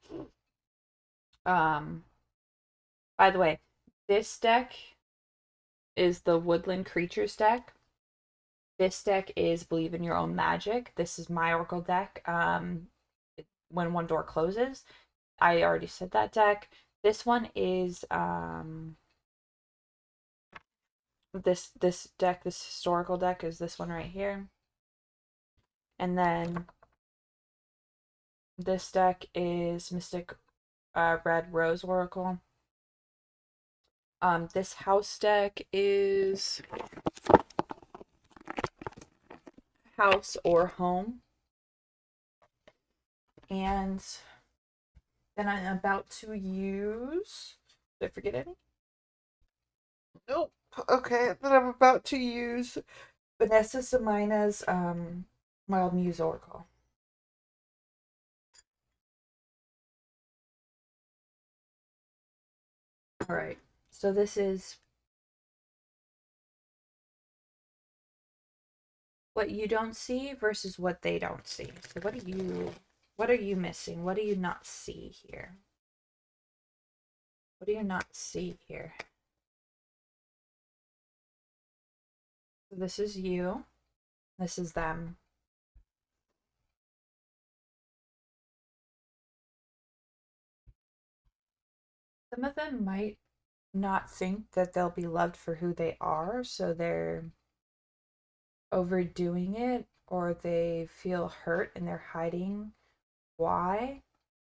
um by the way, this deck is the Woodland Creatures deck. This deck is Believe in Your Own Magic. This is my Oracle deck. When one door closes, I already said that deck. This one is this deck, this historical deck is this one right here. And then this deck is Mystic Red Rose Oracle. This house deck is House or Home. And then I'm about to use. Did I forget any? Nope. Okay, then I'm about to use Vanessa Samina's Wild Muse Oracle. All right. So this is what you don't see versus what they don't see. So what are you missing? What do you not see here? What do you not see here? So this is you. This is them. Some of them might not think that they'll be loved for who they are, so they're overdoing it, or they feel hurt and they're hiding why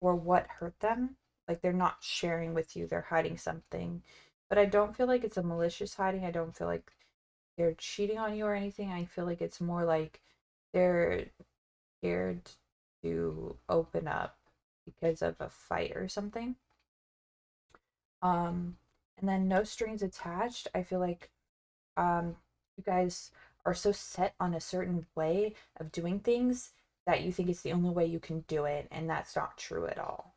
or what hurt them. Like they're not sharing with you, they're hiding something. But I don't feel like it's a malicious hiding. I don't feel like they're cheating on you or anything. I feel like it's more like they're scared to open up because of a fight or something. Um, and then no strings attached. I feel like you guys are so set on a certain way of doing things that you think it's the only way you can do it, and that's not true at all.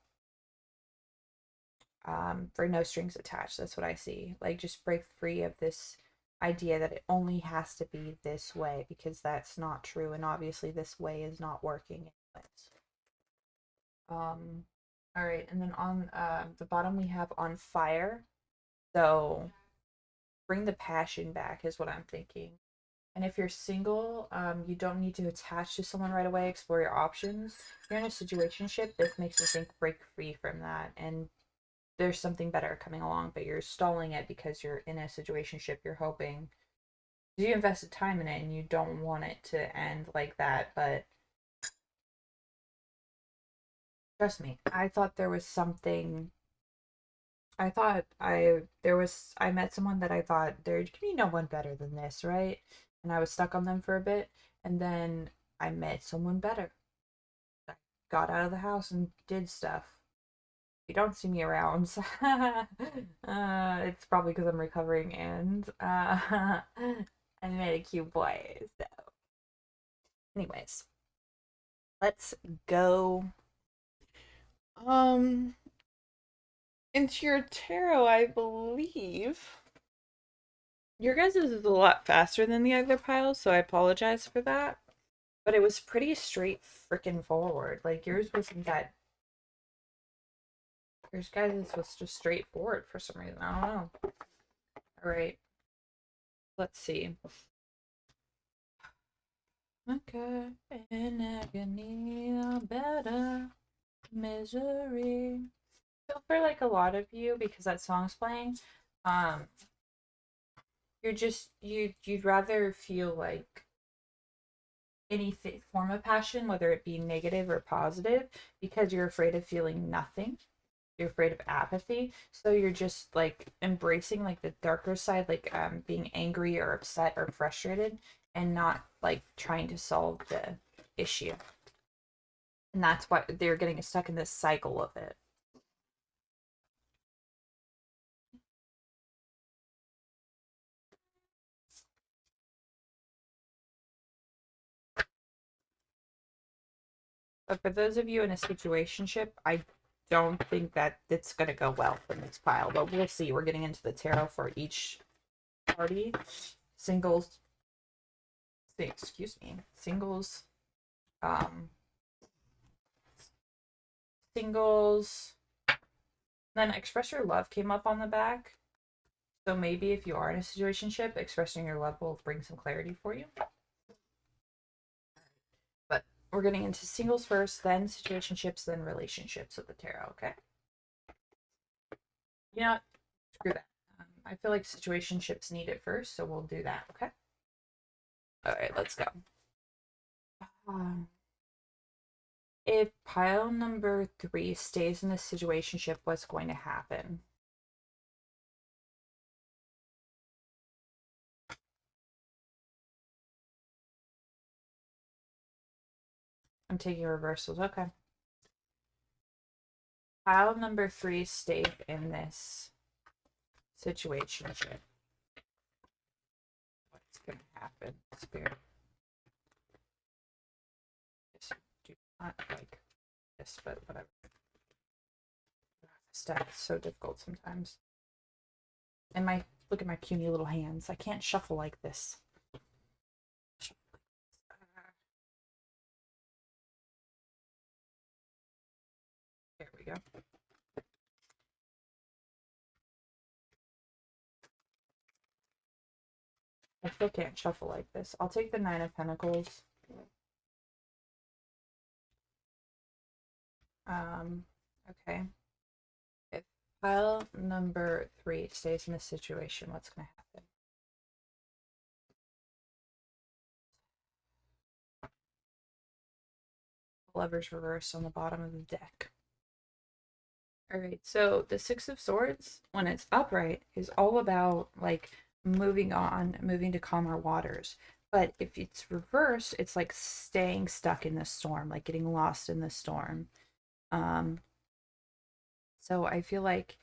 For no strings attached, that's what I see. Like, just break free of this idea that it only has to be this way because that's not true, and obviously, this way is not working anyways. All right, and then on the bottom we have on fire. So bring the passion back is what I'm thinking. And if you're single, you don't need to attach to someone right away. Explore your options. If you're in a situationship, this makes me think break free from that. And there's something better coming along, but you're stalling it because you're in a situationship. You're hoping you invested time in it and you don't want it to end like that. But trust me, I thought there was something. I met someone that I thought there could be no one better than this, right? And I was stuck on them for a bit, and then I met someone better. I got out of the house and did stuff. You don't see me around. It's probably because I'm recovering and I met a cute boy. So, anyways, let's go um into your tarot, I believe. Your guys' is a lot faster than the other piles, so I apologize for that. But it was pretty straight freaking forward. Like yours wasn't that. Yours guys' was just straightforward for some reason. I don't know. All right, let's see. Okay, in agony, better misery. So for like a lot of you, because that song's playing, um, you'd rather feel like any form of passion, whether it be negative or positive, because you're afraid of feeling nothing. You're afraid of apathy. So you're just like embracing like the darker side, like being angry or upset or frustrated, and not like trying to solve the issue. And that's why they're getting stuck in this cycle of it. But for those of you in a situationship, I don't think that it's going to go well from this pile. But we'll see. We're getting into the tarot for each party. Singles, excuse me, singles, um, singles. Then express your love came up on the back. So maybe if you are in a situationship, expressing your love will bring some clarity for you. But we're getting into singles first, then situationships, then relationships with the tarot, okay? Yeah, screw that. I feel like situationships need it first, so we'll do that, okay? All right, let's go. Um, if pile number 3 stays in the situationship, what's going to happen? I'm taking reversals, okay. Pile number 3 stays in this situationship. What's going to happen, Spirit? Do not like this, but whatever. Stuff is so difficult sometimes. And look at my puny little hands. I can't shuffle like this. I still can't shuffle like this. I'll take the Nine of Pentacles. Okay. If pile number 3 stays in this situation, what's going to happen? Lovers reversed on the bottom of the deck. All right, so the Six of Swords, when it's upright, is all about like moving on, moving to calmer waters. But if it's reversed, it's like staying stuck in the storm, like getting lost in the storm. Um, so I feel like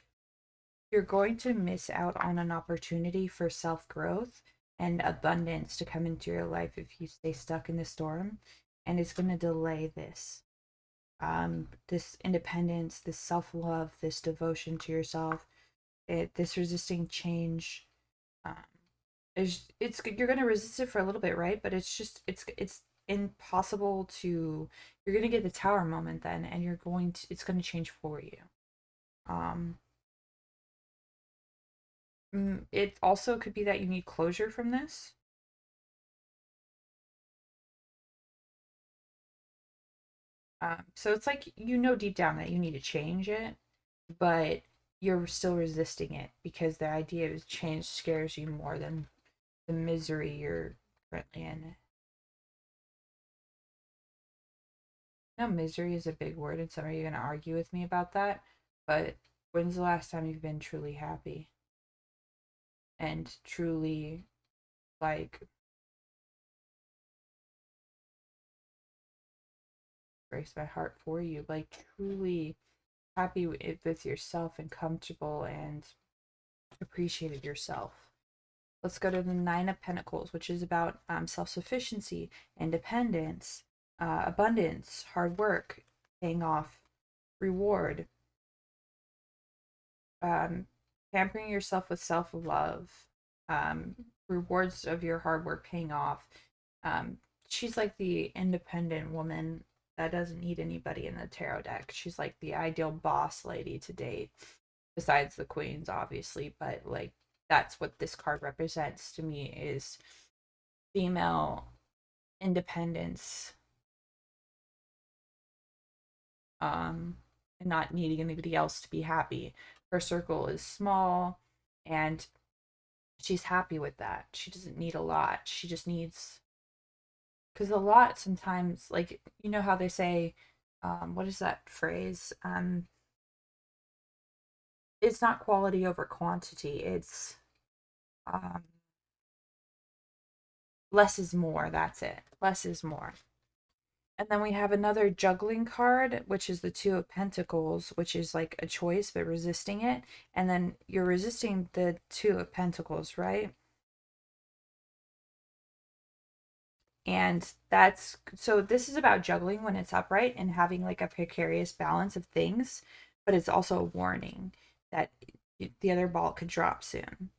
you're going to miss out on an opportunity for self growth and abundance to come into your life if you stay stuck in the storm. And it's going to delay this. This independence, this self love, this devotion to yourself, this resisting change. Um, it's you're gonna resist it for a little bit, right? But it's impossible to. You're gonna get the tower moment then, and it's gonna change for you. Um, it also could be that you need closure from this. So it's like deep down that you need to change it, but you're still resisting it because the idea of change scares you more than the misery you're currently in. Now, misery is a big word, and some of you are going to argue with me about that, but when's the last time you've been truly happy and truly, like, breaks my heart for you, like, truly happy with yourself and comfortable and appreciated yourself? Let's go to the Nine of Pentacles, which is about self sufficiency, independence, abundance, hard work, paying off, reward, um, pampering yourself with self love, um, rewards of your hard work paying off. Um, she's like the independent woman that doesn't need anybody in the tarot deck. She's like the ideal boss lady to date, besides the queens, obviously, but like that's what this card represents to me is female independence, and not needing anybody else to be happy. Her circle is small and she's happy with that. She doesn't need a lot. She just needs, because a lot sometimes, like, you know how they say, what is that phrase? It's not quality over quantity. It's um, less is more. That's it. Less is more. And then we have another juggling card, which is the Two of Pentacles, which is like a choice, but resisting it. And then you're resisting the Two of Pentacles, right? And that's so this is about juggling when it's upright and having like a precarious balance of things, but it's also a warning that the other ball could drop soon.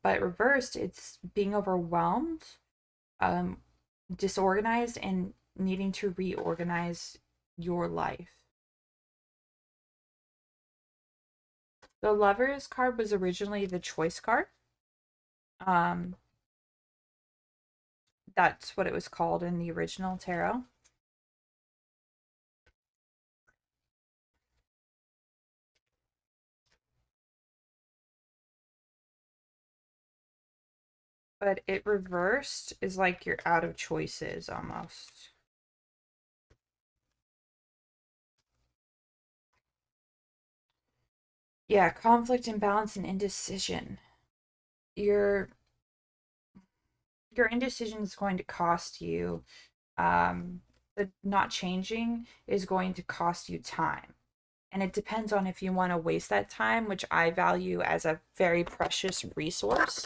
But reversed, it's being overwhelmed, um, disorganized, and needing to reorganize your life. The Lovers card was originally the choice card. Um, that's what it was called in the original tarot. But it reversed is like you're out of choices almost. Yeah, conflict, imbalance, and indecision. Your your indecision is going to cost you. The not changing is going to cost you time. And it depends on if you want to waste that time, which I value as a very precious resource.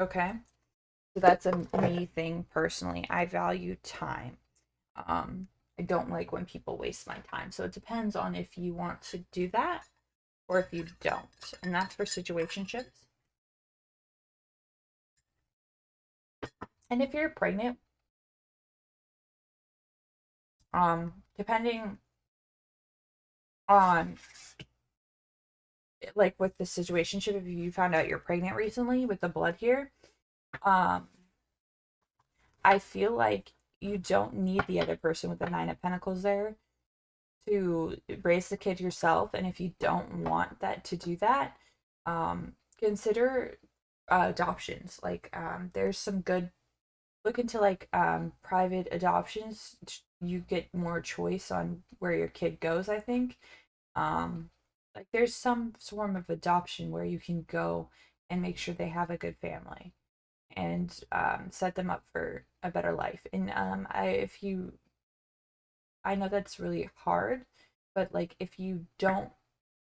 Okay. So that's a me thing personally. I value time. I don't like when people waste my time. So it depends on if you want to do that or if you don't. And that's for situationships. And if you're pregnant, depending on like with the situationship, if you found out you're pregnant recently with the blood here, um, I feel like you don't need the other person with the Nine of Pentacles there to raise the kid yourself. And if you don't want that to do that, consider adoptions. Like there's some good look into like private adoptions. You get more choice on where your kid goes, I think. Um like there's some form of adoption where you can go and make sure they have a good family and set them up for a better life. And I know that's really hard, but like if you don't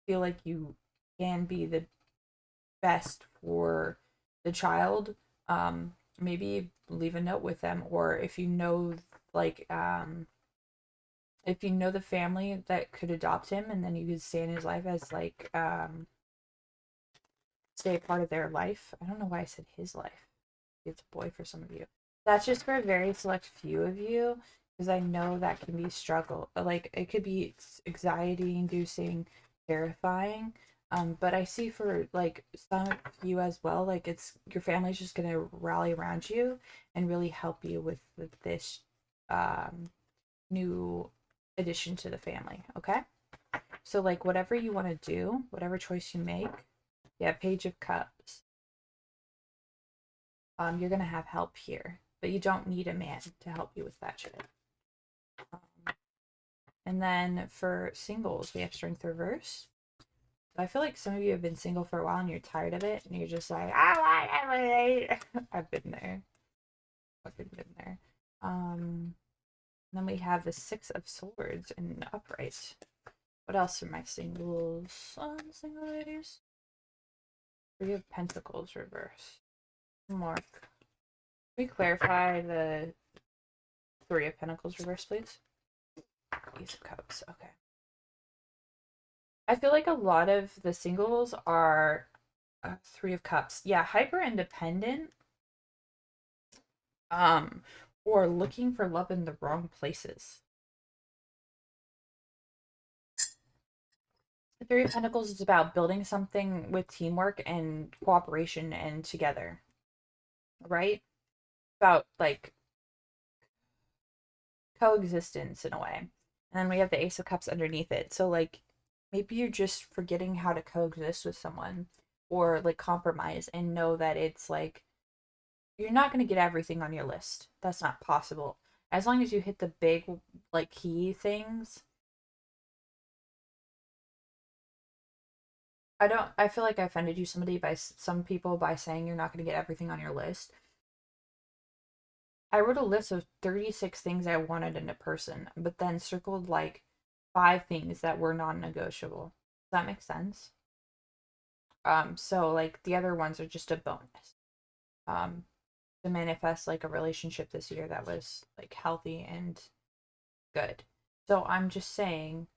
feel like you can be the best for the child, maybe leave a note with them, or like if you know the family that could adopt him, and then you could stay in his life as like stay a part of their life. I don't know why I said his life. It's a boy for some of you. That's just for a very select few of you, because I know that can be struggle. Like it could be anxiety inducing, terrifying. But I see for like some of you as well, like it's your family's just gonna rally around you and really help you with this um new addition to the family. Okay. So like whatever you want to do, whatever choice you make, yeah, Page of Cups. You're gonna have help here, but you don't need a man to help you with that shit. Um, and then for singles, we have Strength Reverse. So I feel like some of you have been single for a while and you're tired of it, and you're just like, I want everything. I've been there. Fucking been there. Then we have the Six of Swords in upright. What else are my singles? Single ladies. Three of Pentacles reverse. Mark. Can we clarify the Three of Pentacles reverse, please? Ace of Cups. Okay. I feel like a lot of the singles are Three of Cups. Yeah, hyper independent. Um, or looking for love in the wrong places. The Three of Pentacles is about building something with teamwork and cooperation and together, right? About like coexistence in a way. And then we have the Ace of Cups underneath it. So like maybe you're just forgetting how to coexist with someone or like compromise and know that it's like you're not going to get everything on your list. That's not possible. As long as you hit the big like key things. I feel like I offended you somebody by some people by saying you're not going to get everything on your list. I wrote a list of 36 things I wanted in a person, but then circled like 5 things that were non-negotiable. Does that make sense? So like the other ones are just a bonus. Um, to manifest like a relationship this year that was like healthy and good. So I'm just saying,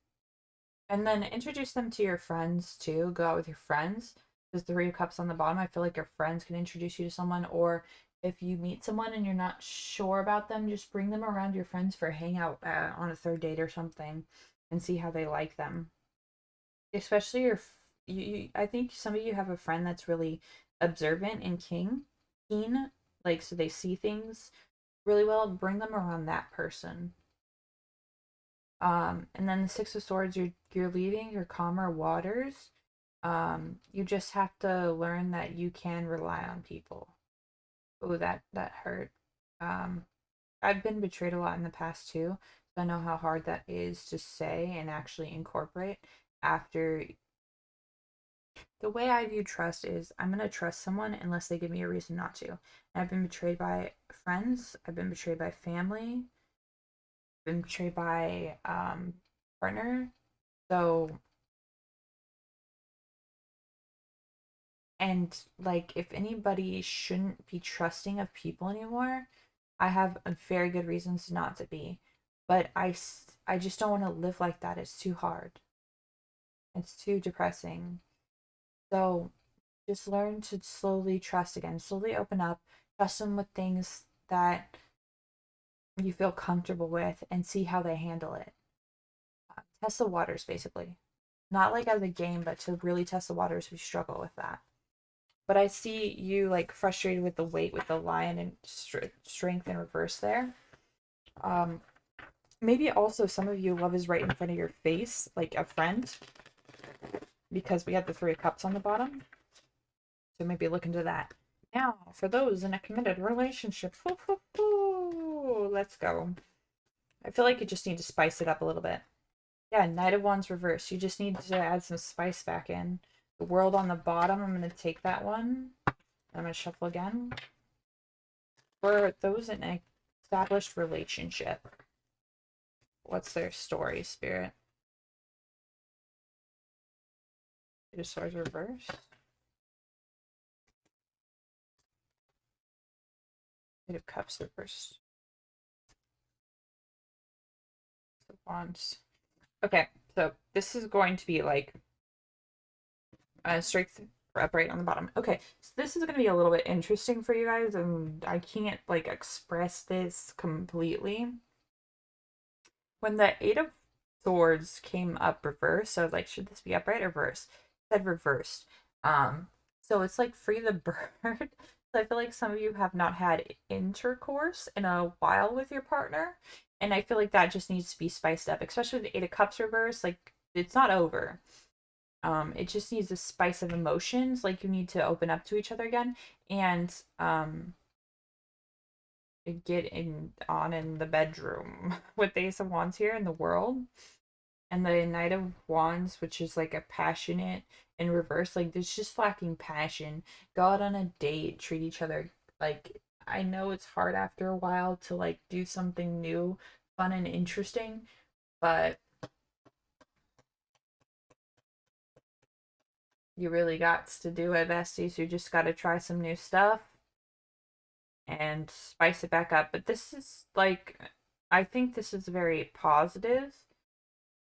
and then introduce them to your friends too. Go out with your friends. There's the Three of Cups on the bottom. I feel like your friends can introduce you to someone, or if you meet someone and you're not sure about them, just bring them around your friends for a hangout on a third date or something, and see how they like them. Especially I think some of you have a friend that's really observant and keen, like so they see things really well. Bring them around that person. And then the Six of Swords, you're leaving your calmer waters. You just have to learn that you can rely on people. Oh, that hurt. Um, I've been betrayed a lot in the past too. So I know how hard that is to say and actually incorporate after. The way I view trust is I'm going to trust someone unless they give me a reason not to. And I've been betrayed by friends, I've been betrayed by family, I've been betrayed by partner. So, and like if anybody shouldn't be trusting of people anymore, I have a very good reasons not to be. But I just don't want to live like that. It's too hard. It's too depressing. So just learn to slowly trust again, slowly open up, trust them with things that you feel comfortable with and see how they handle it. Test the waters, basically. Not like as a game, but to really test the waters, we struggle with that. But I see you like frustrated with the weight with the lion and strength in reverse there. Um, Maybe also some of you love is right in front of your face, like a friend, because we have the Three of Cups on the bottom. So maybe look into that. Now, for those in a committed relationship, let's go. I feel like you just need to spice it up a little bit. Yeah, Knight of Wands reverse. You just need to add some spice back in. The World on the bottom, I'm going to take that one. I'm going to shuffle again. For those in an established relationship, what's their story, Spirit? Eight of Swords reverse. Eight of Cups reverse. Wands. Okay, so this is going to be like strength upright on the bottom. Okay, so this is going to be a little bit interesting for you guys, and I can't like express this completely. When the Eight of Swords came up reverse, I was like, should this be upright or reverse? It said reversed. So it's like free the bird. So I feel like some of you have not had intercourse in a while with your partner, and I feel like that just needs to be spiced up, especially with the Eight of Cups reverse. Like it's not over. It just needs a spice of emotions. Like you need to open up to each other again, and get in on in the bedroom with the Ace of Wands here in the world, and the Knight of Wands, which is like a passionate in reverse. Like there's just lacking passion. Go out on a date, treat each other like. I know it's hard after a while to like do something new, fun and interesting, but you really got to do it, besties. You just got to try some new stuff and spice it back up. But this is like, I think this is very positive.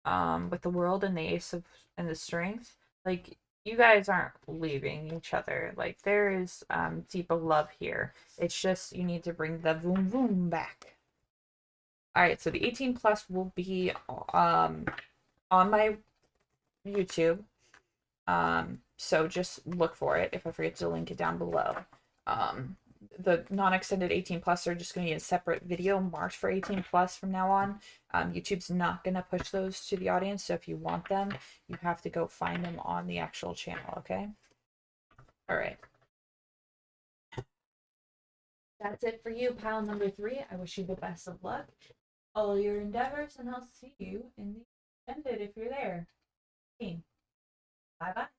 With the world and the ace of and the strength, like you guys aren't leaving each other. Like there is deeper love here. It's just you need to bring the boom boom back. All right, so the 18 plus will be on my YouTube. So just look for it if I forget to link it down below. Um, the non-extended 18 plus are just going to be a separate video marked for 18 plus from now on. YouTube's not going to push those to the audience, so if you want them, you have to go find them on the actual channel, okay? All right. That's it for you, pile number 3. I wish you the best of luck, all your endeavors, and I'll see you in the extended if you're there. Bye bye.